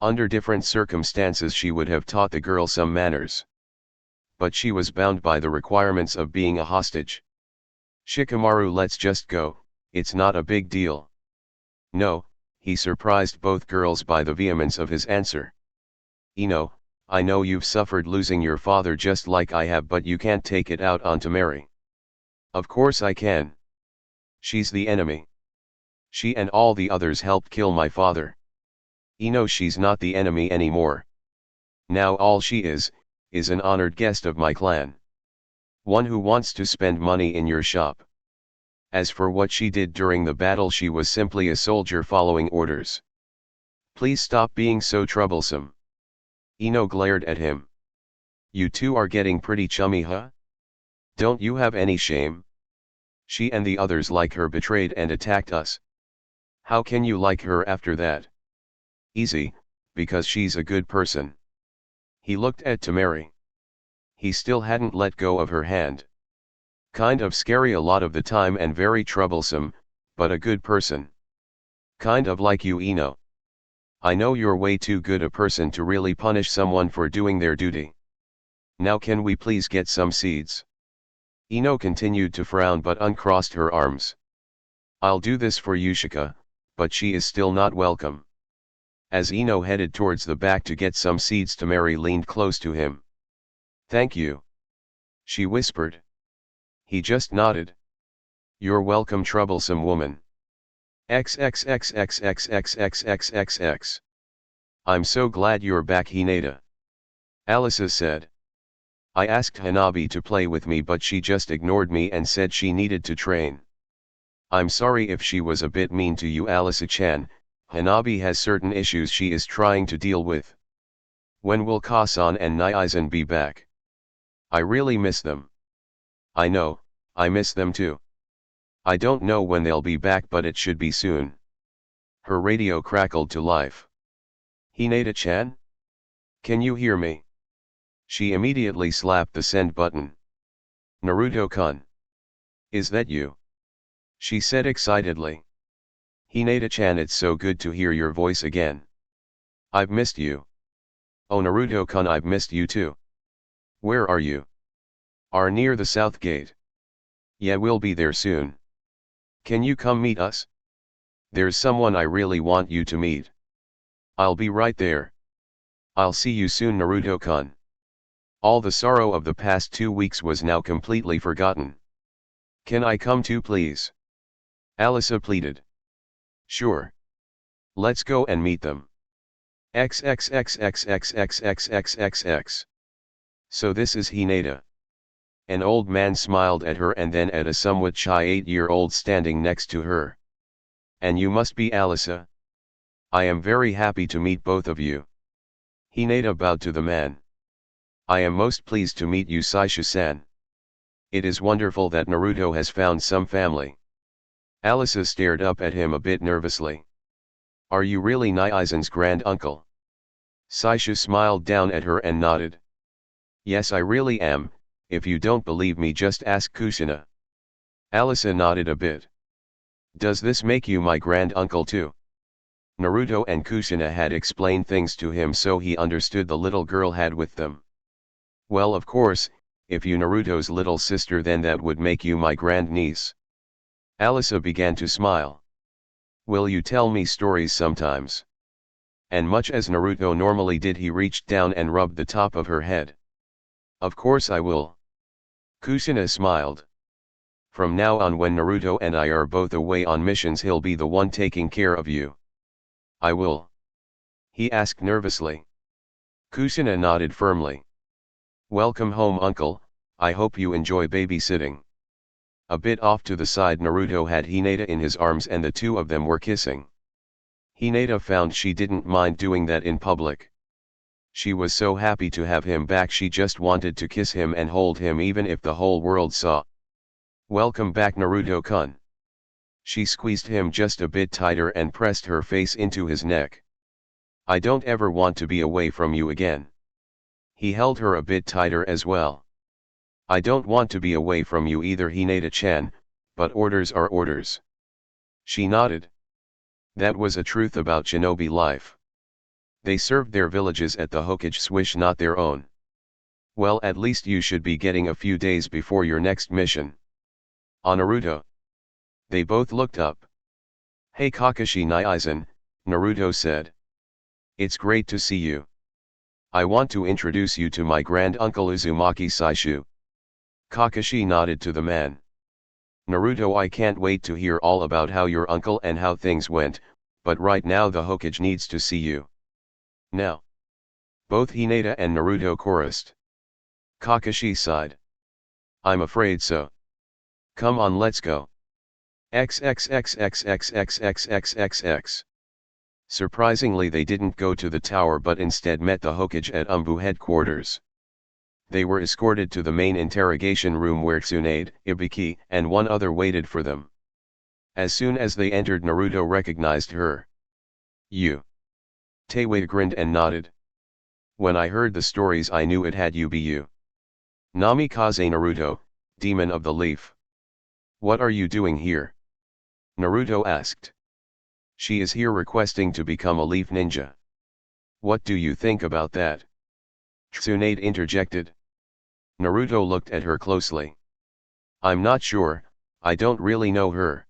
Under different circumstances she would have taught the girl some manners. But she was bound by the requirements of being a hostage. Shikamaru, let's just go, it's not a big deal. No, he surprised both girls by the vehemence of his answer. Ino, I know you've suffered losing your father just like I have, but you can't take it out on Tamari. Of course I can. She's the enemy. She and all the others helped kill my father. Ino, she's not the enemy anymore. Now all she is an honored guest of my clan. One who wants to spend money in your shop. As for what she did during the battle, she was simply a soldier following orders. Please stop being so troublesome. Ino glared at him. You two are getting pretty chummy, huh? Don't you have any shame? She and the others like her betrayed and attacked us. How can you like her after that? Easy, because she's a good person. He looked at Tamari. He still hadn't let go of her hand. Kind of scary a lot of the time and very troublesome, but a good person. Kind of like you, Ino. I know you're way too good a person to really punish someone for doing their duty. Now can we please get some seeds? Ino continued to frown but uncrossed her arms. I'll do this for Yushika, but she is still not welcome. As Ino headed towards the back to get some seeds, Tamari leaned close to him. Thank you. She whispered. He just nodded. You're welcome, troublesome woman. XXXXXXXXXX. I'm so glad you're back, Hinata. Alisa said. I asked Hanabi to play with me but she just ignored me and said she needed to train. I'm sorry if she was a bit mean to you, Alisa-chan. Hanabi has certain issues she is trying to deal with. When will Kasan and Naizen be back? I really miss them. I know, I miss them too. I don't know when they'll be back, but it should be soon. Her radio crackled to life. Hinata-chan? Can you hear me? She immediately slapped the send button. Naruto-kun. Is that you? She said excitedly. Hinata-chan, it's so good to hear your voice again. I've missed you. Oh Naruto-kun, I've missed you too. Where are you? Are near the south gate. Yeah, we'll be there soon. Can you come meet us? There's someone I really want you to meet. I'll be right there. I'll see you soon, Naruto-kun. All the sorrow of the past 2 weeks was now completely forgotten. Can I come too, please? Alisa pleaded. Sure. Let's go and meet them. XXXXXXXXXX. So this is Hinata. An old man smiled at her and then at a somewhat shy 8-year-old standing next to her. And you must be Alisa. I am very happy to meet both of you. Hinata bowed to the man. I am most pleased to meet you, Saisha-san. It is wonderful that Naruto has found some family. Alisa stared up at him a bit nervously. Are you really Naizen's grand uncle? Saishu smiled down at her and nodded. Yes, I really am. If you don't believe me, just ask Kushina. Alisa nodded a bit. Does this make you my grand uncle too? Naruto and Kushina had explained things to him, so he understood the little girl had with them. Well, of course, if you Naruto's little sister, then that would make you my grand niece. Alisa began to smile. Will you tell me stories sometimes? And much as Naruto normally did, he reached down and rubbed the top of her head. Of course I will. Kushina smiled. From now on, when Naruto and I are both away on missions, he'll be the one taking care of you. I will. He asked nervously. Kushina nodded firmly. Welcome home, uncle. I hope you enjoy babysitting. A bit off to the side, Naruto had Hinata in his arms and the two of them were kissing. Hinata found she didn't mind doing that in public. She was so happy to have him back, she just wanted to kiss him and hold him even if the whole world saw. Welcome back, Naruto-kun. She squeezed him just a bit tighter and pressed her face into his neck. I don't ever want to be away from you again. He held her a bit tighter as well. I don't want to be away from you either, Hinata-chan, but orders are orders. She nodded. That was a truth about shinobi life. They served their villages at the Hokage Swish, not their own. Well, at least you should be getting a few days before your next mission. Naruto. They both looked up. Hey Kakashi Naizen, Naruto said. It's great to see you. I want to introduce you to my grand uncle Uzumaki Saishu. Kakashi nodded to the man. Naruto, I can't wait to hear all about how your uncle and how things went, but right now the Hokage needs to see you. Now. Both Hinata and Naruto chorused. Kakashi sighed. I'm afraid so. Come on, let's go. XXXXXXXXXX. Surprisingly, they didn't go to the tower but instead met the Hokage at Umbu headquarters. They were escorted to the main interrogation room where Tsunade, Ibiki, and one other waited for them. As soon as they entered, Naruto recognized her. You. Teiwei grinned and nodded. When I heard the stories, I knew it had you be you. Namikaze Naruto, demon of the leaf. What are you doing here? Naruto asked. She is here requesting to become a leaf ninja. What do you think about that? Tsunade interjected. Naruto looked at her closely. I'm not sure, I don't really know her.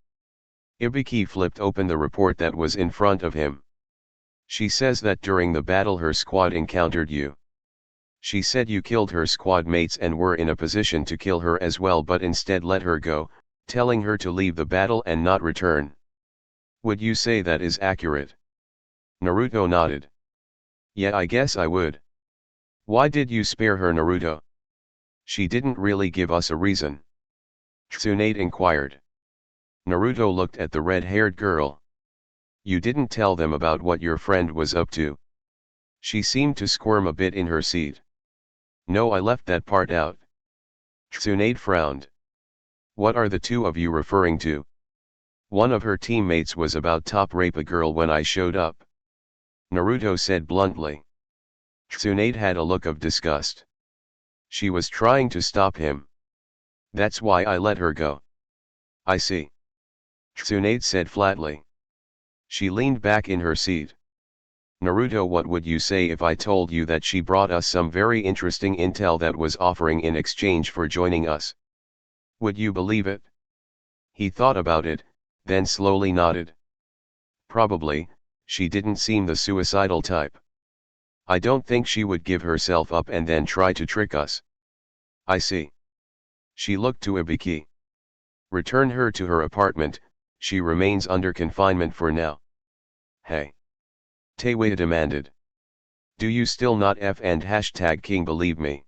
Ibiki flipped open the report that was in front of him. She says that during the battle her squad encountered you. She said you killed her squad mates and were in a position to kill her as well, but instead let her go, telling her to leave the battle and not return. Would you say that is accurate? Naruto nodded. Yeah, I guess I would. Why did you spare her, Naruto? She didn't really give us a reason. Tsunade inquired. Naruto looked at the red-haired girl. You didn't tell them about what your friend was up to. She seemed to squirm a bit in her seat. No, I left that part out. Tsunade frowned. What are the two of you referring to? One of her teammates was about to rape a girl when I showed up. Naruto said bluntly. Tsunade had a look of disgust. She was trying to stop him. That's why I let her go. I see. Tsunade said flatly. She leaned back in her seat. Naruto, what would you say if I told you that she brought us some very interesting intel that was offering in exchange for joining us? Would you believe it? He thought about it, then slowly nodded. Probably, she didn't seem the suicidal type. I don't think she would give herself up and then try to trick us. I see. She looked to Ibiki. Return her to her apartment, she remains under confinement for now. Hey. Teiwei demanded. Do you still not F and #King believe me?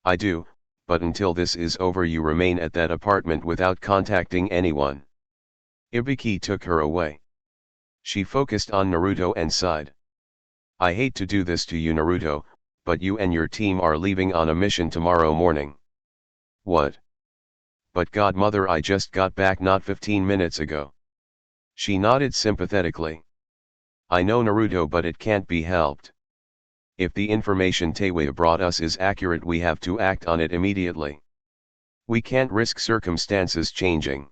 I do, but until this is over you remain at that apartment without contacting anyone. Ibiki took her away. She focused on Naruto and sighed. I hate to do this to you, Naruto, but you and your team are leaving on a mission tomorrow morning. What? But godmother, I just got back not 15 minutes ago. She nodded sympathetically. I know Naruto, but it can't be helped. If the information Teiwei brought us is accurate, we have to act on it immediately. We can't risk circumstances changing.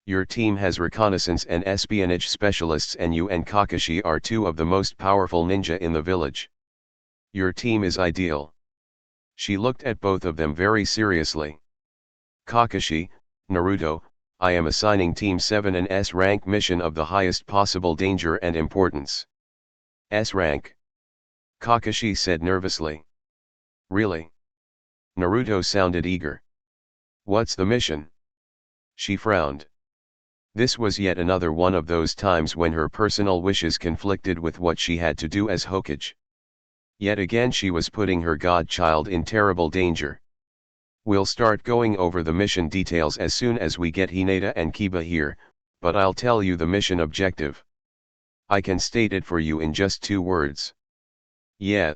Your team has reconnaissance and espionage specialists, and you and Kakashi are two of the most powerful ninja in the village. Your team is ideal. She looked at both of them very seriously. Kakashi, Naruto, I am assigning Team 7 an S-rank mission of the highest possible danger and importance. S-rank? Kakashi said nervously. Really? Naruto sounded eager. What's the mission? She frowned. This was yet another one of those times when her personal wishes conflicted with what she had to do as Hokage. Yet again she was putting her godchild in terrible danger. We'll start going over the mission details as soon as we get Hinata and Kiba here, but I'll tell you the mission objective. I can state it for you in just 2 words. Yeah.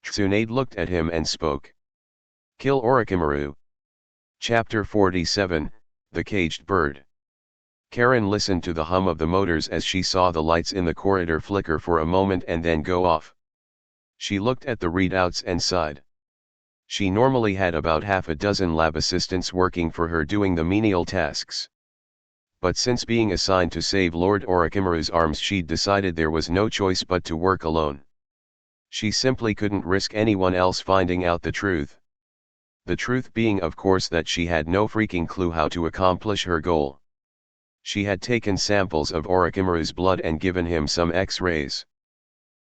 Tsunade looked at him and spoke. Kill Orochimaru. Chapter 47, The Caged Bird. Karen listened to the hum of the motors as she saw the lights in the corridor flicker for a moment and then go off. She looked at the readouts and sighed. She normally had about half a dozen lab assistants working for her doing the menial tasks. But since being assigned to save Lord Orochimaru's arms, she'd decided there was no choice but to work alone. She simply couldn't risk anyone else finding out the truth. The truth being, of course, that she had no freaking clue how to accomplish her goal. She had taken samples of Orochimaru's blood and given him some X-rays.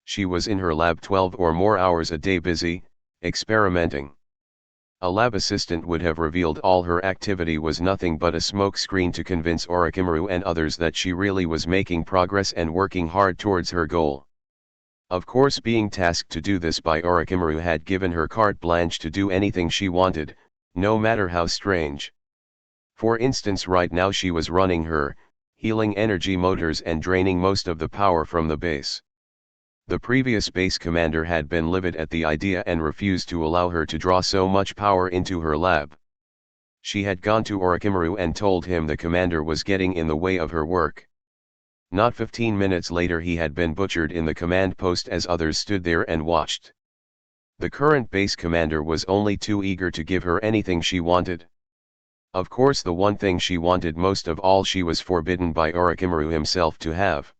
She was in her lab 12 or more hours a day busy, experimenting. A lab assistant would have revealed all her activity was nothing but a smokescreen to convince Orochimaru and others that she really was making progress and working hard towards her goal. Of course, being tasked to do this by Orochimaru had given her carte blanche to do anything she wanted, no matter how strange. For instance, right now she was running her healing energy motors and draining most of the power from the base. The previous base commander had been livid at the idea and refused to allow her to draw so much power into her lab. She had gone to Orochimaru and told him the commander was getting in the way of her work. Not 15 minutes later he had been butchered in the command post as others stood there and watched. The current base commander was only too eager to give her anything she wanted. Of course, the one thing she wanted most of all she was forbidden by Orochimaru himself to have.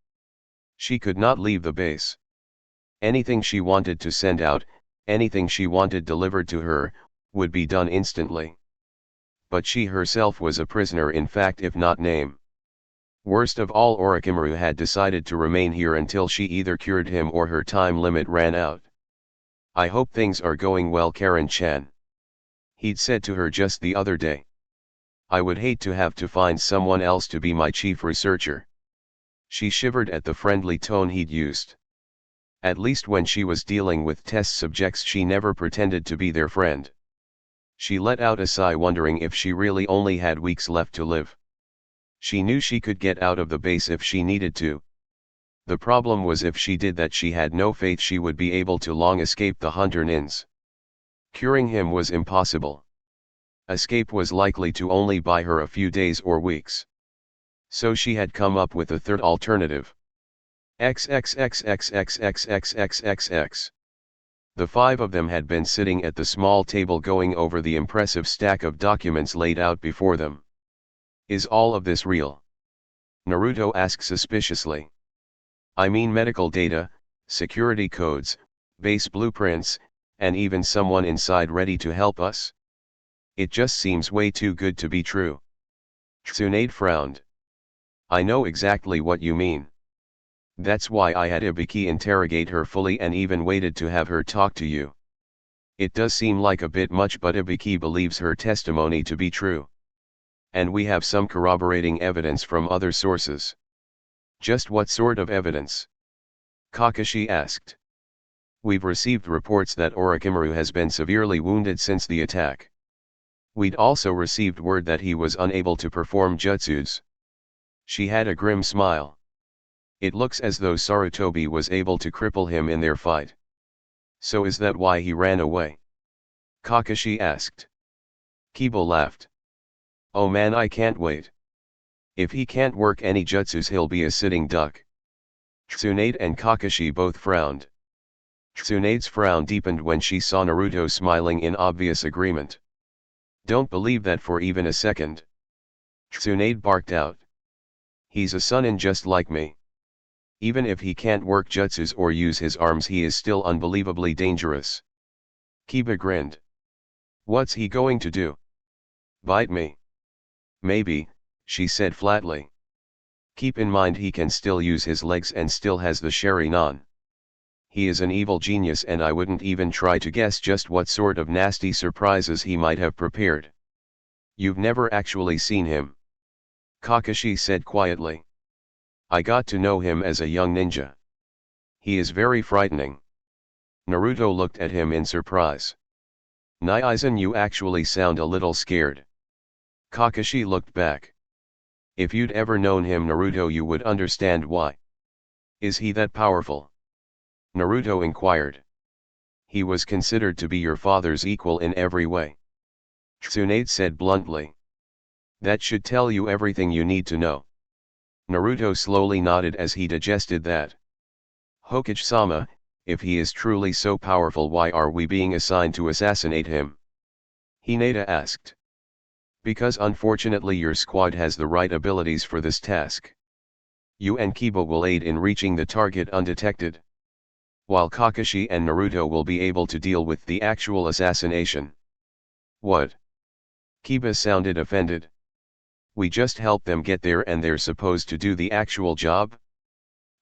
She could not leave the base. Anything she wanted to send out, anything she wanted delivered to her, would be done instantly. But she herself was a prisoner in fact, if not name. Worst of all, Orochimaru had decided to remain here until she either cured him or her time limit ran out. I hope things are going well, Karen-chan. He'd said to her just the other day. I would hate to have to find someone else to be my chief researcher. She shivered at the friendly tone he'd used. At least when she was dealing with test subjects she never pretended to be their friend. She let out a sigh, wondering if she really only had weeks left to live. She knew she could get out of the base if she needed to. The problem was, if she did that, she had no faith she would be able to long escape the Hunter Nins. Curing him was impossible. Escape was likely to only buy her a few days or weeks. So she had come up with a third alternative. XXXXXXXXXX. The 5 of them had been sitting at the small table going over the impressive stack of documents laid out before them. Is all of this real? Naruto asked suspiciously. I mean medical data, security codes, base blueprints, and even someone inside ready to help us? It just seems way too good to be true. Tsunade frowned. I know exactly what you mean. That's why I had Ibiki interrogate her fully and even waited to have her talk to you. It does seem like a bit much, but Ibiki believes her testimony to be true. And we have some corroborating evidence from other sources. Just what sort of evidence? Kakashi asked. We've received reports that Orochimaru has been severely wounded since the attack. We'd also received word that he was unable to perform jutsus. She had a grim smile. It looks as though Sarutobi was able to cripple him in their fight. So is that why he ran away? Kakashi asked. Kiba laughed. Oh man, I can't wait. If he can't work any jutsus he'll be a sitting duck. Tsunade and Kakashi both frowned. Tsunade's frown deepened when she saw Naruto smiling in obvious agreement. Don't believe that for even a second. Tsunade barked out. He's a Sunin just like me. Even if he can't work jutsus or use his arms, he is still unbelievably dangerous. Kiba grinned. What's he going to do? Bite me? Maybe, she said flatly. Keep in mind he can still use his legs and still has the Sharingan. He is an evil genius, and I wouldn't even try to guess just what sort of nasty surprises he might have prepared. You've never actually seen him, Kakashi said quietly. I got to know him as a young ninja. He is very frightening. Naruto looked at him in surprise. Naizen, you actually sound a little scared. Kakashi looked back. If you'd ever known him, Naruto, you would understand why. Is he that powerful? Naruto inquired. He was considered to be your father's equal in every way. Tsunade said bluntly. That should tell you everything you need to know. Naruto slowly nodded as he digested that. Hokage-sama, if he is truly so powerful, why are we being assigned to assassinate him? Hinata asked. Because unfortunately your squad has the right abilities for this task. You and Kiba will aid in reaching the target undetected, while Kakashi and Naruto will be able to deal with the actual assassination. What? Kiba sounded offended. We just help them get there and they're supposed to do the actual job?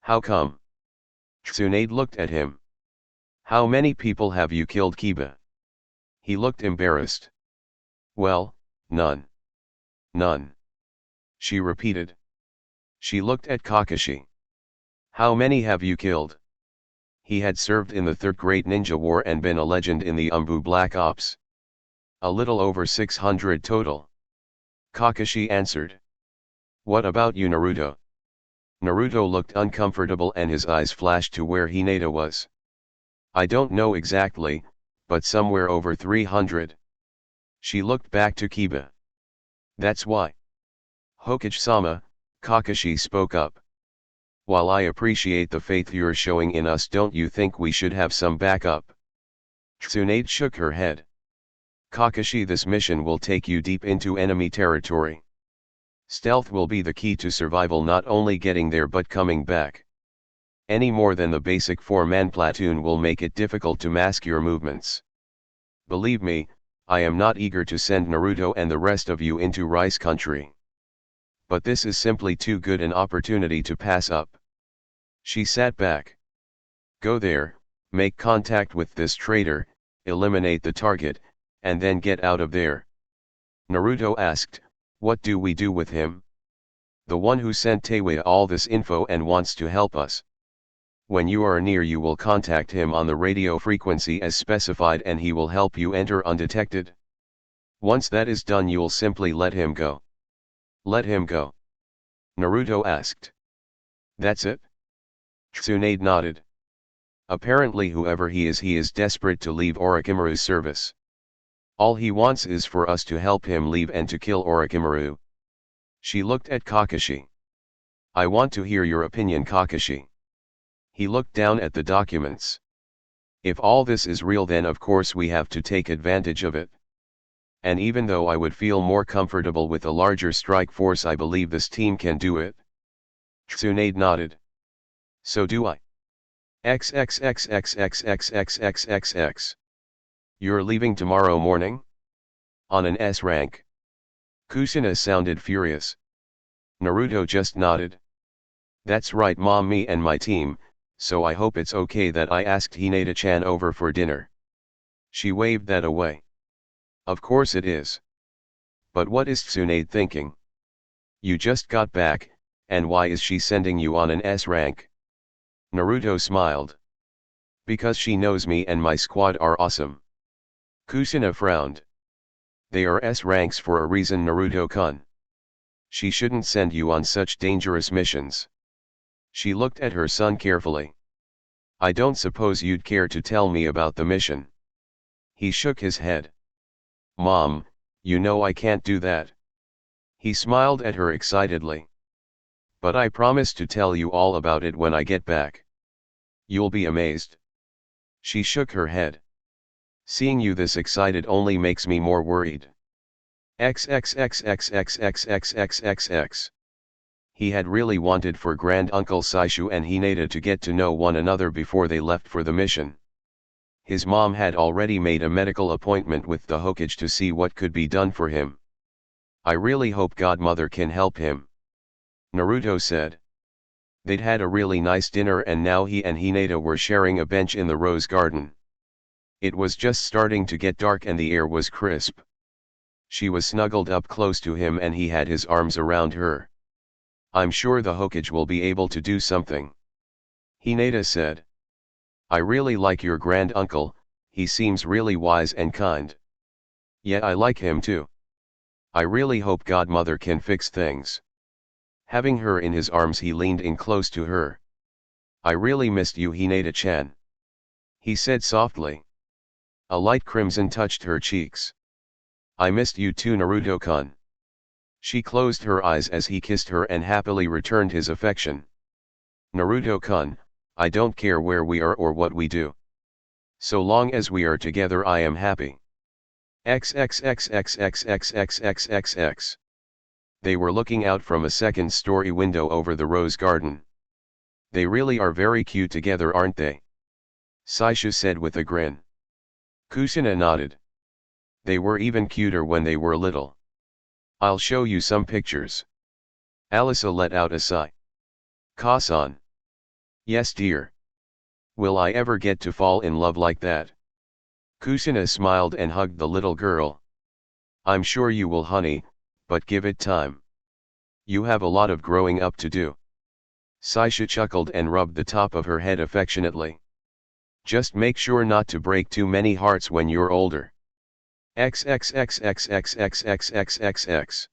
How come? Tsunade looked at him. How many people have you killed, Kiba? He looked embarrassed. Well, none. None. She repeated. She looked at Kakashi. How many have you killed? He had served in the Third Great Ninja War and been a legend in the Umbu Black Ops. A little over 600 total. Kakashi answered. What about you, Naruto? Naruto looked uncomfortable and his eyes flashed to where Hinata was. I don't know exactly, but somewhere over 300. She looked back to Kiba. That's why. Hokage-sama, Kakashi spoke up. While I appreciate the faith you're showing in us, don't you think we should have some backup? Tsunade shook her head. Kakashi, this mission will take you deep into enemy territory. Stealth will be the key to survival, not only getting there but coming back. Any more than the basic 4-man platoon will make it difficult to mask your movements. Believe me, I am not eager to send Naruto and the rest of you into Rice Country. But this is simply too good an opportunity to pass up. She sat back. Go there, make contact with this traitor, eliminate the target, and then get out of there. Naruto asked, what do we do with him? The one who sent Teiwei all this info and wants to help us. When you are near, you will contact him on the radio frequency as specified and he will help you enter undetected. Once that is done, you'll simply let him go. Let him go? Naruto asked. That's it? Tsunade nodded. Apparently whoever he is desperate to leave Orochimaru's service. All he wants is for us to help him leave and to kill Orochimaru. She looked at Kakashi. I want to hear your opinion, Kakashi. He looked down at the documents. If all this is real, then of course we have to take advantage of it. And even though I would feel more comfortable with a larger strike force, I believe this team can do it. Tsunade nodded. So do I. XXXXXXXXXX. You're leaving tomorrow morning? On an S rank? Kushina sounded furious. Naruto just nodded. That's right, Mom, me and my team, so I hope it's okay that I asked Hinata-chan over for dinner. She waved that away. Of course it is. But what is Tsunade thinking? You just got back, and why is she sending you on an S rank? Naruto smiled. Because she knows me and my squad are awesome. Kushina frowned. They are S ranks for a reason, Naruto-kun. She shouldn't send you on such dangerous missions. She looked at her son carefully. I don't suppose you'd care to tell me about the mission. He shook his head. Mom, you know I can't do that. He smiled at her excitedly. But I promise to tell you all about it when I get back. You'll be amazed. She shook her head. Seeing you this excited only makes me more worried. XXXXXXXXXX. He had really wanted for Grand Uncle Saishu and Hinata to get to know one another before they left for the mission. His mom had already made a medical appointment with the Hokage to see what could be done for him. I really hope Godmother can help him, Naruto said. They'd had a really nice dinner and now he and Hinata were sharing a bench in the rose garden. It was just starting to get dark and the air was crisp. She was snuggled up close to him and he had his arms around her. I'm sure the Hokage will be able to do something, Hinata said. I really like your grand uncle, he seems really wise and kind. Yeah, I like him too. I really hope Godmother can fix things. Having her in his arms, he leaned in close to her. I really missed you, Hinata-chan, he said softly. A light crimson touched her cheeks. I missed you too, Naruto-kun. She closed her eyes as he kissed her and happily returned his affection. Naruto-kun, I don't care where we are or what we do. So long as we are together I am happy. XXXXXXXXXX. They were looking out from a second-story window over the rose garden. They really are very cute together, aren't they? Saisha said with a grin. Kusina nodded. They were even cuter when they were little. I'll show you some pictures. Alisa let out a sigh. Ka-san. Yes dear. Will I ever get to fall in love like that? Kusina smiled and hugged the little girl. I'm sure you will, honey, but give it time. You have a lot of growing up to do. Saisha chuckled and rubbed the top of her head affectionately. Just make sure not to break too many hearts when you're older. XXXXXXXXXXX.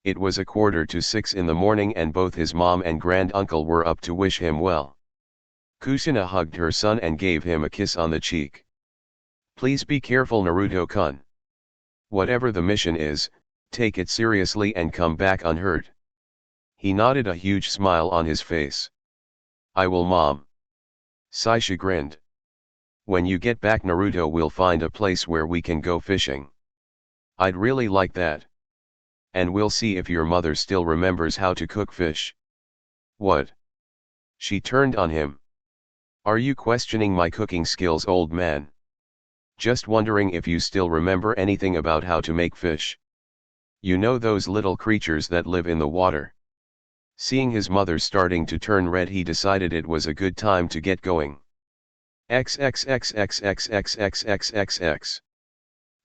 It was 5:45 in the morning and both his mom and grand uncle were up to wish him well. Kusina hugged her son and gave him a kiss on the cheek. Please be careful, Naruto-kun. Whatever the mission is, take it seriously and come back unhurt. He nodded, a huge smile on his face. I will, Mom. Saisha grinned. When you get back, Naruto will find a place where we can go fishing. I'd really like that. And we'll see if your mother still remembers how to cook fish. What? She turned on him. Are you questioning my cooking skills, old man? Just wondering if you still remember anything about how to make fish. You know those little creatures that live in the water. Seeing his mother starting to turn red, he decided it was a good time to get going. XXXXXXXXXX.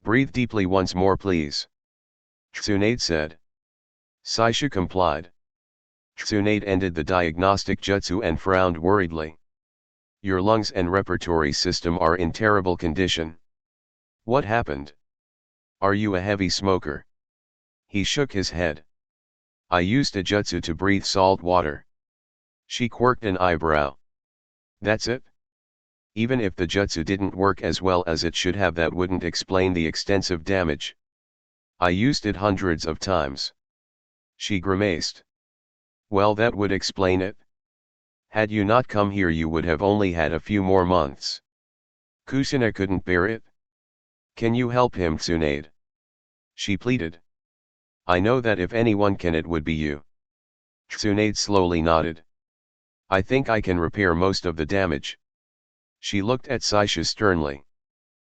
Breathe deeply once more, please. Tsunade said. Saisha complied. Tsunade ended the diagnostic jutsu and frowned worriedly. Your lungs and respiratory system are in terrible condition. What happened? Are you a heavy smoker? He shook his head. I used a jutsu to breathe salt water. She quirked an eyebrow. That's it? Even if the jutsu didn't work as well as it should have, that wouldn't explain the extensive damage. I used it hundreds of times. She grimaced. Well, that would explain it. Had you not come here, you would have only had a few more months. Kusina couldn't bear it. Can you help him, Tsunade? She pleaded. I know that if anyone can, it would be you. Tsunade slowly nodded. I think I can repair most of the damage. She looked at Saisha sternly.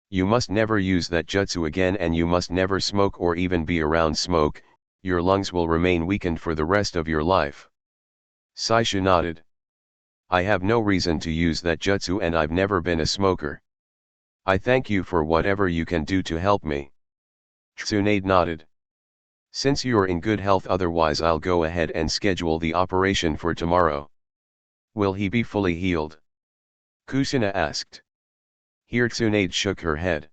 You must never use that jutsu again, and you must never smoke or even be around smoke. Your lungs will remain weakened for the rest of your life. Saisha nodded. I have no reason to use that jutsu and I've never been a smoker. I thank you for whatever you can do to help me. Tsunade nodded. Since you're in good health, otherwise I'll go ahead and schedule the operation for tomorrow. Will he be fully healed? Kusina asked. Here Tsunade shook her head.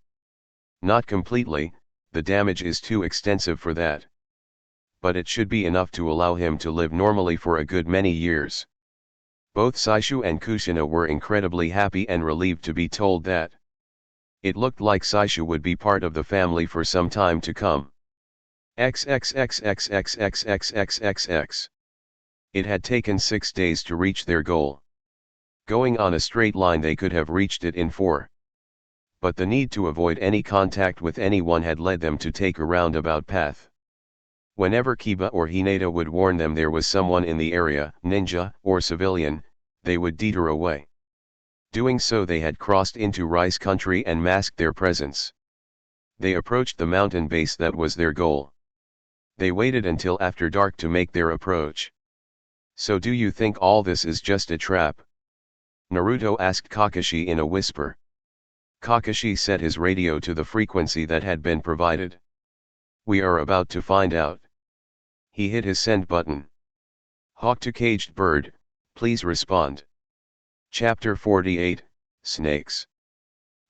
Not completely, the damage is too extensive for that. But it should be enough to allow him to live normally for a good many years. Both Saishu and Kusina were incredibly happy and relieved to be told that. It looked like Saishu would be part of the family for some time to come. XXXXXXXXXX. It had taken 6 days to reach their goal. Going on a straight line they could have reached it in 4. But the need to avoid any contact with anyone had led them to take a roundabout path. Whenever Kiba or Hinata would warn them there was someone in the area, ninja or civilian, they would detour away. Doing so they had crossed into rice country and masked their presence. They approached the mountain base that was their goal. They waited until after dark to make their approach. So do you think all this is just a trap? Naruto asked Kakashi in a whisper. Kakashi set his radio to the frequency that had been provided. We are about to find out. He hit his send button. Hawk to Caged Bird, please respond. Chapter 48, Snakes.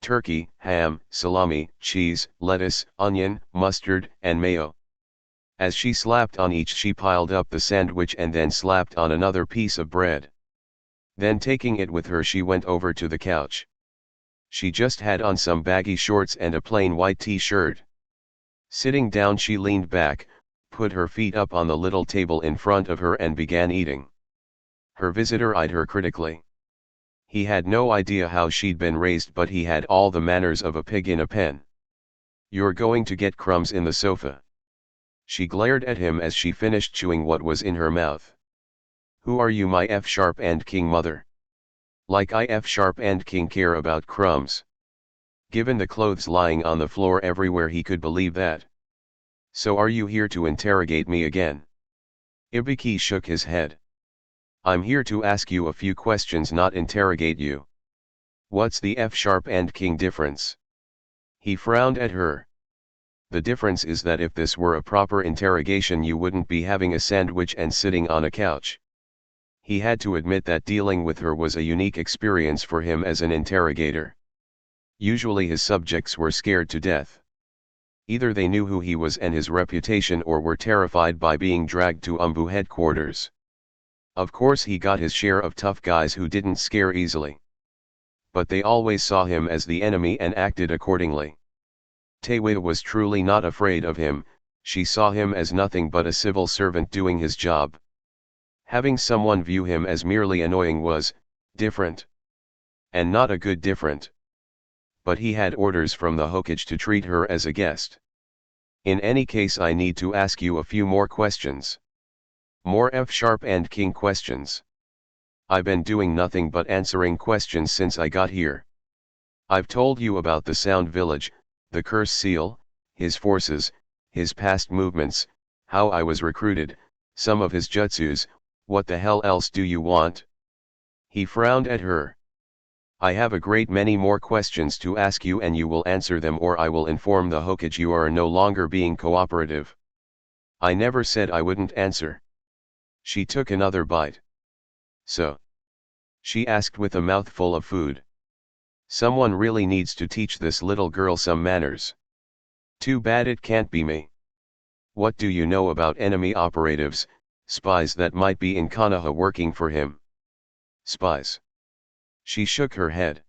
Turkey, ham, salami, cheese, lettuce, onion, mustard, and mayo. As she slapped on each she piled up the sandwich and then slapped on another piece of bread. Then taking it with her she went over to the couch. She just had on some baggy shorts and a plain white t-shirt. Sitting down she leaned back, put her feet up on the little table in front of her and began eating. Her visitor eyed her critically. He had no idea how she'd been raised but he had all the manners of a pig in a pen. You're going to get crumbs in the sofa. She glared at him as she finished chewing what was in her mouth. Who are you, my F-sharp and king mother? Like I F-sharp and king care about crumbs. Given the clothes lying on the floor everywhere he could believe that. So are you here to interrogate me again? Ibiki shook his head. I'm here to ask you a few questions, not interrogate you. What's the F-sharp and king difference? He frowned at her. The difference is that if this were a proper interrogation you wouldn't be having a sandwich and sitting on a couch. He had to admit that dealing with her was a unique experience for him as an interrogator. Usually his subjects were scared to death. Either they knew who he was and his reputation or were terrified by being dragged to Umbu headquarters. Of course he got his share of tough guys who didn't scare easily. But they always saw him as the enemy and acted accordingly. Taewei was truly not afraid of him, she saw him as nothing but a civil servant doing his job. Having someone view him as merely annoying was different. And not a good different. But he had orders from the Hokage to treat her as a guest. In any case I need to ask you a few more questions. More F-sharp and king questions. I've been doing nothing but answering questions since I got here. I've told you about the Sound Village, the Curse Seal, his forces, his past movements, how I was recruited, some of his jutsus. What the hell else do you want? He frowned at her. I have a great many more questions to ask you and you will answer them or I will inform the Hokage you are no longer being cooperative. I never said I wouldn't answer. She took another bite. So? She asked with a mouthful of food. Someone really needs to teach this little girl some manners. Too bad it can't be me. What do you know about enemy operatives, spies that might be in Konoha working for him? Spies. She shook her head.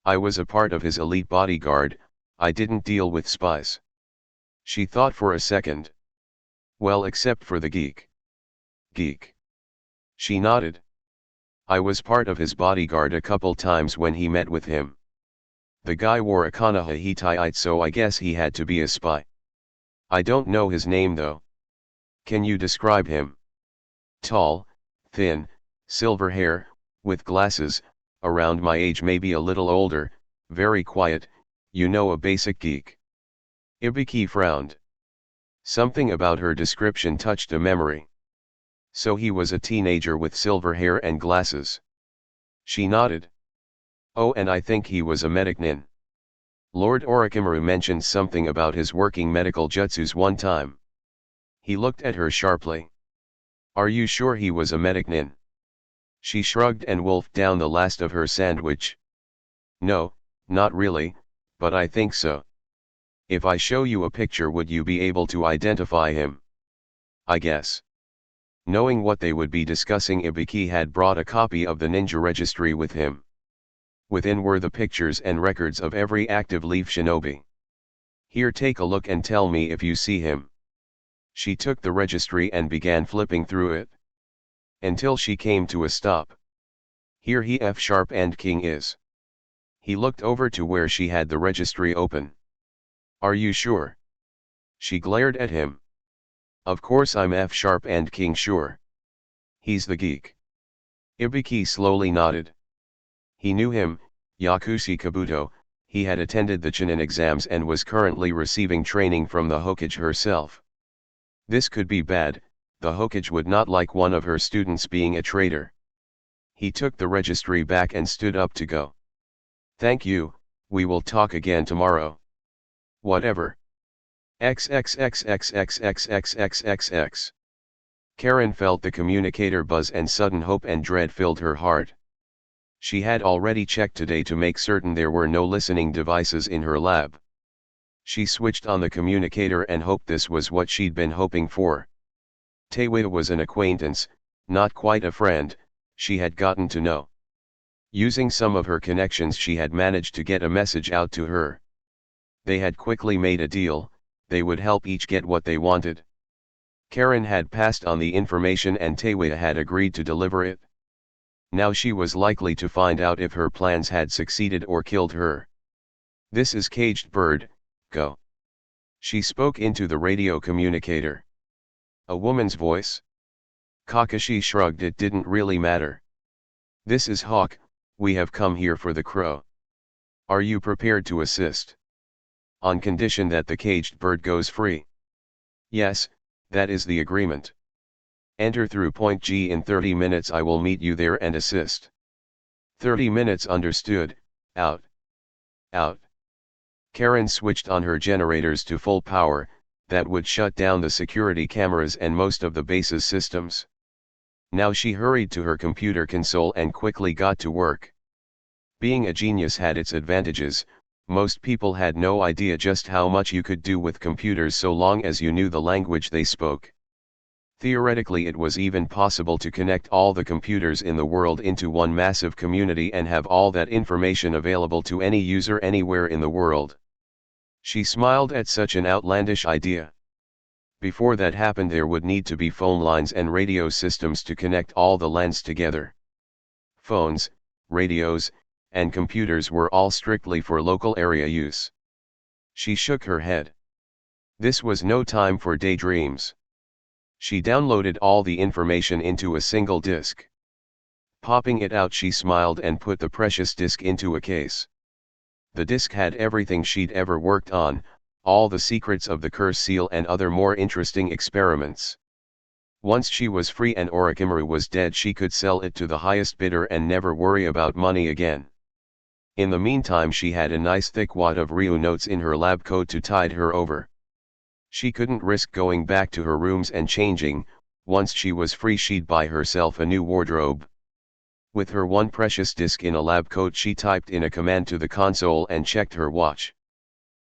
I was a part of his elite bodyguard, I didn't deal with spies. She thought for a second. Well, except for the geek. Geek. She nodded. I was part of his bodyguard a couple times when he met with him. The guy wore a Konoha Hittite so I guess he had to be a spy. I don't know his name though. Can you describe him? Tall, thin, silver hair, with glasses, around my age maybe a little older, very quiet, you know, a basic geek. Ibiki frowned. Something about her description touched a memory. So he was a teenager with silver hair and glasses. She nodded. Oh, and I think he was a medic nin. Lord Orochimaru mentioned something about his working medical jutsus one time. He looked at her sharply. Are you sure he was a medic nin? She shrugged and wolfed down the last of her sandwich. No, not really, but I think so. If I show you a picture would you be able to identify him? I guess. Knowing what they would be discussing, Ibiki had brought a copy of the ninja registry with him. Within were the pictures and records of every active leaf shinobi. Here, take a look and tell me if you see him. She took the registry and began flipping through it. until she came to a stop. Here he F sharp and king is. He looked over to where she had the registry open. Are you sure? She glared at him. Of course I'm F sharp and king sure. He's the geek. Ibiki slowly nodded. He knew him, Yakushi Kabuto. He had attended the Chunin exams and was currently receiving training from the Hokage herself. This could be bad, the Hokage would not like one of her students being a traitor. He took the registry back and stood up to go. Thank you, we will talk again tomorrow. Whatever. XXXXXXXXXX. Karen felt the communicator buzz and sudden hope and dread filled her heart. She had already checked today to make certain there were no listening devices in her lab. She switched on the communicator and hoped this was what she'd been hoping for. Taewei was an acquaintance, not quite a friend, she had gotten to know. Using some of her connections she had managed to get a message out to her. They had quickly made a deal, they would help each get what they wanted. Karen had passed on the information and Taewei had agreed to deliver it. Now she was likely to find out if her plans had succeeded or killed her. This is Caged Bird, go. She spoke into the radio communicator. A woman's voice? Kakashi shrugged, it didn't really matter. This is Hawk, we have come here for the crow. Are you prepared to assist? On condition that the caged bird goes free. Yes, that is the agreement. Enter through point G in 30 minutes, I will meet you there and assist. 30 minutes understood, out. Out. Karen switched on her generators to full power, that would shut down the security cameras and most of the base's systems. Now she hurried to her computer console and quickly got to work. Being a genius had its advantages, most people had no idea just how much you could do with computers so long as you knew the language they spoke. Theoretically it was even possible to connect all the computers in the world into one massive community and have all that information available to any user anywhere in the world. She smiled at such an outlandish idea. Before that happened there would need to be phone lines and radio systems to connect all the lands together. Phones, radios, and computers were all strictly for local area use. She shook her head. This was no time for daydreams. She downloaded all the information into a single disk. Popping it out she smiled and put the precious disk into a case. The disk had everything she'd ever worked on, all the secrets of the curse seal and other more interesting experiments. Once she was free and Orochimaru was dead she could sell it to the highest bidder and never worry about money again. In the meantime she had a nice thick wad of Ryu notes in her lab coat to tide her over. She couldn't risk going back to her rooms and changing, once she was free she'd buy herself a new wardrobe. With her one precious disk in a lab coat she typed in a command to the console and checked her watch.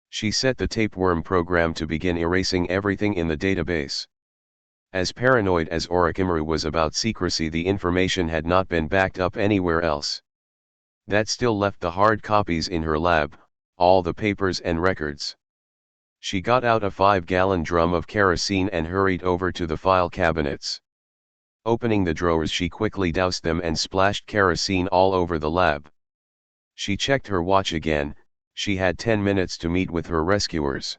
She set the tapeworm program to begin erasing everything in the database. As paranoid as Orochimaru was about secrecy, the information had not been backed up anywhere else. That still left the hard copies in her lab, all the papers and records. She got out a 5-gallon drum of kerosene and hurried over to the file cabinets. Opening the drawers she quickly doused them and splashed kerosene all over the lab. She checked her watch again, she had 10 minutes to meet with her rescuers.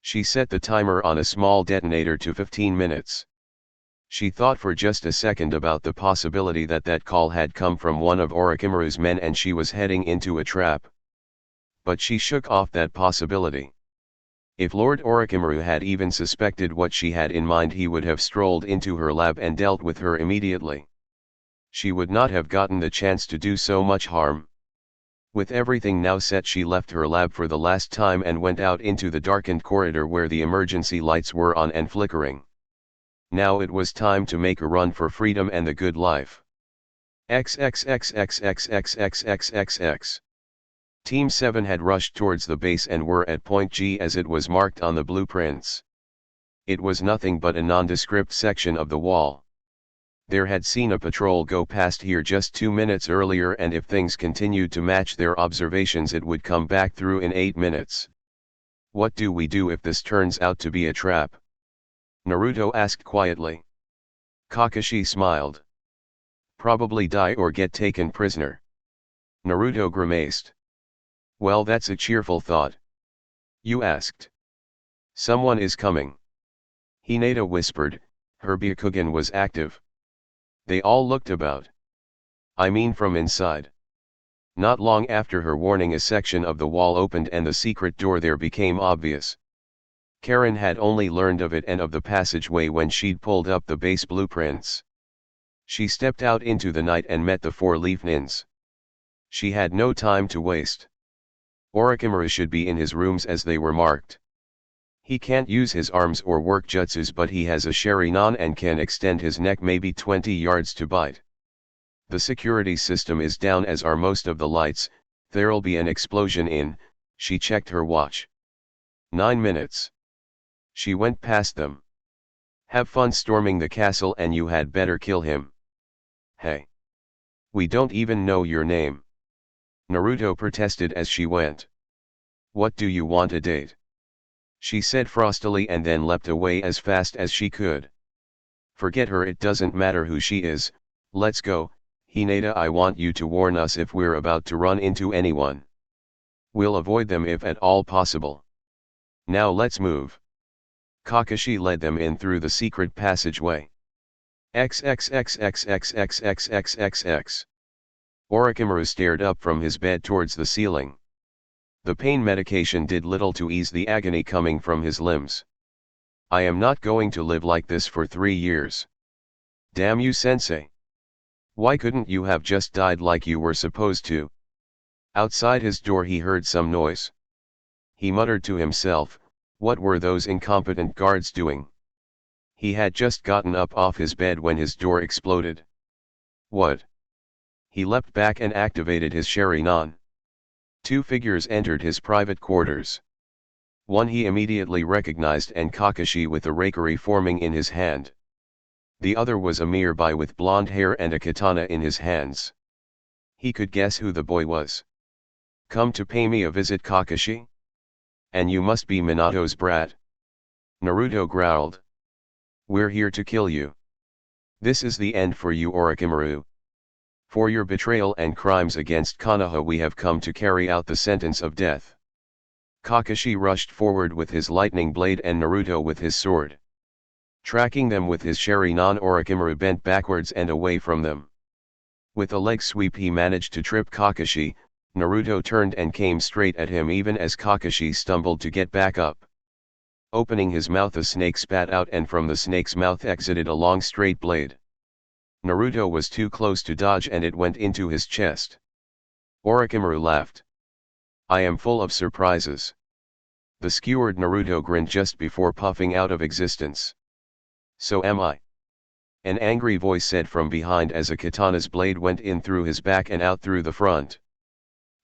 She set the timer on a small detonator to 15 minutes. She thought for just a second about the possibility that that call had come from one of Orochimaru's men and she was heading into a trap. But she shook off that possibility. If Lord Orochimaru had even suspected what she had in mind, he would have strolled into her lab and dealt with her immediately. She would not have gotten the chance to do so much harm. With everything now set, she left her lab for the last time and went out into the darkened corridor where the emergency lights were on and flickering. Now it was time to make a run for freedom and the good life. XXXXXXXXXXX. Team 7 had rushed towards the base and were at point G as it was marked on the blueprints. It was nothing but a nondescript section of the wall. There had seen a patrol go past here just 2 minutes earlier, and if things continued to match their observations it would come back through in 8 minutes. What do we do if this turns out to be a trap? Naruto asked quietly. Kakashi smiled. Probably die or get taken prisoner. Naruto grimaced. Well, that's a cheerful thought. You asked. Someone is coming. Hinata whispered, her Byakugan was active. They all looked about. I mean from inside. Not long after her warning, a section of the wall opened and the secret door there became obvious. Karen had only learned of it and of the passageway when she'd pulled up the base blueprints. She stepped out into the night and met the four-leaf nins. She had no time to waste. Orochimaru should be in his rooms as they were marked. He can't use his arms or work jutsus, but he has a Sharingan and can extend his neck maybe 20 yards to bite. The security system is down, as are most of the lights. There'll be an explosion in, she checked her watch. 9 minutes. She went past them. Have fun storming the castle, and you had better kill him. Hey. We don't even know your name. Naruto protested as she went. What do you want, a date? She said frostily and then leapt away as fast as she could. Forget her, it doesn't matter who she is, let's go. Hinata, I want you to warn us if we're about to run into anyone. We'll avoid them if at all possible. Now let's move. Kakashi led them in through the secret passageway. XXXXXXXXXX. Orochimaru stared up from his bed towards the ceiling. The pain medication did little to ease the agony coming from his limbs. I am not going to live like this for 3 years. Damn you, sensei. Why couldn't you have just died like you were supposed to? Outside his door he heard some noise. He muttered to himself, what were those incompetent guards doing? He had just gotten up off his bed when his door exploded. What? He leapt back and activated his Sharingan. 2 figures entered his private quarters. One he immediately recognized, and Kakashi with a rakery forming in his hand. The other was a mere boy with blonde hair and a katana in his hands. He could guess who the boy was. Come to pay me a visit, Kakashi? And you must be Minato's brat? Naruto growled. We're here to kill you. This is the end for you, Orochimaru. For your betrayal and crimes against Konoha we have come to carry out the sentence of death. Kakashi rushed forward with his lightning blade and Naruto with his sword. Tracking them with his Sharingan, Orochimaru bent backwards and away from them. With a leg sweep he managed to trip Kakashi. Naruto turned and came straight at him even as Kakashi stumbled to get back up. Opening his mouth, a snake spat out, and from the snake's mouth exited a long straight blade. Naruto was too close to dodge and it went into his chest. Orochimaru laughed. I am full of surprises. The skewered Naruto grinned just before puffing out of existence. So am I. An angry voice said from behind as a katana's blade went in through his back and out through the front.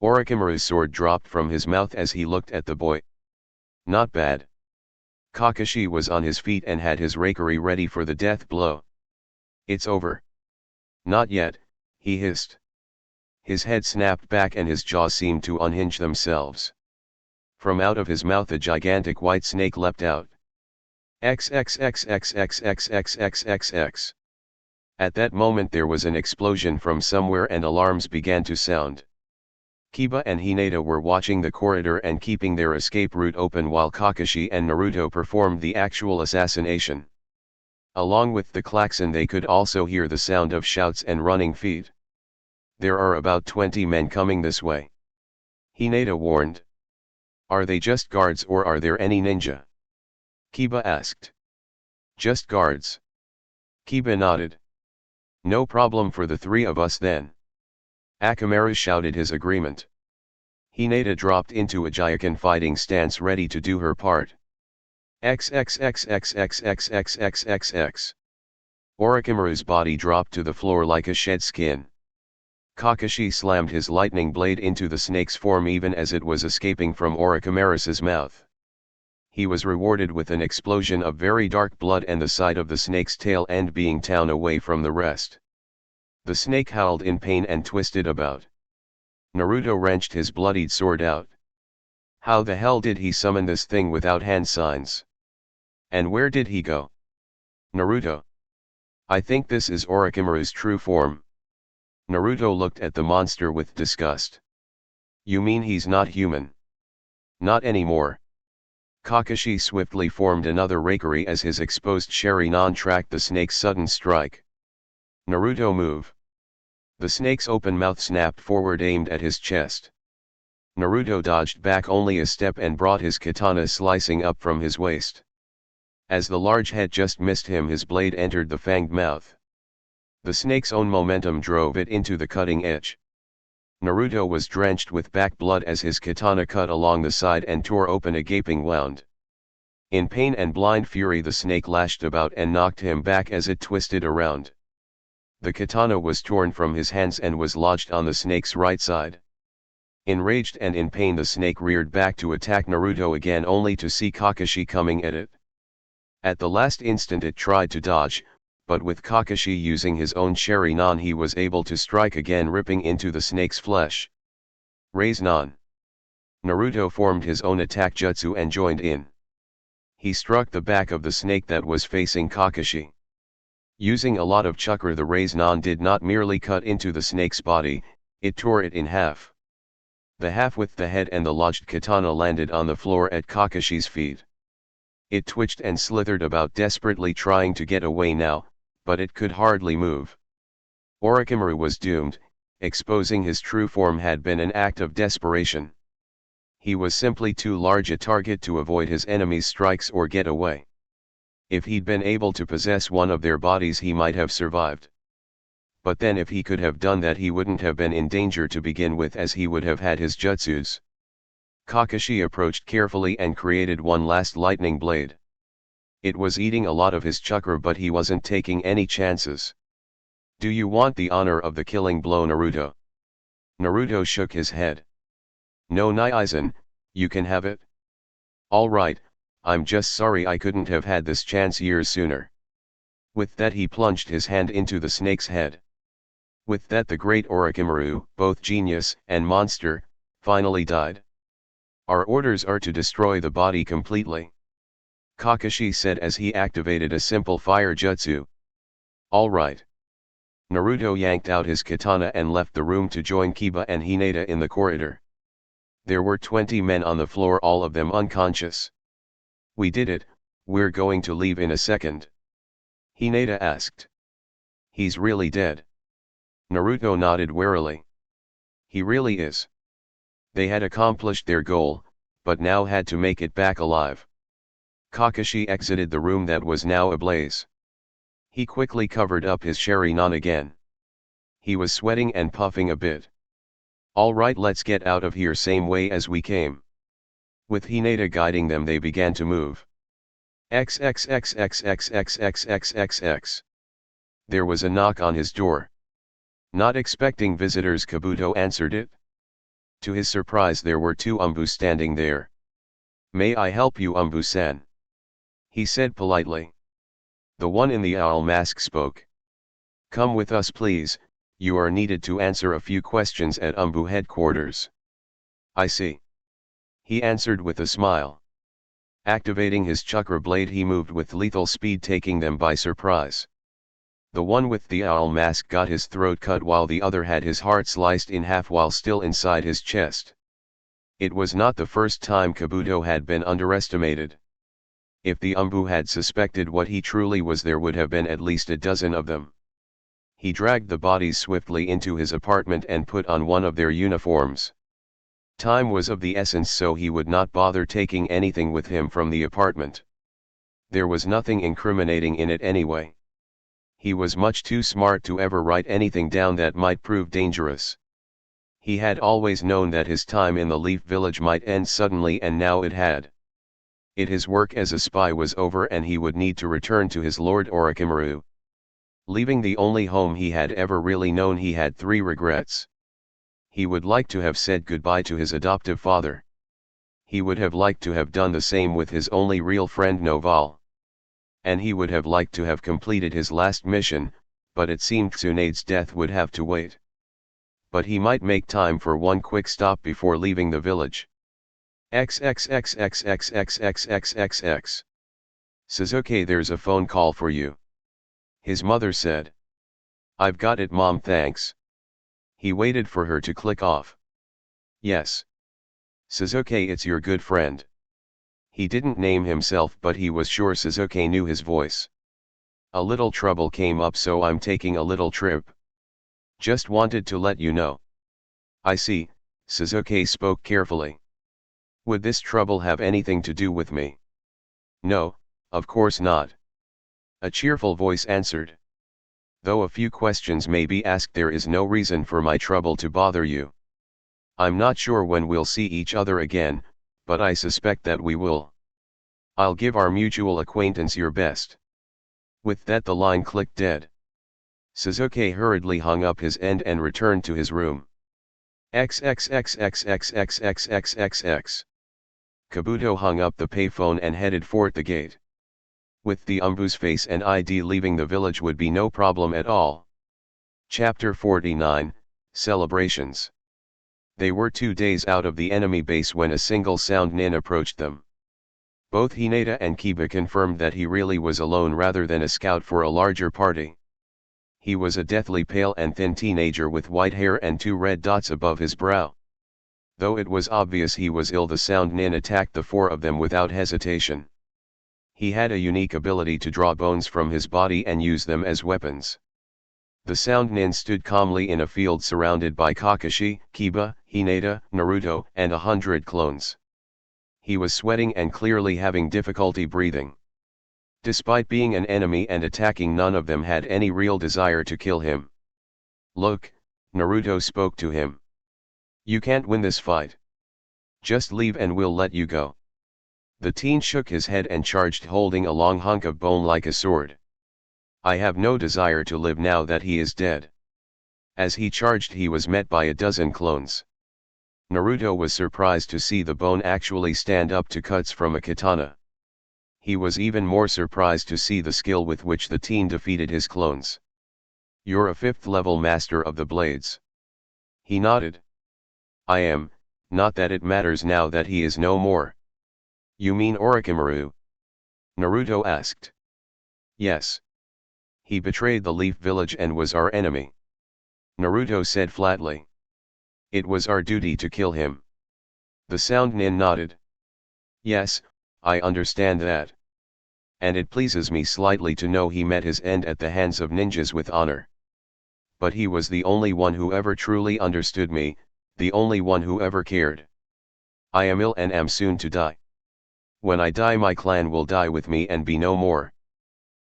Orochimaru's sword dropped from his mouth as he looked at the boy. Not bad. Kakashi was on his feet and had his rakery ready for the death blow. It's over. Not yet, he hissed. His head snapped back and his jaws seemed to unhinge themselves. From out of his mouth a gigantic white snake leapt out. XXXXXXXXXXX. At that moment there was an explosion from somewhere and alarms began to sound. Kiba and Hinata were watching the corridor and keeping their escape route open while Kakashi and Naruto performed the actual assassination. Along with the klaxon they could also hear the sound of shouts and running feet. There are about 20 men coming this way. Hinata warned. Are they just guards or are there any ninja? Kiba asked. Just guards. Kiba nodded. No problem for the 3 of us then. Akamaru shouted his agreement. Hinata dropped into a Jyoken fighting stance ready to do her part. XXXXXXXXXXX. Orochimaru's body dropped to the floor like a shed skin. Kakashi slammed his lightning blade into the snake's form even as it was escaping from Orochimaru's mouth. He was rewarded with an explosion of very dark blood and the sight of the snake's tail end being torn away from the rest. The snake howled in pain and twisted about. Naruto wrenched his bloodied sword out. How the hell did he summon this thing without hand signs? And where did he go? Naruto. I think this is Orochimaru's true form. Naruto looked at the monster with disgust. You mean he's not human? Not anymore. Kakashi swiftly formed another Raikiri as his exposed Sharingan tracked the snake's sudden strike. Naruto move. The snake's open mouth snapped forward aimed at his chest. Naruto dodged back only a step and brought his katana slicing up from his waist. As the large head just missed him, his blade entered the fanged mouth. The snake's own momentum drove it into the cutting edge. Naruto was drenched with back blood as his katana cut along the side and tore open a gaping wound. In pain and blind fury, the snake lashed about and knocked him back as it twisted around. The katana was torn from his hands and was lodged on the snake's right side. Enraged and in pain, the snake reared back to attack Naruto again, only to see Kakashi coming at it. At the last instant it tried to dodge, but with Kakashi using his own Sharingan he was able to strike again, ripping into the snake's flesh. Raise Nan. Naruto formed his own attack jutsu and joined in. He struck the back of the snake that was facing Kakashi. Using a lot of chakra, the Raise Nan did not merely cut into the snake's body, it tore it in half. The half with the head and the lodged katana landed on the floor at Kakashi's feet. It twitched and slithered about, desperately trying to get away now, but it could hardly move. Orochimaru was doomed. Exposing his true form had been an act of desperation. He was simply too large a target to avoid his enemies' strikes or get away. If he'd been able to possess one of their bodies, he might have survived. But then if he could have done that, he wouldn't have been in danger to begin with, as he would have had his jutsus. Kakashi approached carefully and created one last lightning blade. It was eating a lot of his chakra, but he wasn't taking any chances. Do you want the honor of the killing blow, Naruto? Naruto shook his head. No, Naizen, you can have it. Alright, I'm just sorry I couldn't have had this chance years sooner. With that he plunged his hand into the snake's head. With that the great Orochimaru, both genius and monster, finally died. Our orders are to destroy the body completely, Kakashi said as he activated a simple fire jutsu. All right. Naruto yanked out his katana and left the room to join Kiba and Hinata in the corridor. There were 20 men on the floor, all of them unconscious. We did it, we're going to leave in a second. Hinata asked. He's really dead? Naruto nodded warily. He really is. They had accomplished their goal, but now had to make it back alive. Kakashi exited the room that was now ablaze. He quickly covered up his Sharingan again. He was sweating and puffing a bit. All right, let's get out of here same way as we came. With Hinata guiding them, they began to move. XXXXXXXXXX. There was a knock on his door. Not expecting visitors, Kabuto answered it. To his surprise, there were 2 Umbu standing there. May I help you, Umbu-san? He said politely. The one in the owl mask spoke. Come with us please, you are needed to answer a few questions at Umbu headquarters. I see. He answered with a smile. Activating his chakra blade, he moved with lethal speed, taking them by surprise. The one with the owl mask got his throat cut, while the other had his heart sliced in half while still inside his chest. It was not the first time Kabuto had been underestimated. If the Umbu had suspected what he truly was, there would have been at least a dozen of them. He dragged the bodies swiftly into his apartment and put on one of their uniforms. Time was of the essence, so he would not bother taking anything with him from the apartment. There was nothing incriminating in it anyway. He was much too smart to ever write anything down that might prove dangerous. He had always known that his time in the Leaf Village might end suddenly, and now it had. His work as a spy was over, and he would need to return to his Lord Orochimaru. Leaving the only home he had ever really known, he had 3 regrets. He would like to have said goodbye to his adoptive father. He would have liked to have done the same with his only real friend Noval. And he would have liked to have completed his last mission, but it seemed Tsunade's death would have to wait. But he might make time for one quick stop before leaving the village. XXXXXXXXXX. Suzuki, there's a phone call for you. His mother said. I've got it, Mom, thanks. He waited for her to click off. Yes. Sasuke, it's your good friend. He didn't name himself, but he was sure Sasuke knew his voice. A little trouble came up, so I'm taking a little trip. Just wanted to let you know. I see, Sasuke spoke carefully. Would this trouble have anything to do with me? No, of course not. A cheerful voice answered. Though a few questions may be asked, there is no reason for my trouble to bother you. I'm not sure when we'll see each other again, but I suspect that we will. I'll give our mutual acquaintance your best. With that, the line clicked dead. Sasuke hurriedly hung up his end and returned to his room. XXXXXXXXXXX. Kabuto hung up the payphone and headed for the gate. With the Umbu's face and ID, leaving the village would be no problem at all. Chapter 49, Celebrations. They were 2 days out of the enemy base when a single sound nin approached them. Both Hinata and Kiba confirmed that he really was alone rather than a scout for a larger party. He was a deathly pale and thin teenager with white hair and 2 red dots above his brow. Though it was obvious he was ill, the sound nin attacked the 4 of them without hesitation. He had a unique ability to draw bones from his body and use them as weapons. The sound nin stood calmly in a field surrounded by Kakashi, Kiba, Hinata, Naruto, and 100 clones. He was sweating and clearly having difficulty breathing. Despite being an enemy and attacking, none of them had any real desire to kill him. Look, Naruto spoke to him. You can't win this fight. Just leave and we'll let you go. The teen shook his head and charged, holding a long hunk of bone like a sword. I have no desire to live now that he is dead. As he charged, he was met by a dozen clones. Naruto was surprised to see the bone actually stand up to cuts from a katana. He was even more surprised to see the skill with which the teen defeated his clones. You're a 5th level master of the blades. He nodded. I am, not that it matters now that he is no more. You mean Orochimaru? Naruto asked. Yes. He betrayed the Leaf Village and was our enemy. Naruto said flatly. It was our duty to kill him. The sound nin nodded. Yes, I understand that. And it pleases me slightly to know he met his end at the hands of ninjas with honor. But he was the only one who ever truly understood me, the only one who ever cared. I am ill and am soon to die. When I die, my clan will die with me and be no more.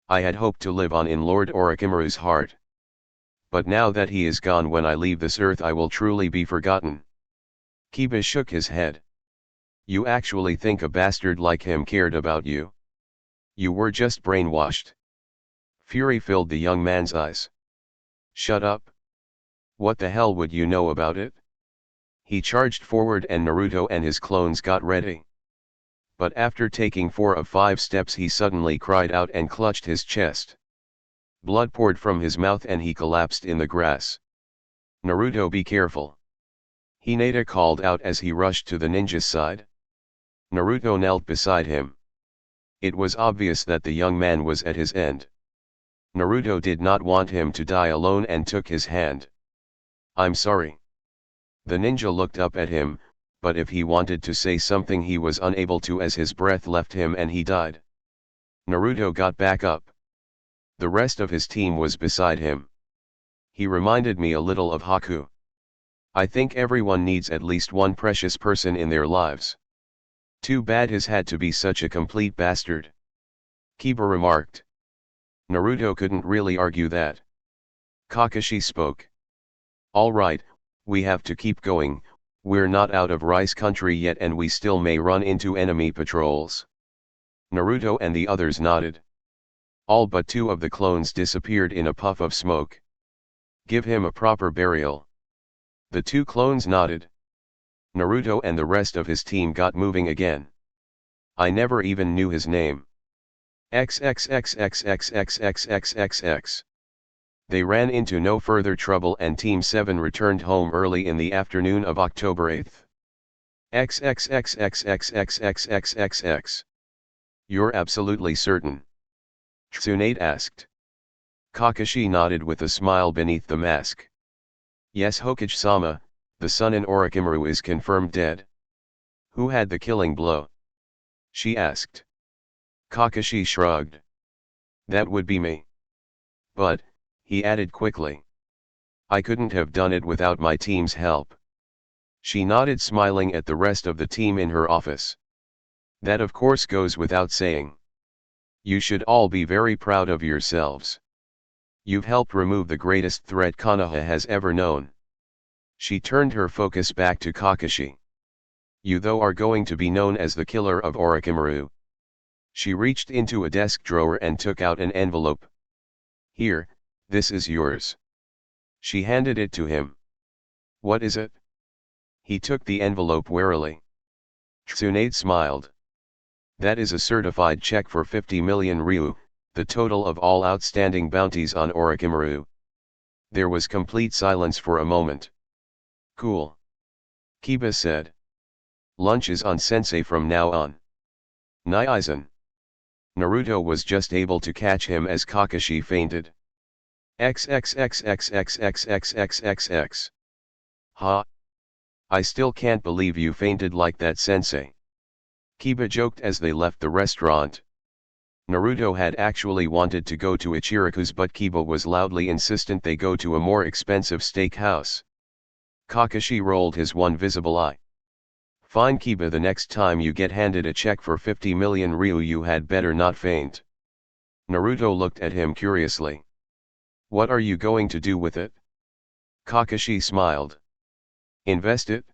I had hoped to live on in Lord Orochimaru's heart. But now that he is gone, when I leave this earth, I will truly be forgotten. Kiba shook his head. You actually think a bastard like him cared about you? You were just brainwashed. Fury filled the young man's eyes. Shut up. What the hell would you know about it? He charged forward and Naruto and his clones got ready. But after taking 4 of 5 steps, he suddenly cried out and clutched his chest. Blood poured from his mouth and he collapsed in the grass. Naruto, be careful. Hinata called out as he rushed to the ninja's side. Naruto knelt beside him. It was obvious that the young man was at his end. Naruto did not want him to die alone and took his hand. I'm sorry. The ninja looked up at him, but if he wanted to say something he was unable to, as his breath left him and he died. Naruto got back up. The rest of his team was beside him. He reminded me a little of Haku. I think everyone needs at least one precious person in their lives. Too bad his had to be such a complete bastard. Kiba remarked. Naruto couldn't really argue that. Kakashi spoke. All right, we have to keep going, we're not out of Rice Country yet and we still may run into enemy patrols. Naruto and the others nodded. All but 2 of the clones disappeared in a puff of smoke. Give him a proper burial. The 2 clones nodded. Naruto and the rest of his team got moving again. I never even knew his name. XXXXXXXXXX. They ran into no further trouble and Team 7 returned home early in the afternoon of October 8th. XXXXXXXXXX. You're absolutely certain? Tsunade asked. Kakashi nodded with a smile beneath the mask. Yes, Hokage-sama, the son in Orochimaru is confirmed dead. Who had the killing blow? She asked. Kakashi shrugged. That would be me. But, he added quickly, I couldn't have done it without my team's help. She nodded, smiling at the rest of the team in her office. That of course goes without saying. You should all be very proud of yourselves. You've helped remove the greatest threat Konoha has ever known. She turned her focus back to Kakashi. You though are going to be known as the killer of Orochimaru. She reached into a desk drawer and took out an envelope. Here, this is yours. She handed it to him. What is it? He took the envelope warily. Tsunade smiled. That is a certified check for 50 million ryu, the total of all outstanding bounties on Orochimaru. There was complete silence for a moment. Cool. Kiba said. Lunch is on sensei from now on. Naizen. Naruto was just able to catch him as Kakashi fainted. XXXXXXXXXX. Ha. I still can't believe you fainted like that, sensei. Kiba joked as they left the restaurant. Naruto had actually wanted to go to Ichiraku's, but Kiba was loudly insistent they go to a more expensive steakhouse. Kakashi rolled his one visible eye. Fine Kiba, the next time you get handed a check for 50 million ryu you had better not faint. Naruto looked at him curiously. What are you going to do with it? Kakashi smiled. Invest it?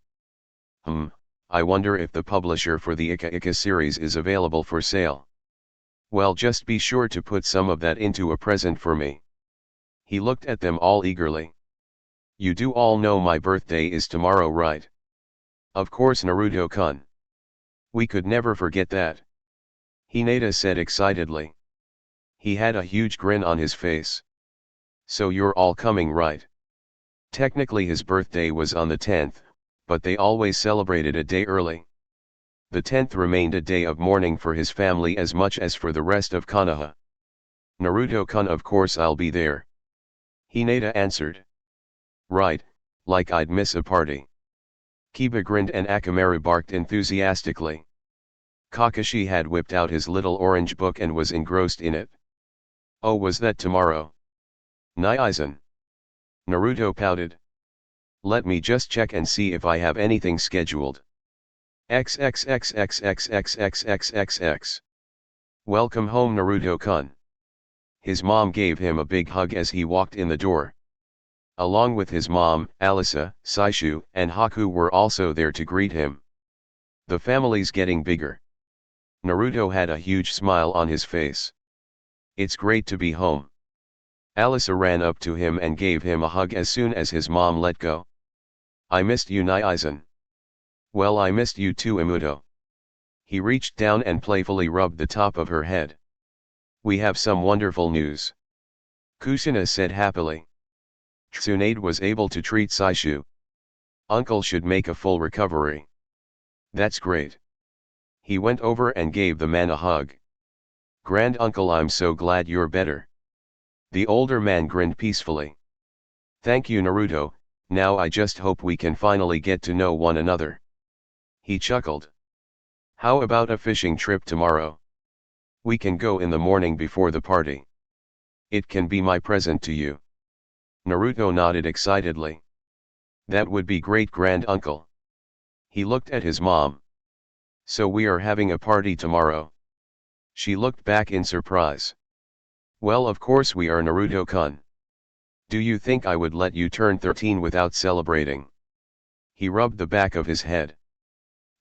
I wonder if the publisher for the Ika Ika series is available for sale. Well, just be sure to put some of that into a present for me. He looked at them all eagerly. You do all know my birthday is tomorrow, right? Of course, Naruto-kun. We could never forget that. Hinata said excitedly. He had a huge grin on his face. So you're all coming, right? Technically his birthday was on the 10th, but they always celebrated a day early. The 10th remained a day of mourning for his family as much as for the rest of Konoha. Naruto-kun, of course I'll be there. Hinata answered. Right, like I'd miss a party. Kiba grinned and Akamaru barked enthusiastically. Kakashi had whipped out his little orange book and was engrossed in it. Oh, was that tomorrow? Naizen. Naruto pouted. Let me just check and see if I have anything scheduled. XXXXXXXXXX. Welcome home, Naruto-kun. His mom gave him a big hug as he walked in the door. Along with his mom, Alisa, Saishu, and Haku were also there to greet him. The family's getting bigger. Naruto had a huge smile on his face. It's great to be home. Alisa ran up to him and gave him a hug as soon as his mom let go. I missed you, Naizen. Well, I missed you too, Imuto. He reached down and playfully rubbed the top of her head. We have some wonderful news. Kusina said happily. Tsunade was able to treat Saishu. Uncle should make a full recovery. That's great. He went over and gave the man a hug. Grand uncle, I'm so glad you're better. The older man grinned peacefully. Thank you, Naruto, now I just hope we can finally get to know one another. He chuckled. How about a fishing trip tomorrow? We can go in the morning before the party. It can be my present to you. Naruto nodded excitedly. That would be great, grand uncle. He looked at his mom. So we are having a party tomorrow. She looked back in surprise. Well, of course we are, Naruto-kun. Do you think I would let you turn 13 without celebrating? He rubbed the back of his head.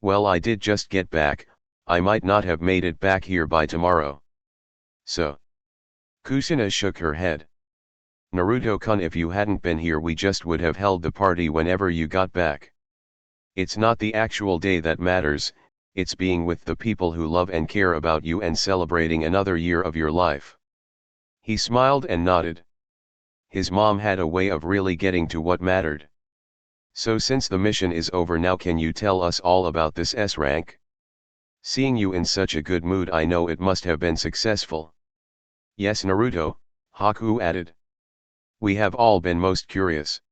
Well, I did just get back, I might not have made it back here by tomorrow. So? Kusina shook her head. Naruto-kun, if you hadn't been here we just would have held the party whenever you got back. It's not the actual day that matters, it's being with the people who love and care about you and celebrating another year of your life. He smiled and nodded. His mom had a way of really getting to what mattered. So since the mission is over now, can you tell us all about this S rank? Seeing you in such a good mood, I know it must have been successful. Yes, Naruto, Haku added. We have all been most curious.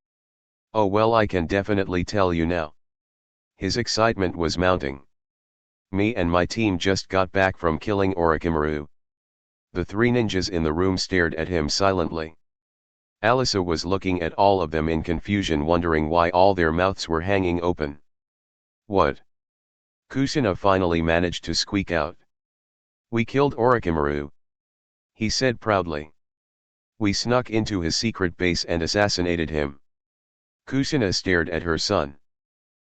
Oh well, I can definitely tell you now. His excitement was mounting. Me and my team just got back from killing Orochimaru. The three ninjas in the room stared at him silently. Alisa was looking at all of them in confusion, wondering why all their mouths were hanging open. What? Kushina finally managed to squeak out. We killed Orochimaru, he said proudly. We snuck into his secret base and assassinated him. Kushina stared at her son.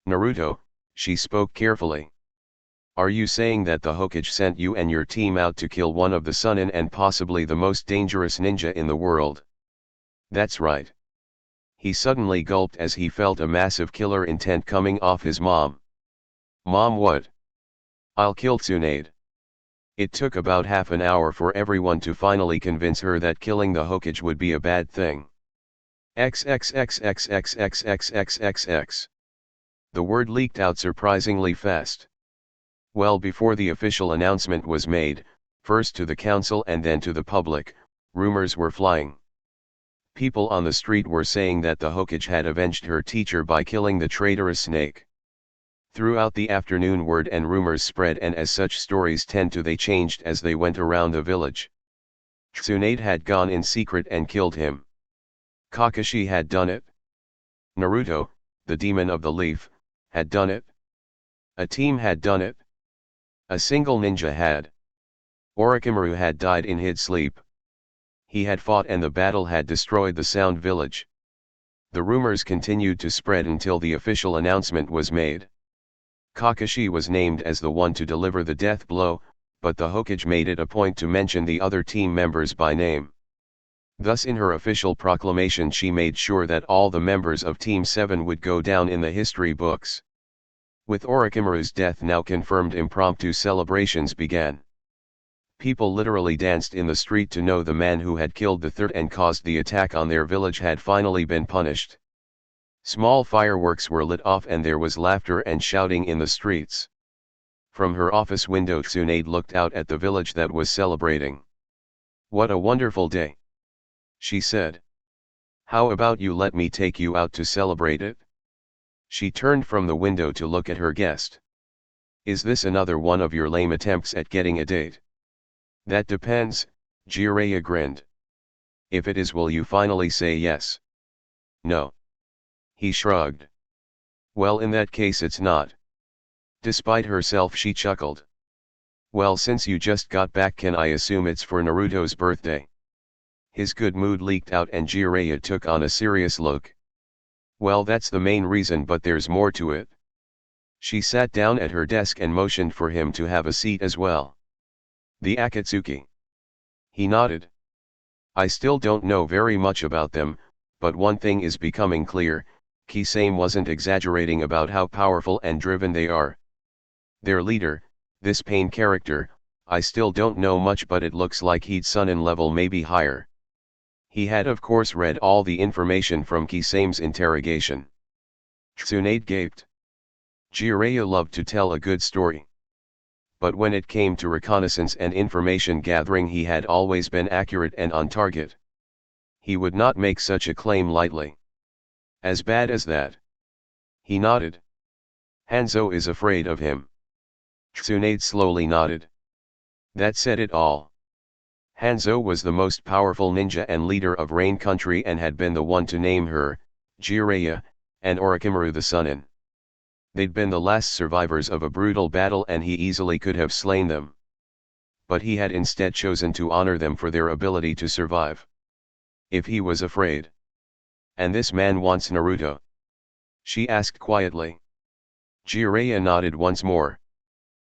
Naruto, she spoke carefully. Are you saying that the Hokage sent you and your team out to kill one of the Sannin and possibly the most dangerous ninja in the world? That's right. He suddenly gulped as he felt a massive killer intent coming off his mom. Mom, what? I'll kill Tsunade. It took about half an hour for everyone to finally convince her that killing the Hokage would be a bad thing. XXXXXXXXXX. The word leaked out surprisingly fast. Well before the official announcement was made, first to the council and then to the public, rumors were flying. People on the street were saying that the Hokage had avenged her teacher by killing the traitorous snake. Throughout the afternoon word and rumors spread, and as such stories tend to, they changed as they went around the village. Tsunade had gone in secret and killed him. Kakashi had done it. Naruto, the demon of the leaf, had done it. A team had done it. A single ninja had. Orochimaru had died in his sleep. He had fought and the battle had destroyed the Sound Village. The rumors continued to spread until the official announcement was made. Kakashi was named as the one to deliver the death blow, but the Hokage made it a point to mention the other team members by name. Thus in her official proclamation she made sure that all the members of Team 7 would go down in the history books. With Orochimaru's death now confirmed, impromptu celebrations began. People literally danced in the street to know the man who had killed the third and caused the attack on their village had finally been punished. Small fireworks were lit off and there was laughter and shouting in the streets. From her office window Tsunade looked out at the village that was celebrating. What a wonderful day, she said. How about you let me take you out to celebrate it? She turned from the window to look at her guest. Is this another one of your lame attempts at getting a date? That depends, Jiraiya grinned. If it is, will you finally say yes? No. He shrugged. Well, in that case it's not. Despite herself she chuckled. Well, since you just got back, can I assume it's for Naruto's birthday? His good mood leaked out and Jiraiya took on a serious look. Well, that's the main reason, but there's more to it. She sat down at her desk and motioned for him to have a seat as well. The Akatsuki. He nodded. I still don't know very much about them, but one thing is becoming clear, Kisame wasn't exaggerating about how powerful and driven they are. Their leader, this Pain character, I still don't know much, but it looks like he'd Sunin level, maybe higher. He had of course read all the information from Kisame's interrogation. Tsunade gaped. Jiraiya loved to tell a good story. But when it came to reconnaissance and information gathering, he had always been accurate and on target. He would not make such a claim lightly. As bad as that? He nodded. Hanzo is afraid of him. Tsunade slowly nodded. That said it all. Hanzo was the most powerful ninja and leader of Rain Country and had been the one to name her, Jiraiya, and Orochimaru the Sannin. They'd been the last survivors of a brutal battle and he easily could have slain them. But he had instead chosen to honor them for their ability to survive. If he was afraid. And this man wants Naruto? She asked quietly. Jiraiya nodded once more.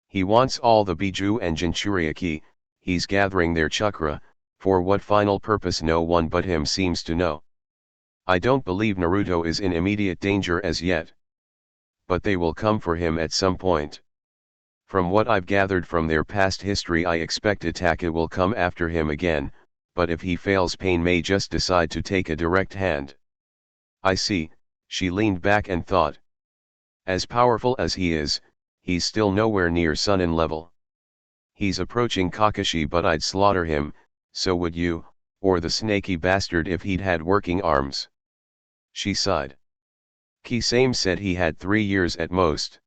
He wants all the Biju and Jinchuriki. He's gathering their chakra, for what final purpose no one but him seems to know. I don't believe Naruto is in immediate danger as yet. But they will come for him at some point. From what I've gathered from their past history, I expect Itachi will come after him again, but if he fails, Pain may just decide to take a direct hand. I see, she leaned back and thought. As powerful as he is, he's still nowhere near Sunin level. He's approaching Kakashi, but I'd slaughter him, so would you, Or the snaky bastard if he'd had working arms. She sighed. Kisame said he had 3 years at most.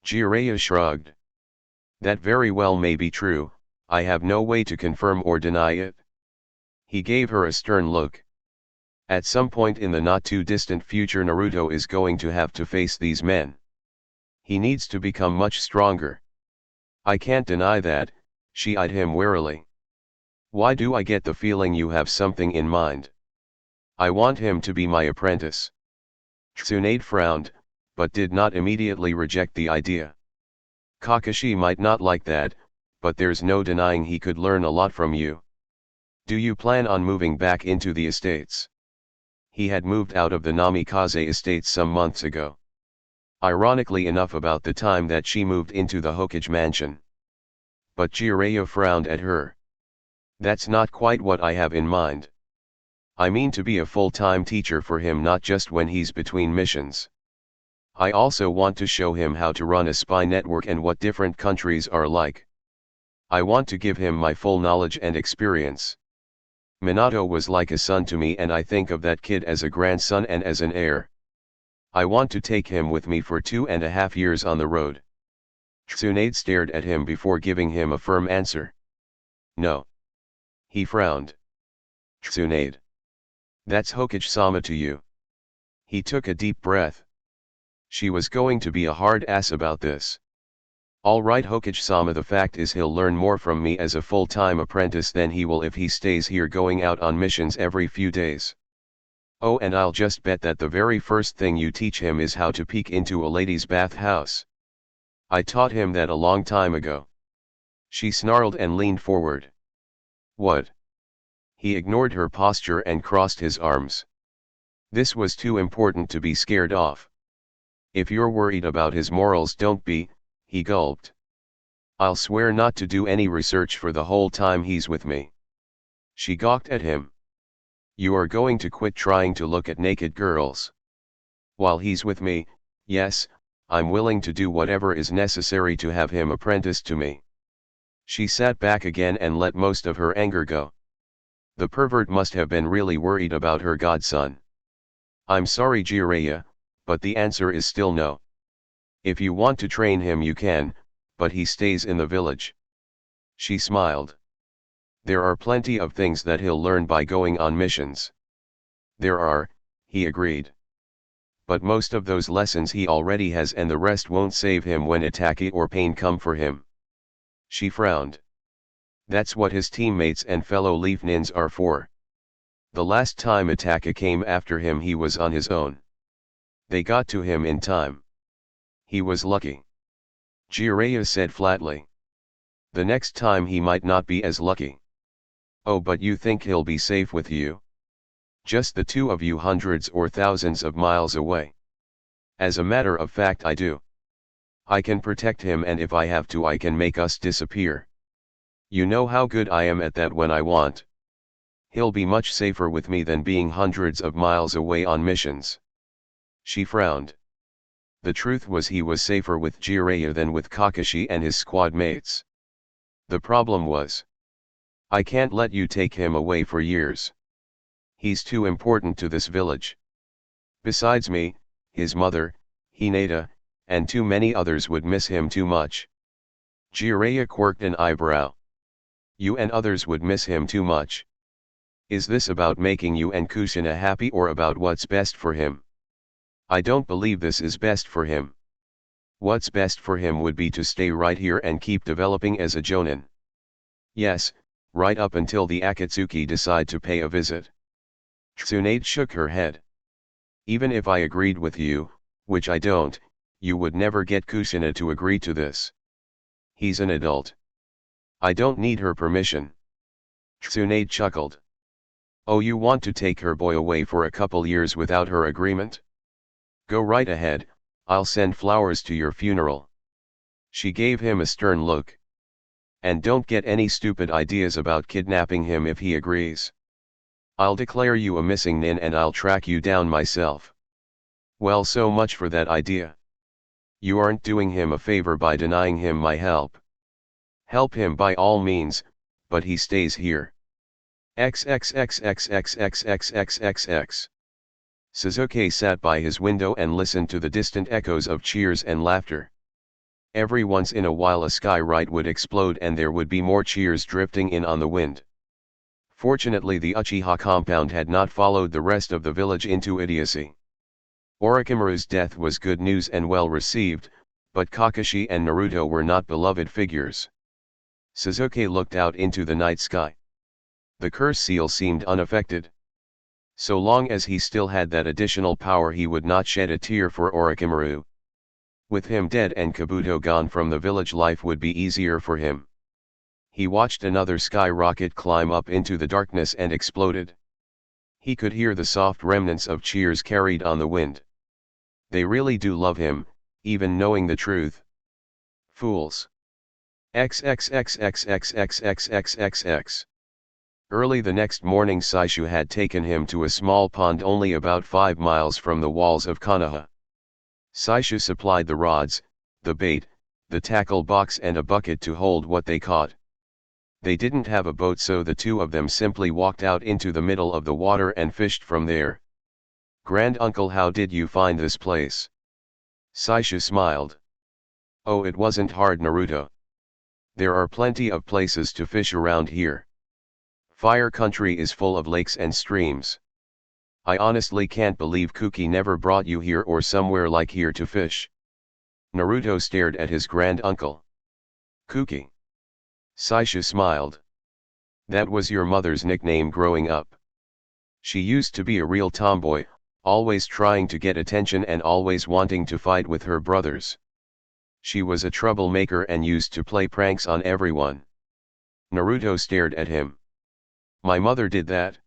Jiraiya shrugged. That very well may be true, I have no way to confirm or deny it. He gave her a stern look. At some point in the not too distant future Naruto is going to have to face these men. He needs to become much stronger. I can't deny that, she eyed him warily. Why do I get the feeling you have something in mind? I want him to be my apprentice. Tsunade frowned, but did not immediately reject the idea. Kakashi might not like that, but there's no denying he could learn a lot from you. Do you plan on moving back into the estates? He had moved out of the Namikaze estates some months ago. Ironically enough about the time that she moved into the Hokage mansion. But Jiraiya frowned at her. That's not quite what I have in mind. I mean to be a full-time teacher for him, not just when he's between missions. I also want to show him how to run a spy network and what different countries are like. I want to give him my full knowledge and experience. Minato was like a son to me and I think of that kid as a grandson and as an heir. I want to take him with me for 2.5 years on the road. Tsunade stared at him before giving him a firm answer. No. He frowned. Tsunade. That's Hokage-sama to you. He took a deep breath. She was going to be a hard ass about this. Alright Hokage-sama, the fact is he'll learn more from me as a full-time apprentice than he will if he stays here going out on missions every few days. Oh, and I'll just bet that the very first thing you teach him is how to peek into a lady's bathhouse. I taught him that a long time ago. She snarled and leaned forward. What? He ignored her posture and crossed his arms. This was too important to be scared off. If you're worried about his morals, don't be, he gulped. I'll swear not to do any research for the whole time he's with me. She gawked at him. You are going to quit trying to look at naked girls. While he's with me, yes, I'm willing to do whatever is necessary to have him apprenticed to me. She sat back again and let most of her anger go. The pervert must have been really worried about her godson. I'm sorry Jiraiya, but the answer is still no. If you want to train him you can, but he stays in the village. She smiled. There are plenty of things that he'll learn by going on missions. There are, he agreed. But most of those lessons he already has and the rest won't save him when attack or pain come for him. She frowned. That's what his teammates and fellow Leaf Nins are for. The last time Attacker came after him he was on his own. They got to him in time. He was lucky. Jiraiya said flatly. The next time he might not be as lucky. Oh, but you think he'll be safe with you? Just the two of you hundreds or thousands of miles away. As a matter of fact I do. I can protect him and if I have to I can make us disappear. You know how good I am at that when I want. He'll be much safer with me than being hundreds of miles away on missions. She frowned. The truth was he was safer with Jiraiya than with Kakashi and his squad mates. The problem was, I can't let you take him away for years. He's too important to this village. Besides me, his mother, Hinata, and too many others would miss him too much. Jiraiya quirked an eyebrow. You and others would miss him too much. Is this about making you and Kushina happy or about what's best for him? I don't believe this is best for him. What's best for him would be to stay right here and keep developing as a Jonin. Yes, right up until the Akatsuki decide to pay a visit. Tsunade shook her head. Even if I agreed with you, which I don't, you would never get Kushina to agree to this. He's an adult. I don't need her permission. Tsunade chuckled. Oh, you want to take her boy away for a couple years without her agreement? Go right ahead, I'll send flowers to your funeral. She gave him a stern look. And don't get any stupid ideas about kidnapping him if he agrees. I'll declare you a missing nin and I'll track you down myself. Well, so much for that idea. You aren't doing him a favor by denying him my help. Help him by all means, but he stays here. XXXXXXXXXX. Suzuki sat by his window and listened to the distant echoes of cheers and laughter. Every once in a while a skyride would explode and there would be more cheers drifting in on the wind. Fortunately the Uchiha compound had not followed the rest of the village into idiocy. Orochimaru's death was good news and well received, but Kakashi and Naruto were not beloved figures. Suzuki looked out into the night sky. The curse seal seemed unaffected. So long as he still had that additional power he would not shed a tear for Orochimaru. With him dead and Kabuto gone from the village, life would be easier for him. He watched another sky rocket climb up into the darkness and exploded. He could hear the soft remnants of cheers carried on the wind. They really do love him, even knowing the truth. Fools. XXXXXXXXXX. Early the next morning Saishu had taken him to a small pond only about 5 miles from the walls of Konoha. Saishu supplied the rods, the bait, the tackle box and a bucket to hold what they caught. They didn't have a boat, so the two of them simply walked out into the middle of the water and fished from there. "Granduncle, how did you find this place?" Saishu smiled. "Oh, it wasn't hard, Naruto. There are plenty of places to fish around here. Fire Country is full of lakes and streams. I honestly can't believe Kuki never brought you here or somewhere like here to fish." Naruto stared at his granduncle. "Kuki?" Saishu smiled. "That was your mother's nickname growing up. She used to be a real tomboy, always trying to get attention and always wanting to fight with her brothers. She was a troublemaker and used to play pranks on everyone." Naruto stared at him. "My mother did that?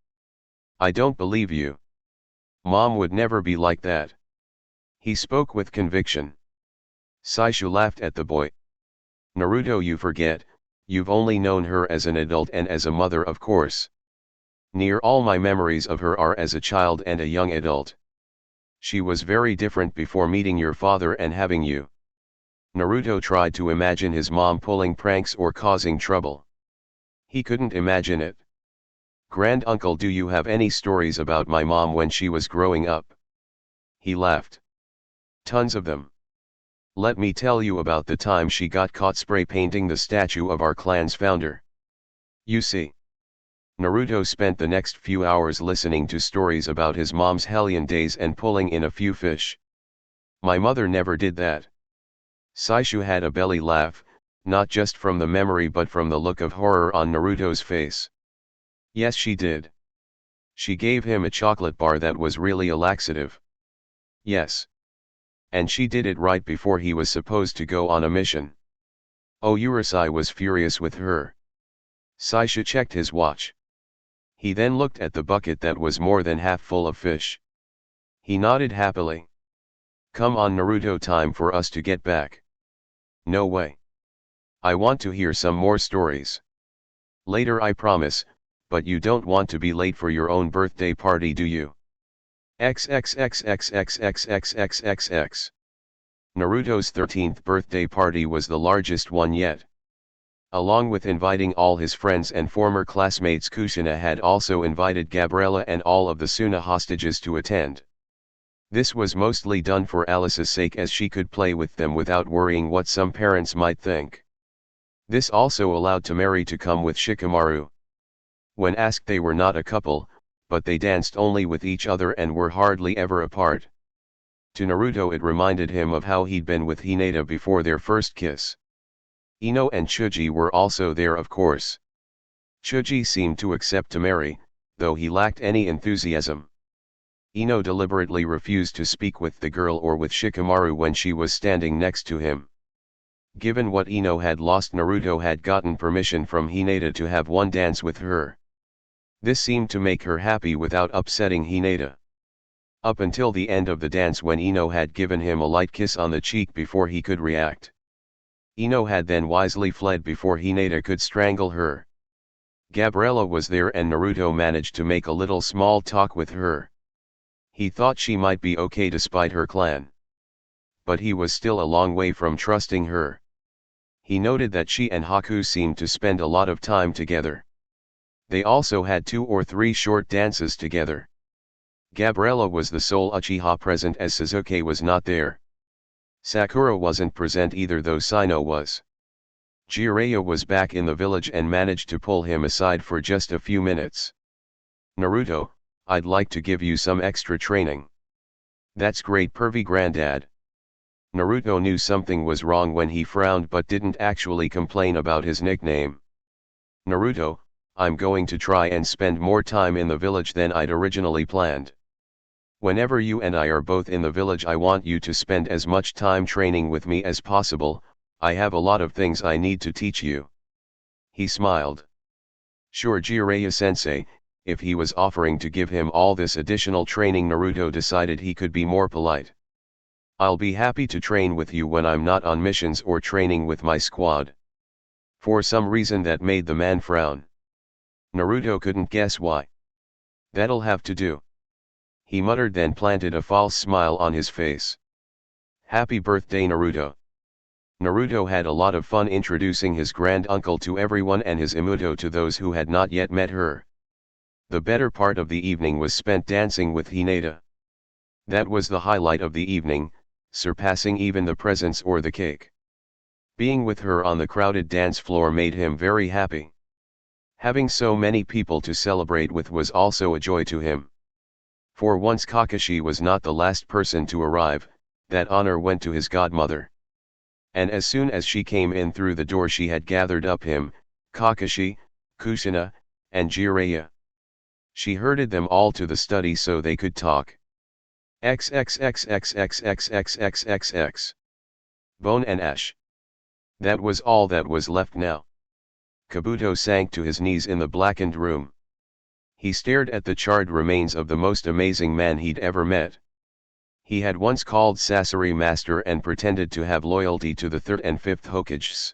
I don't believe you. Mom would never be like that." He spoke with conviction. Saishu laughed at the boy. "Naruto, you forget, you've only known her as an adult and as a mother, of course. Near all my memories of her are as a child and a young adult. She was very different before meeting your father and having you." Naruto tried to imagine his mom pulling pranks or causing trouble. He couldn't imagine it. "Granduncle, do you have any stories about my mom when she was growing up?" He laughed. "Tons of them. Let me tell you about the time she got caught spray painting the statue of our clan's founder. You see." Naruto spent the next few hours listening to stories about his mom's hellion days and pulling in a few fish. "My mother never did that." Saishu had a belly laugh, not just from the memory but from the look of horror on Naruto's face. "Yes, she did. She gave him a chocolate bar that was really a laxative." "Yes. And she did it right before he was supposed to go on a mission." "Oh, Urusei was furious with her." Saishu checked his watch. He then looked at the bucket that was more than half full of fish. He nodded happily. "Come on, Naruto, time for us to get back." "No way. I want to hear some more stories. Later, I promise, but you don't want to be late for your own birthday party, do you?" XXXXXXXXXXX. Naruto's 13th birthday party was the largest one yet. Along with inviting all his friends and former classmates, Kushina had also invited Gabriella and all of the Suna hostages to attend. This was mostly done for Alice's sake, as she could play with them without worrying what some parents might think. This also allowed Temari to come with Shikamaru. When asked, they were not a couple, but they danced only with each other and were hardly ever apart. To Naruto it reminded him of how he'd been with Hinata before their first kiss. Ino and Chuji were also there, of course. Chuji seemed to accept Temari, though he lacked any enthusiasm. Ino deliberately refused to speak with the girl or with Shikamaru when she was standing next to him. Given what Ino had lost, Naruto had gotten permission from Hinata to have one dance with her. This seemed to make her happy without upsetting Hinata. Up until the end of the dance, when Ino had given him a light kiss on the cheek before he could react. Ino had then wisely fled before Hinata could strangle her. Gabriella was there and Naruto managed to make a little small talk with her. He thought she might be okay despite her clan. But he was still a long way from trusting her. He noted that she and Haku seemed to spend a lot of time together. They also had 2 or 3 short dances together. Gabriella was the sole Uchiha present as Sasuke was not there. Sakura wasn't present either, though Sino was. Jiraiya was back in the village and managed to pull him aside for just a few minutes. "Naruto, I'd like to give you some extra training." "That's great, pervy granddad." Naruto knew something was wrong when he frowned but didn't actually complain about his nickname. "Naruto, I'm going to try and spend more time in the village than I'd originally planned. Whenever you and I are both in the village, I want you to spend as much time training with me as possible. I have a lot of things I need to teach you." He smiled. Sure, Jiraiya-sensei. If he was offering to give him all this additional training, Naruto decided he could be more polite. "I'll be happy to train with you when I'm not on missions or training with my squad." For some reason that made the man frown. Naruto couldn't guess why. "That'll have to do," he muttered, then planted a false smile on his face. "Happy birthday, Naruto." Naruto had a lot of fun introducing his grand-uncle to everyone and his Imuto to those who had not yet met her. The better part of the evening was spent dancing with Hinata. That was the highlight of the evening, surpassing even the presents or the cake. Being with her on the crowded dance floor made him very happy. Having so many people to celebrate with was also a joy to him. For once Kakashi was not the last person to arrive, that honor went to his godmother. And as soon as she came in through the door, she had gathered up him, Kakashi, Kushina, and Jiraiya. She herded them all to the study so they could talk. XXXXXXXXXX. Bone and ash. That was all that was left now. Kabuto sank to his knees in the blackened room. He stared at the charred remains of the most amazing man he'd ever met. He had once called Sasori master and pretended to have loyalty to the 3rd and 5th Hokages.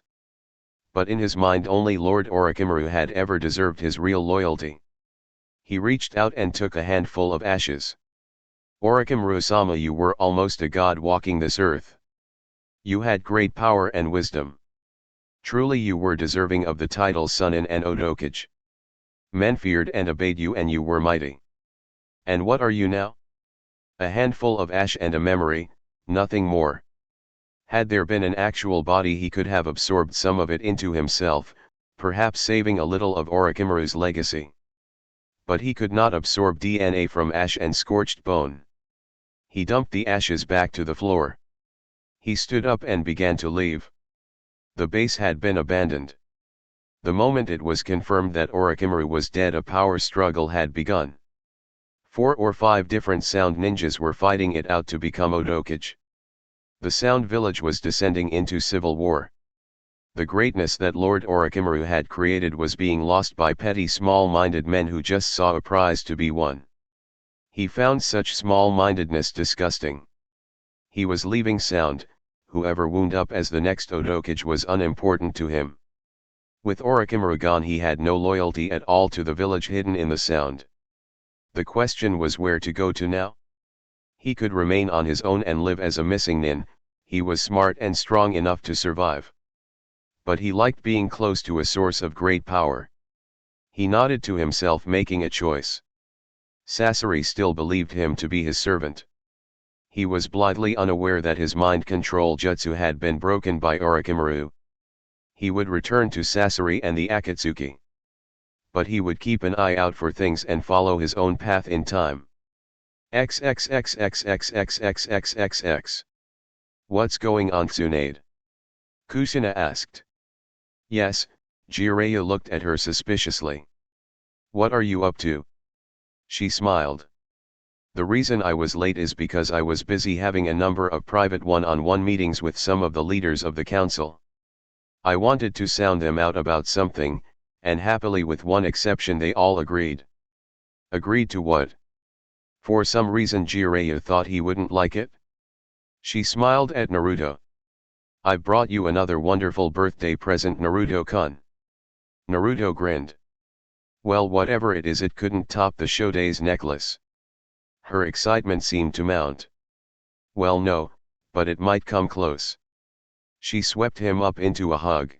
But in his mind only Lord Orochimaru had ever deserved his real loyalty. He reached out and took a handful of ashes. "Orochimaru-sama, you were almost a god walking this earth. You had great power and wisdom. Truly you were deserving of the titles Sunin and Odokage. Men feared and obeyed you, and you were mighty. And what are you now? A handful of ash and a memory, nothing more." Had there been an actual body, he could have absorbed some of it into himself, perhaps saving a little of Orochimaru's legacy. But he could not absorb DNA from ash and scorched bone. He dumped the ashes back to the floor. He stood up and began to leave. The base had been abandoned. The moment it was confirmed that Orochimaru was dead, a power struggle had begun. 4 or 5 different sound ninjas were fighting it out to become Odokage. The sound village was descending into civil war. The greatness that Lord Orochimaru had created was being lost by petty small-minded men who just saw a prize to be won. He found such small-mindedness disgusting. He was leaving sound. Whoever wound up as the next Odokage was unimportant to him. With Orochimaru gone, he had no loyalty at all to the village hidden in the sound. The question was where to go to now? He could remain on his own and live as a missing nin. He was smart and strong enough to survive. But he liked being close to a source of great power. He nodded to himself, making a choice. Sasori still believed him to be his servant. He was blithely unaware that his mind control jutsu had been broken by Orochimaru. He would return to Sasori and the Akatsuki. But he would keep an eye out for things and follow his own path in time. XXXXXXXXXXX. What's going on, Tsunade? Kushina asked. Yes, Jiraiya looked at her suspiciously. What are you up to? She smiled. The reason I was late is because I was busy having a number of private one-on-one meetings with some of the leaders of the council. I wanted to sound them out about something, and happily with one exception they all agreed. Agreed to what? For some reason Jiraiya thought he wouldn't like it. She smiled at Naruto. I've brought you another wonderful birthday present, Naruto-kun. Naruto grinned. Well, whatever it is, it couldn't top the Shoda's necklace. Her excitement seemed to mount. Well, no, but it might come close. She swept him up into a hug.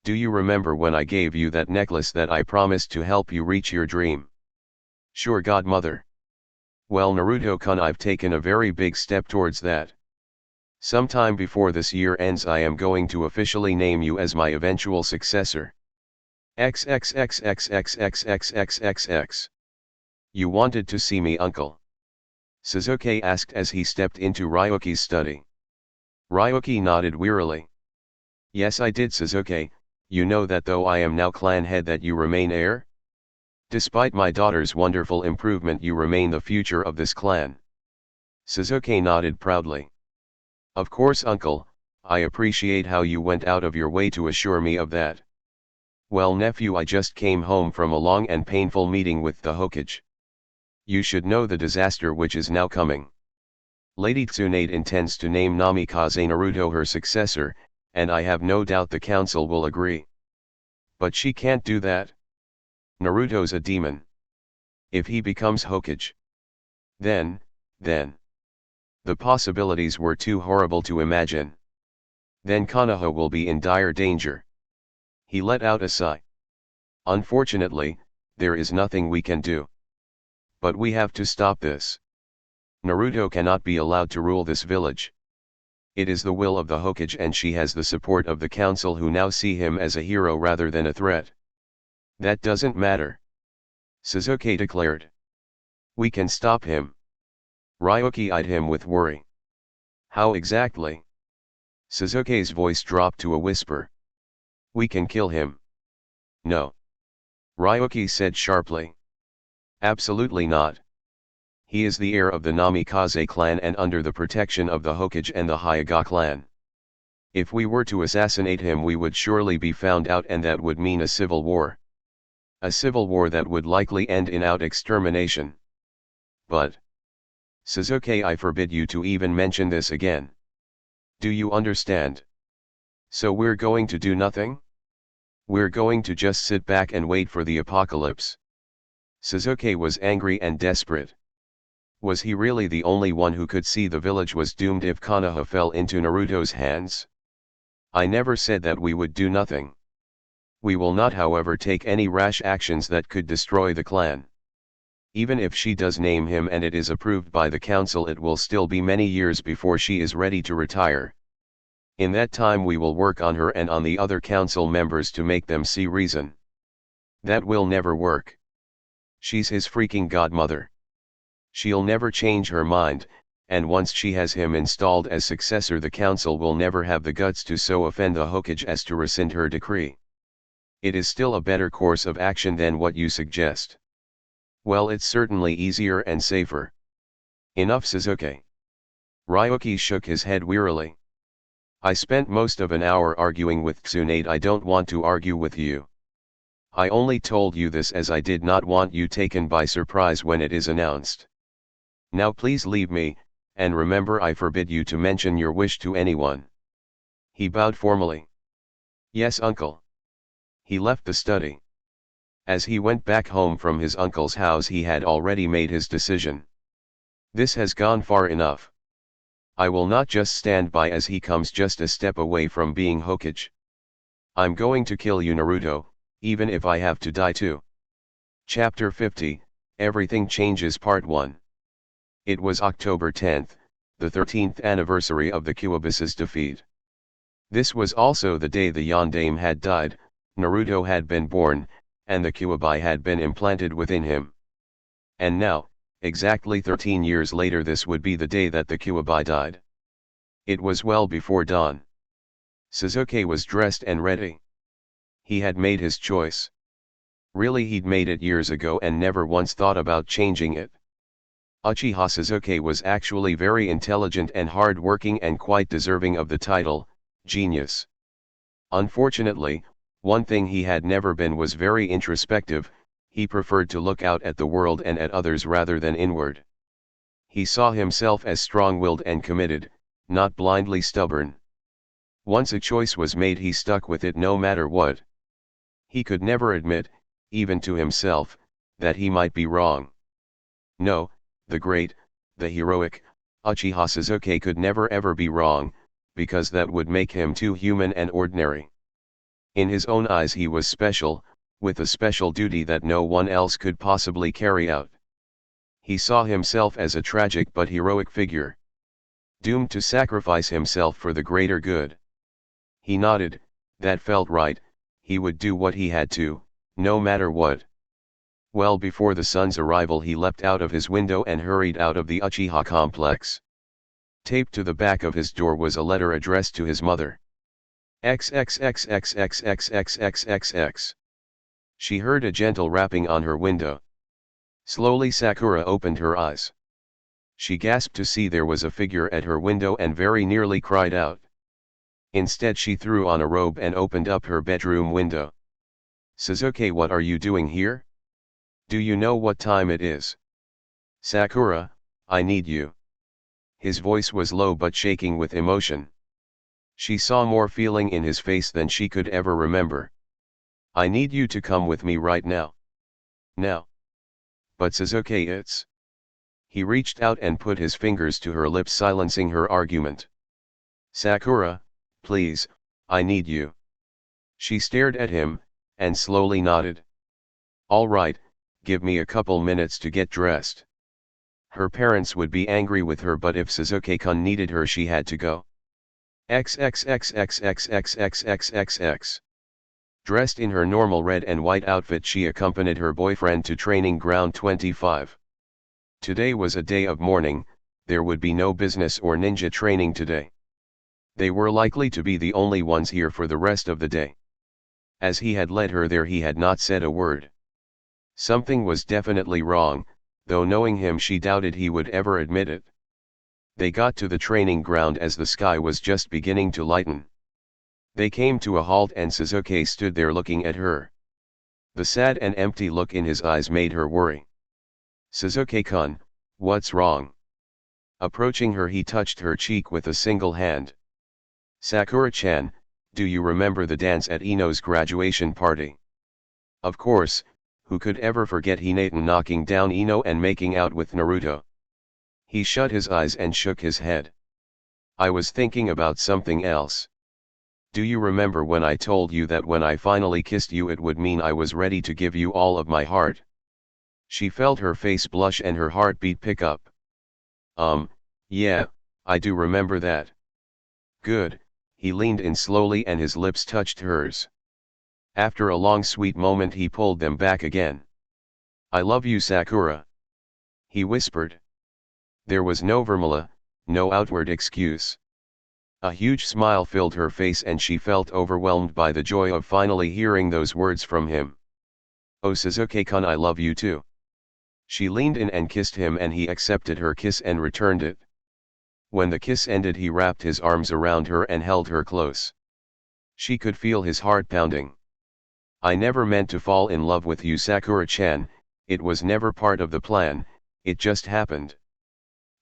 Do you remember when I gave you that necklace that I promised to help you reach your dream? Sure, godmother. Well, Naruto-kun, I've taken a very big step towards that. Sometime before this year ends I am going to officially name you as my eventual successor. XXXXXXXXXXX. You wanted to see me, uncle? Sasuke asked as he stepped into Ryuki's study. Ryuki nodded wearily. Yes, I did, Sasuke. You know that though I am now clan head that you remain heir? Despite my daughter's wonderful improvement you remain the future of this clan. Sasuke nodded proudly. Of course, uncle, I appreciate how you went out of your way to assure me of that. Well, nephew, I just came home from a long and painful meeting with the Hokage. You should know the disaster which is now coming. Lady Tsunade intends to name Namikaze Naruto her successor, and I have no doubt the council will agree. But she can't do that. Naruto's a demon. If he becomes Hokage, then. The possibilities were too horrible to imagine. Then Konoha will be in dire danger. He let out a sigh. Unfortunately, there is nothing we can do. But we have to stop this. Naruto cannot be allowed to rule this village. It is the will of the Hokage and she has the support of the council who now see him as a hero rather than a threat. That doesn't matter. Sasuke declared. We can stop him. Ryuki eyed him with worry. How exactly? Sasuke's voice dropped to a whisper. We can kill him. No. Ryuki said sharply. Absolutely not. He is the heir of the Namikaze clan and under the protection of the Hokage and the Hyuga clan. If we were to assassinate him we would surely be found out and that would mean a civil war. A civil war that would likely end in extermination. But. Sasuke, I forbid you to even mention this again. Do you understand? So we're going to do nothing? We're going to just sit back and wait for the apocalypse. Sasuke was angry and desperate. Was he really the only one who could see the village was doomed if Konoha fell into Naruto's hands? I never said that we would do nothing. We will not, however, take any rash actions that could destroy the clan. Even if she does name him and it is approved by the council, it will still be many years before she is ready to retire. In that time we will work on her and on the other council members to make them see reason. That will never work. She's his freaking godmother. She'll never change her mind, and once she has him installed as successor the council will never have the guts to so offend the Hokage as to rescind her decree. It is still a better course of action than what you suggest. Well, it's certainly easier and safer. Enough, Sasuke. Ryuki shook his head wearily. I spent most of an hour arguing with Tsunade. I don't want to argue with you. I only told you this as I did not want you taken by surprise when it is announced. Now please leave me, and remember I forbid you to mention your wish to anyone. He bowed formally. Yes, uncle. He left the study. As he went back home from his uncle's house he had already made his decision. This has gone far enough. I will not just stand by as he comes just a step away from being Hokage. I'm going to kill you, Naruto, even if I have to die too. Chapter 50, Everything Changes Part 1. It was October 10th, the 13th anniversary of the Kyuubi's defeat. This was also the day the Yondaime had died, Naruto had been born, and the Kyuubi had been implanted within him. And now, exactly 13 years later, this would be the day that the Kyuubi died. It was well before dawn. Sasuke was dressed and ready. He had made his choice. Really, he'd made it years ago and never once thought about changing it. Uchiha Sasuke was actually very intelligent and hard-working and quite deserving of the title, genius. Unfortunately, one thing he had never been was very introspective. He preferred to look out at the world and at others rather than inward. He saw himself as strong-willed and committed, not blindly stubborn. Once a choice was made, he stuck with it no matter what. He could never admit, even to himself, that he might be wrong. No, the great, the heroic, Uchiha Sasuke could never ever be wrong, because that would make him too human and ordinary. In his own eyes he was special, with a special duty that no one else could possibly carry out. He saw himself as a tragic but heroic figure, doomed to sacrifice himself for the greater good. He nodded, that felt right, he would do what he had to, no matter what. Well before the sun's arrival he leapt out of his window and hurried out of the Uchiha complex. Taped to the back of his door was a letter addressed to his mother. XXXXXXXXXXX. She heard a gentle rapping on her window. Slowly Sakura opened her eyes. She gasped to see there was a figure at her window and very nearly cried out. Instead she threw on a robe and opened up her bedroom window. Sasuke, what are you doing here? Do you know what time it is? Sakura, I need you. His voice was low but shaking with emotion. She saw more feeling in his face than she could ever remember. I need you to come with me right now. Now. But Sasuke, it's... He reached out and put his fingers to her lips, silencing her argument. Sakura, please, I need you. She stared at him, and slowly nodded. All right, give me a couple minutes to get dressed. Her parents would be angry with her, but if Sasuke-kun needed her she had to go. XXXXXXXXXX. Dressed in her normal red and white outfit she accompanied her boyfriend to training ground 25. Today was a day of mourning, there would be no business or ninja training today. They were likely to be the only ones here for the rest of the day. As he had led her there he had not said a word. Something was definitely wrong, though knowing him she doubted he would ever admit it. They got to the training ground as the sky was just beginning to lighten. They came to a halt and Sasuke stood there looking at her. The sad and empty look in his eyes made her worry. Sasuke-kun, what's wrong? Approaching her he touched her cheek with a single hand. Sakura-chan, do you remember the dance at Ino's graduation party? Of course, who could ever forget Hinata knocking down Ino and making out with Naruto? He shut his eyes and shook his head. I was thinking about something else. Do you remember when I told you that when I finally kissed you it would mean I was ready to give you all of my heart? She felt her face blush and her heartbeat pick up. Yeah, I do remember that. Good, he leaned in slowly and his lips touched hers. After a long sweet moment he pulled them back again. I love you, Sakura. He whispered. There was no formula, no outward excuse. A huge smile filled her face and she felt overwhelmed by the joy of finally hearing those words from him. Oh Sasuke-kun, I love you too. She leaned in and kissed him and he accepted her kiss and returned it. When the kiss ended he wrapped his arms around her and held her close. She could feel his heart pounding. I never meant to fall in love with you, Sakura-chan, it was never part of the plan, it just happened.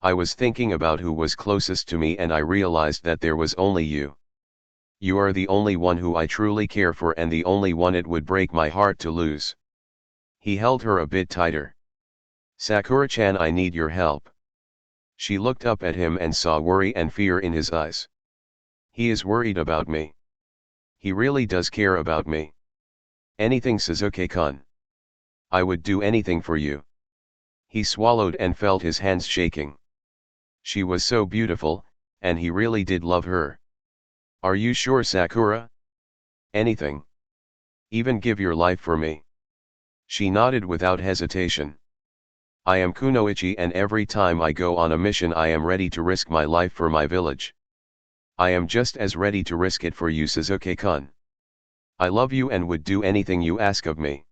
I was thinking about who was closest to me and I realized that there was only you. You are the only one who I truly care for and the only one it would break my heart to lose. He held her a bit tighter. Sakura-chan, I need your help. She looked up at him and saw worry and fear in his eyes. He is worried about me. He really does care about me. Anything, Sasuke-kun. I would do anything for you. He swallowed and felt his hands shaking. She was so beautiful, and he really did love her. Are you sure, Sakura? Anything. Even give your life for me. She nodded without hesitation. I am Kunoichi and every time I go on a mission I am ready to risk my life for my village. I am just as ready to risk it for you, Sasuke-kun. I love you and would do anything you ask of me.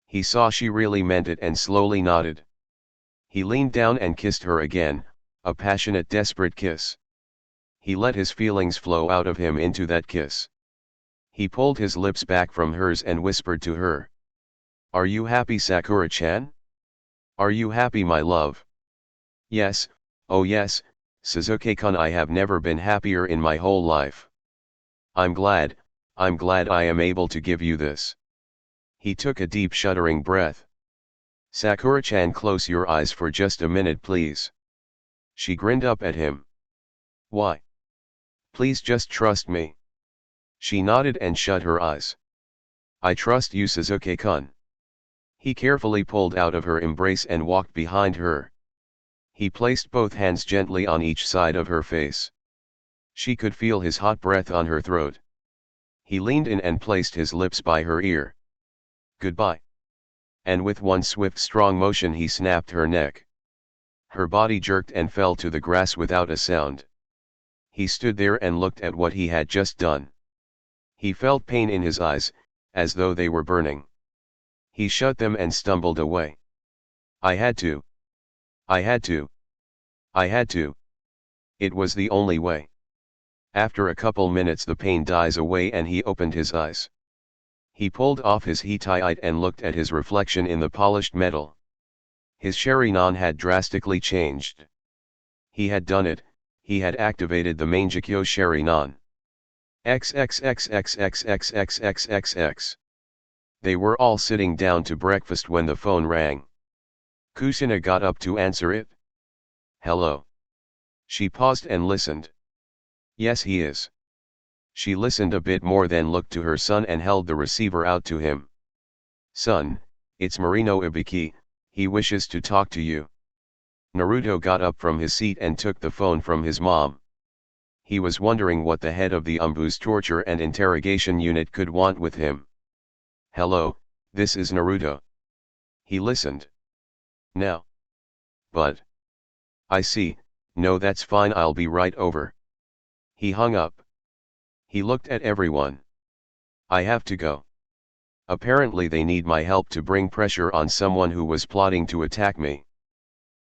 He saw she really meant it and slowly nodded. He leaned down and kissed her again, a passionate, desperate kiss. He let his feelings flow out of him into that kiss. He pulled his lips back from hers and whispered to her. Are you happy, Sakura-chan? Are you happy, my love? Yes, oh yes, Sasuke-kun, I have never been happier in my whole life. I'm glad I am able to give you this. He took a deep shuddering breath. Sakura-chan, close your eyes for just a minute please. She grinned up at him. Why? Please just trust me. She nodded and shut her eyes. I trust you, Sasuke-kun. He carefully pulled out of her embrace and walked behind her. He placed both hands gently on each side of her face. She could feel his hot breath on her throat. He leaned in and placed his lips by her ear. Goodbye. And with one swift strong motion he snapped her neck. Her body jerked and fell to the grass without a sound. He stood there and looked at what he had just done. He felt pain in his eyes, as though they were burning. He shut them and stumbled away. I had to. I had to. I had to. It was the only way. After a couple minutes the pain dies away and he opened his eyes. He pulled off his heat-tie and looked at his reflection in the polished metal. His Sharingan had drastically changed. He had done it, he had activated the Mangekyo Sharingan. XXXXXXXXXX. They were all sitting down to breakfast when the phone rang. Kusina got up to answer it. Hello. She paused and listened. Yes, he is. She listened a bit more, then looked to her son and held the receiver out to him. Son, it's Marino Ibiki, he wishes to talk to you. Naruto got up from his seat and took the phone from his mom. He was wondering what the head of the Umbu's torture and interrogation unit could want with him. Hello, this is Naruto. He listened. Now. But. I see, no, that's fine, I'll be right over. He hung up. He looked at everyone. I have to go. Apparently they need my help to bring pressure on someone who was plotting to attack me.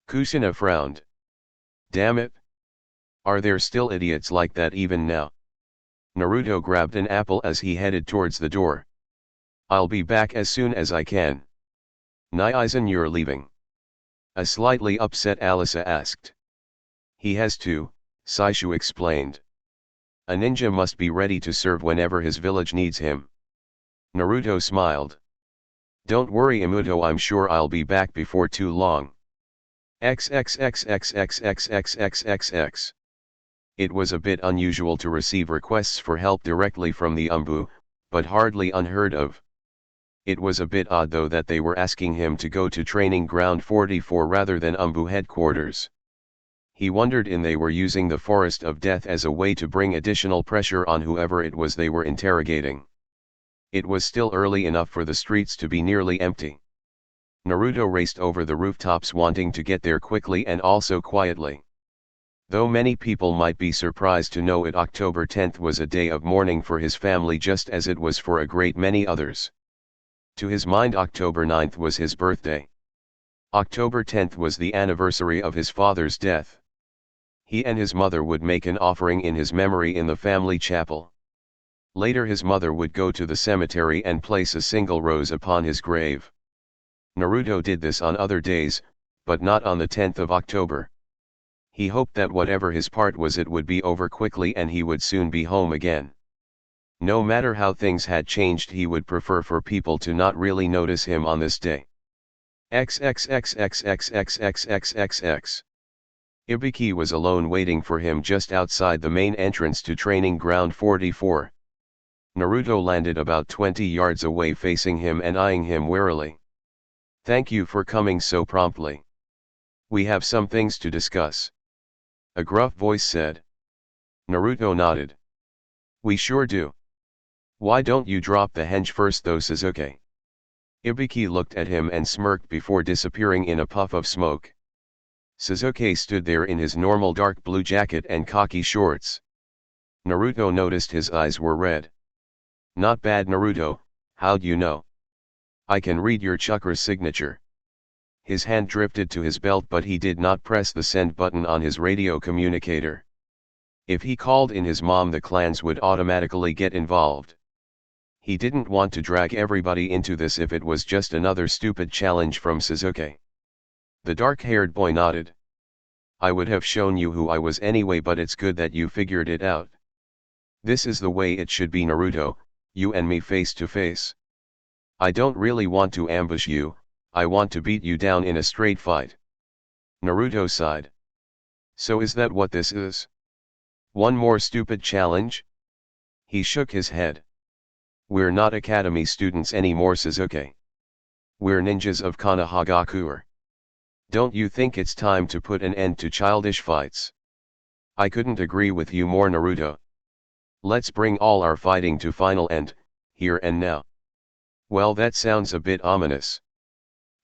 Kusina frowned. Damn it. Are there still idiots like that even now? Naruto grabbed an apple as he headed towards the door. I'll be back as soon as I can. Naizen, you're leaving? A slightly upset Alisa asked. He has to, Saishu explained. A ninja must be ready to serve whenever his village needs him. Naruto smiled. Don't worry Imuto, I'm sure I'll be back before too long. XXXXXXXXXX. It was a bit unusual to receive requests for help directly from the Umbu, but hardly unheard of. It was a bit odd though that they were asking him to go to training ground 44 rather than Umbu headquarters. He wondered if they were using the Forest of Death as a way to bring additional pressure on whoever it was they were interrogating. It was still early enough for the streets to be nearly empty. Naruto raced over the rooftops wanting to get there quickly and also quietly. Though many people might be surprised to know it, October 10th was a day of mourning for his family just as it was for a great many others. To his mind, October 9th was his birthday. October 10th was the anniversary of his father's death. He and his mother would make an offering in his memory in the family chapel. Later his mother would go to the cemetery and place a single rose upon his grave. Naruto did this on other days, but not on the 10th of October. He hoped that whatever his part was it would be over quickly and he would soon be home again. No matter how things had changed, he would prefer for people to not really notice him on this day. XXXXXXXXXX. Ibiki was alone waiting for him just outside the main entrance to training ground 44. Naruto landed about 20 yards away facing him and eyeing him warily. Thank you for coming so promptly. We have some things to discuss. A gruff voice said. Naruto nodded. We sure do. Why don't you drop the henge first though, Sasuke? Ibiki looked at him and smirked before disappearing in a puff of smoke. Sasuke stood there in his normal dark blue jacket and khaki shorts. Naruto noticed his eyes were red. Not bad Naruto, how'd you know? I can read your chakra signature. His hand drifted to his belt but he did not press the send button on his radio communicator. If he called in his mom the clans would automatically get involved. He didn't want to drag everybody into this if it was just another stupid challenge from Sasuke. The dark-haired boy nodded. I would have shown you who I was anyway, but it's good that you figured it out. This is the way it should be Naruto, you and me face to face. I don't really want to ambush you, I want to beat you down in a straight fight. Naruto sighed. So is that what this is? One more stupid challenge? He shook his head. We're not academy students anymore, Sasuke. We're ninjas of Konohagakure. Don't you think it's time to put an end to childish fights? I couldn't agree with you more, Naruto. Let's bring all our fighting to final end, here and now. Well, that sounds a bit ominous.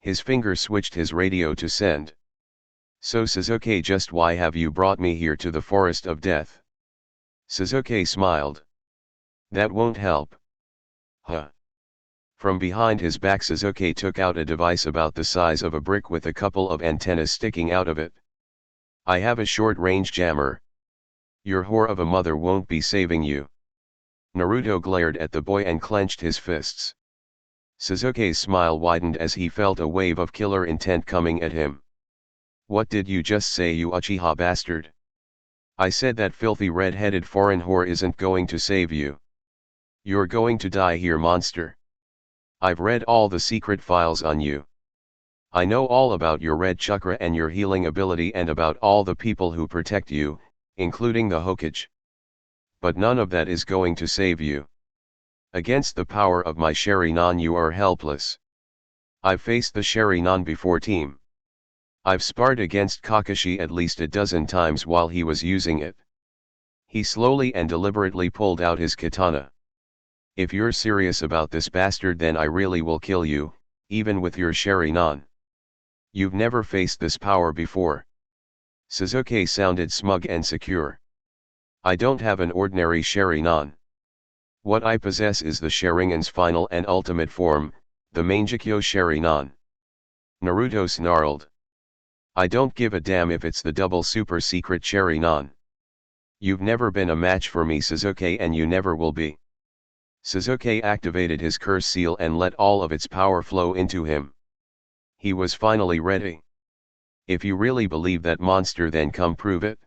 His finger switched his radio to send. So Sasuke, just why have you brought me here to the forest of death? Sasuke smiled. That won't help. Huh. From behind his back, Sasuke took out a device about the size of a brick with a couple of antennas sticking out of it. I have a short-range jammer. Your whore of a mother won't be saving you. Naruto glared at the boy and clenched his fists. Sasuke's smile widened as he felt a wave of killer intent coming at him. What did you just say, you Uchiha bastard? I said that filthy red-headed foreign whore isn't going to save you. You're going to die here, monster. I've read all the secret files on you. I know all about your red chakra and your healing ability and about all the people who protect you, including the Hokage. But none of that is going to save you. Against the power of my Sharingan you are helpless. I've faced the Sharingan before, team. I've sparred against Kakashi at least a dozen times while he was using it. He slowly and deliberately pulled out his katana. If you're serious about this, bastard, then I really will kill you, even with your Sharingan. You've never faced this power before. Sasuke sounded smug and secure. I don't have an ordinary Sharingan. What I possess is the Sharingan's final and ultimate form, the Mangekyo Sharingan. Naruto snarled. I don't give a damn if it's the double super secret Sharingan. You've never been a match for me, Sasuke, and you never will be. Sasuke activated his curse seal and let all of its power flow into him. He was finally ready. If you really believe that, monster, then come prove it.